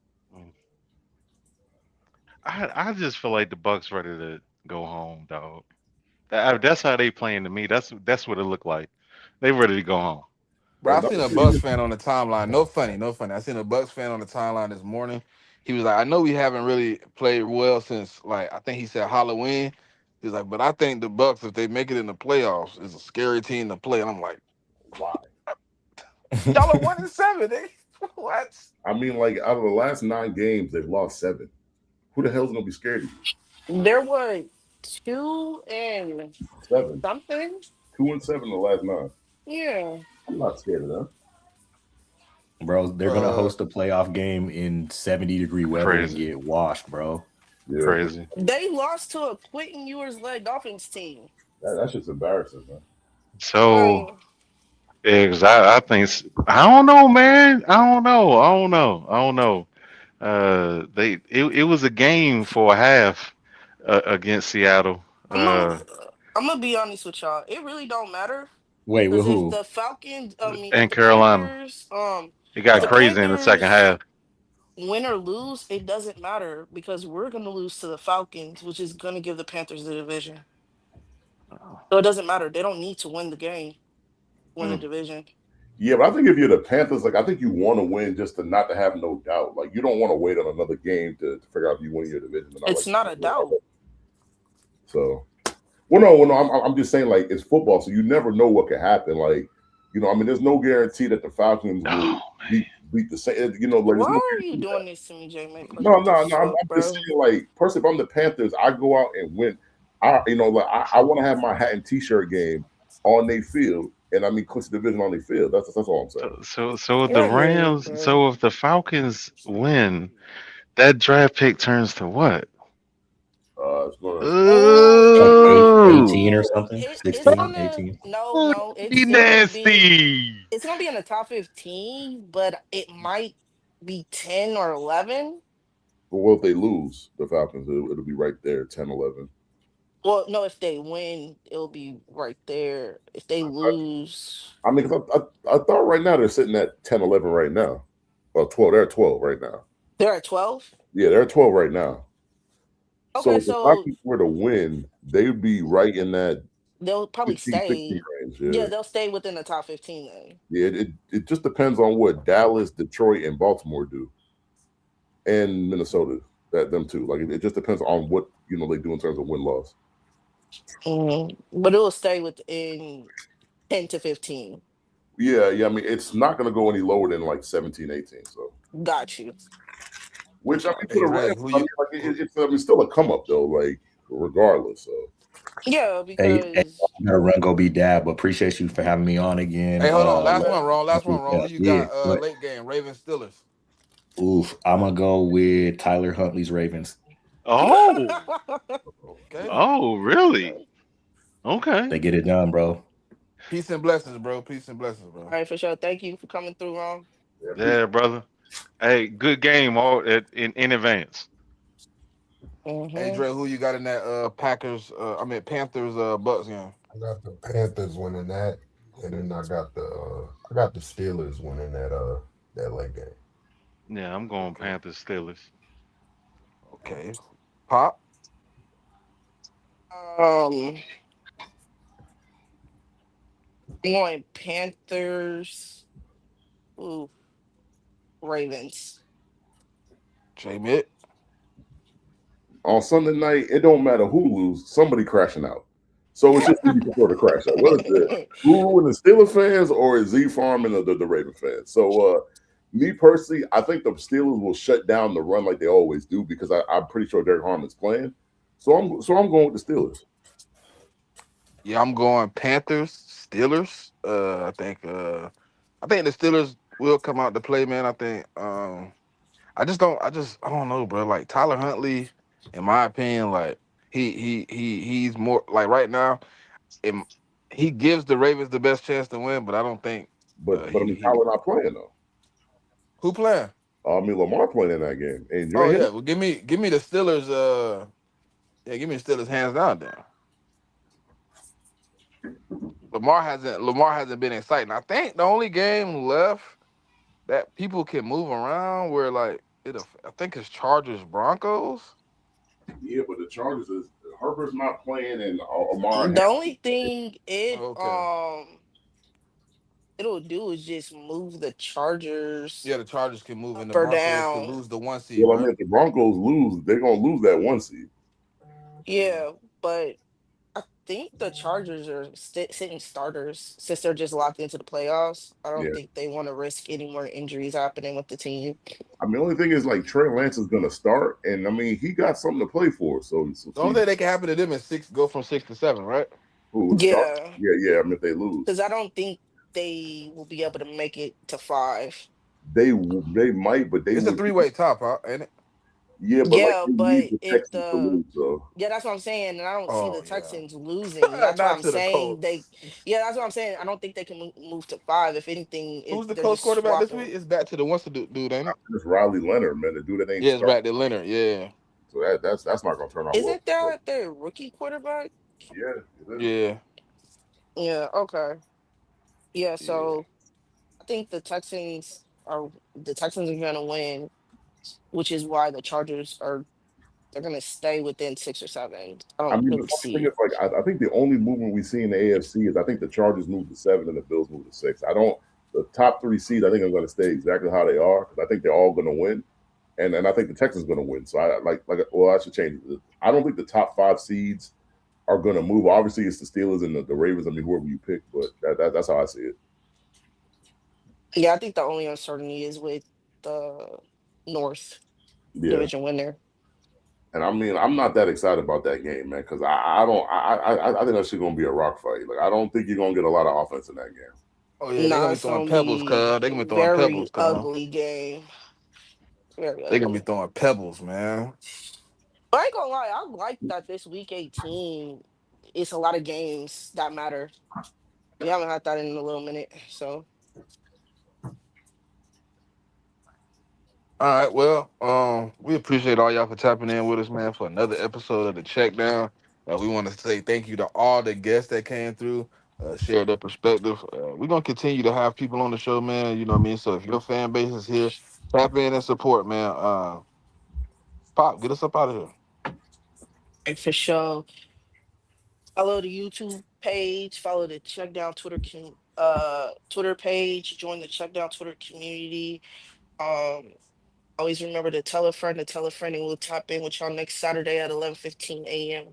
[SPEAKER 2] I just feel like the Bucks ready to go home, dog. That's how they playing to me. That's what it looked like. They ready to go home.
[SPEAKER 1] Bro, I seen
[SPEAKER 6] Another
[SPEAKER 1] a
[SPEAKER 6] team
[SPEAKER 1] Bucks
[SPEAKER 6] is
[SPEAKER 1] fan on the timeline. No funny, no funny. I seen a Bucks fan on the timeline this morning. He was like, I know we haven't really played well since, like, I think he said Halloween. He's like, but I think the Bucks, if they make it in the playoffs, is a scary team to play. And I'm like,
[SPEAKER 6] why?
[SPEAKER 1] y'all are 1-7. Eh? What?
[SPEAKER 6] I mean, like out of the last 9 games, they've lost 7. Who the hell's gonna be scared of you?
[SPEAKER 3] There were 2 and
[SPEAKER 6] 7,
[SPEAKER 3] something.
[SPEAKER 6] 2-7 in the last 9.
[SPEAKER 3] Yeah.
[SPEAKER 6] I'm not scared of them.
[SPEAKER 7] Bro, they're gonna host a playoff game in 70-degree weather and
[SPEAKER 2] Crazy,
[SPEAKER 7] get washed, bro.
[SPEAKER 6] Yeah,
[SPEAKER 2] crazy.
[SPEAKER 3] They lost to a Quentin Ewers-led Dolphins team.
[SPEAKER 6] that's just embarrassing, man.
[SPEAKER 2] So,
[SPEAKER 3] Like,
[SPEAKER 2] I think I don't know, man. I don't know. It was a game for a half against Seattle.
[SPEAKER 3] I'm gonna I'm gonna be honest with y'all. It really don't matter
[SPEAKER 7] Wait, with
[SPEAKER 3] because if
[SPEAKER 7] who?
[SPEAKER 3] the Falcons, if
[SPEAKER 2] And
[SPEAKER 3] the
[SPEAKER 2] Carolina.
[SPEAKER 3] Panthers,
[SPEAKER 2] It
[SPEAKER 3] if
[SPEAKER 2] got
[SPEAKER 3] the
[SPEAKER 2] crazy in the second
[SPEAKER 3] Panthers
[SPEAKER 2] half.
[SPEAKER 3] win or lose, it doesn't matter because we're gonna lose to the Falcons, which is gonna give the Panthers the division. So it doesn't matter. They don't need to win the game, win the
[SPEAKER 2] Mm.
[SPEAKER 3] division.
[SPEAKER 6] Yeah, but I think if you're the Panthers, like I think you want to win just to not to have no doubt. Like you don't want to wait on another game to figure out if you win your division or not.
[SPEAKER 3] It's not a doubt.
[SPEAKER 6] So, well, no. I'm just saying like it's football, so you never know what could happen. Like, I mean, there's no guarantee that the Falcons will
[SPEAKER 2] Oh
[SPEAKER 6] beat the same. Like there's
[SPEAKER 3] Why
[SPEAKER 6] no
[SPEAKER 3] are you
[SPEAKER 6] guarantee
[SPEAKER 3] doing
[SPEAKER 6] that.
[SPEAKER 3] this to me, JMIK? Like,
[SPEAKER 6] No,
[SPEAKER 3] what the
[SPEAKER 6] no, no. I'm
[SPEAKER 3] fuck,
[SPEAKER 6] just
[SPEAKER 3] bro?
[SPEAKER 6] saying, like, personally, if I'm the Panthers, I go out and win. I want to have my hat and T-shirt game on their field, and I mean, clinch the division on their field. That's all I'm saying.
[SPEAKER 2] so if the
[SPEAKER 3] I get it,
[SPEAKER 2] Rams,
[SPEAKER 3] bro.
[SPEAKER 2] so if the Falcons win, that draft pick turns to what?
[SPEAKER 6] It's going to
[SPEAKER 7] Like
[SPEAKER 2] Oh,
[SPEAKER 7] 18 or something?
[SPEAKER 3] It's
[SPEAKER 7] 16,
[SPEAKER 3] gonna
[SPEAKER 7] 18.
[SPEAKER 3] no, it's
[SPEAKER 2] be
[SPEAKER 3] still gonna be
[SPEAKER 2] nasty.
[SPEAKER 3] it's gonna be in the top 15, but it might be 10 or 11.
[SPEAKER 6] But what if they lose the Falcons? It'll be right there, 10, 11.
[SPEAKER 3] Well, no, if they win, it'll be right there. If they lose,
[SPEAKER 6] I mean, 'cause I thought right now they're sitting at 10, 11 right now. Well, 12. They're at 12 right now.
[SPEAKER 3] they're at 12.
[SPEAKER 6] Yeah, they're at 12 right now. So
[SPEAKER 3] Okay,
[SPEAKER 6] if the
[SPEAKER 3] so
[SPEAKER 6] Falcons were to win, they would be right in that
[SPEAKER 3] they'll probably
[SPEAKER 6] 15, 16
[SPEAKER 3] stay.
[SPEAKER 6] range.
[SPEAKER 3] Yeah,
[SPEAKER 6] Yeah.
[SPEAKER 3] they'll stay within the top 15 then.
[SPEAKER 6] Yeah, it just depends on what Dallas, Detroit, and Baltimore do, and Minnesota. Them too. Like it just depends on what they do in terms of win loss.
[SPEAKER 3] But it will stay within 10 to 15.
[SPEAKER 6] Yeah. I mean, it's not going to go any lower than like 17, 18. So,
[SPEAKER 3] Got you.
[SPEAKER 6] which I mean,
[SPEAKER 1] Hey,
[SPEAKER 6] for the
[SPEAKER 1] Dre,
[SPEAKER 6] Rams,
[SPEAKER 1] who
[SPEAKER 6] I mean,
[SPEAKER 1] you?
[SPEAKER 6] like it's still a come up though. Like regardless. So
[SPEAKER 3] Yeah,
[SPEAKER 7] Hey,
[SPEAKER 3] because
[SPEAKER 7] I gotta run go be dad, but appreciate you for having me on again.
[SPEAKER 1] Hey, hold on. Last
[SPEAKER 6] yeah.
[SPEAKER 1] one, wrong. Last one, wrong.
[SPEAKER 7] Yeah,
[SPEAKER 1] Who you
[SPEAKER 7] yeah,
[SPEAKER 1] got?
[SPEAKER 7] but
[SPEAKER 1] Late game, Ravens, Steelers.
[SPEAKER 7] oof, I'm gonna go with Tyler Huntley's Ravens.
[SPEAKER 2] Oh,
[SPEAKER 1] Okay.
[SPEAKER 2] oh, really?
[SPEAKER 3] Okay.
[SPEAKER 2] Okay.
[SPEAKER 7] They get it done, bro.
[SPEAKER 1] Peace and blessings, bro. Peace and blessings,
[SPEAKER 3] All
[SPEAKER 1] bro.
[SPEAKER 3] right, for sure. Thank you for coming through, Ron.
[SPEAKER 6] Yeah,
[SPEAKER 2] Yeah, brother. Hey, good game all in advance.
[SPEAKER 1] Hey,
[SPEAKER 3] Mm-hmm.
[SPEAKER 1] Dre, who you got in that Packers? Panthers, Bucks game.
[SPEAKER 4] I got the Panthers winning that, and then I got the Steelers winning that late game.
[SPEAKER 2] Yeah, I'm going
[SPEAKER 1] Okay.
[SPEAKER 2] Panthers Steelers.
[SPEAKER 1] Okay. Pop.
[SPEAKER 3] I'm going Panthers. Ooh, Ravens.
[SPEAKER 1] JMIK.
[SPEAKER 6] on Sunday night, it don't matter who lose, somebody crashing out. So it's just who you prefer to crash out. What is it? Who in the Steelers fans or is Z Farm and the Raven fans? So me personally, I think the Steelers will shut down the run like they always do because I'm pretty sure Derek Harmon's playing. So I'm going with the Steelers.
[SPEAKER 1] Yeah, I'm going Panthers, Steelers. I think the Steelers will come out to play, man. I don't know, bro. Like Tyler Huntley, in my opinion, like he's more like right now. in- he gives the Ravens the best chance to win, but I don't think
[SPEAKER 6] But I mean, Tyler not playing though.
[SPEAKER 1] who playing.
[SPEAKER 6] I mean, Lamar playing in that game, and you
[SPEAKER 1] Oh
[SPEAKER 6] ain't
[SPEAKER 1] yeah,
[SPEAKER 6] hit.
[SPEAKER 1] well give me the Steelers. Yeah, give me the Steelers hands down. Then Lamar hasn't been exciting. I think the only game left that people can move around where like I think it's Chargers Broncos.
[SPEAKER 6] Yeah, but the Chargers is Herbert's not playing, and Amar.
[SPEAKER 3] The only thing
[SPEAKER 1] Okay.
[SPEAKER 3] it'll do is just move the Chargers
[SPEAKER 1] Yeah, the Chargers can move, and
[SPEAKER 3] up
[SPEAKER 1] the
[SPEAKER 3] or
[SPEAKER 1] Broncos could
[SPEAKER 3] down.
[SPEAKER 1] lose the 1 seed,
[SPEAKER 6] Well, I mean,
[SPEAKER 1] right?
[SPEAKER 6] if the Broncos lose, they're gonna lose that 1 seed.
[SPEAKER 3] Yeah, but I think the Chargers are sitting starters since they're just locked into the playoffs. I don't
[SPEAKER 6] Yeah,
[SPEAKER 3] think they want to risk any more injuries happening with the team.
[SPEAKER 6] I mean, the only thing is like Trey Lance is gonna start, and I mean he got something to play for. So
[SPEAKER 1] The only thing that can happen to them is go from 6 to 7, right?
[SPEAKER 6] who the Chargers?
[SPEAKER 3] Yeah,
[SPEAKER 6] Yeah. I mean, if they lose,
[SPEAKER 3] because I don't think they will be able to make it to 5.
[SPEAKER 6] they might, but they
[SPEAKER 1] It's a
[SPEAKER 6] would.
[SPEAKER 1] 3-way top, huh? Ain't it?
[SPEAKER 6] Yeah, but like
[SPEAKER 3] Yeah,
[SPEAKER 6] they need
[SPEAKER 3] but
[SPEAKER 6] the
[SPEAKER 3] if
[SPEAKER 6] Texans to lose. So
[SPEAKER 3] yeah, that's what I'm saying, and I don't see the
[SPEAKER 1] Oh yeah.
[SPEAKER 3] Texans losing. That's why
[SPEAKER 1] Not
[SPEAKER 3] I'm
[SPEAKER 1] to the
[SPEAKER 3] saying
[SPEAKER 1] Colts.
[SPEAKER 3] that's what I'm saying. I don't think they can move to 5. If anything,
[SPEAKER 1] Who's the
[SPEAKER 3] they're
[SPEAKER 1] Colts
[SPEAKER 3] just
[SPEAKER 1] quarterback this week?
[SPEAKER 3] swapping.
[SPEAKER 1] It's back to the what's the dude, ain't it?
[SPEAKER 6] it's Riley Leonard, man, the dude that ain't
[SPEAKER 1] Yeah, it's
[SPEAKER 6] start.
[SPEAKER 1] back to Leonard. Yeah.
[SPEAKER 6] So that's not gonna turn out well.
[SPEAKER 3] Isn't that their rookie quarterback?
[SPEAKER 6] Yeah, it is.
[SPEAKER 1] Yeah.
[SPEAKER 3] Yeah. Okay. Yeah.
[SPEAKER 1] Yeah.
[SPEAKER 3] So I think the Texans are gonna win, which is why the Chargers they're gonna stay within 6 or 7. I
[SPEAKER 6] I
[SPEAKER 3] don't
[SPEAKER 6] mean, the
[SPEAKER 3] really
[SPEAKER 6] funny thing
[SPEAKER 3] see.
[SPEAKER 6] is, like, I think the only movement we see in the AFC is I think the Chargers moved to 7 and the Bills moved to 6. I don't. The top 3 seeds, I think, are going to stay exactly how they are because I think they're all going to win, and I think the Texans going to win. So I well, I should change it. I don't think the top 5 seeds are going to move. Obviously, it's the Steelers and the Ravens. I mean, whoever you pick, but that's how I see it.
[SPEAKER 3] Yeah, I think the only uncertainty is with the North
[SPEAKER 6] Yeah.
[SPEAKER 3] division winner.
[SPEAKER 6] And I mean, I'm not that excited about that game, man, because I think that's going to be a rock fight. Like, I don't think you're going to get a lot of offense in that game.
[SPEAKER 1] Oh yeah, they're
[SPEAKER 3] No,
[SPEAKER 1] gonna be
[SPEAKER 3] it's
[SPEAKER 1] throwing
[SPEAKER 3] gonna
[SPEAKER 1] pebbles, cuz.
[SPEAKER 3] be
[SPEAKER 1] They're gonna be throwing pebbles,
[SPEAKER 3] very
[SPEAKER 1] cuz.
[SPEAKER 3] ugly game. Very
[SPEAKER 1] They're gonna be
[SPEAKER 3] ugly.
[SPEAKER 1] throwing pebbles, man.
[SPEAKER 3] But I ain't gonna lie, I like that this week 18. It's a lot of games that matter. We haven't had that in a little minute, so
[SPEAKER 1] All right, well, we appreciate all y'all for tapping in with us, man, for another episode of the Check Down. We want to say thank you to all the guests that came through, shared their perspective. We're gonna continue to have people on the show, man. You know what I mean? So if your fan base is here, tap in and support, man. Pop, get us up out of here.
[SPEAKER 3] for sure. Follow the YouTube page. Follow the Check Down Twitter page. Join the Check Down Twitter community. Um, always remember to tell a friend to tell a friend, and we'll tap in with y'all next Saturday at 11:15 a.m.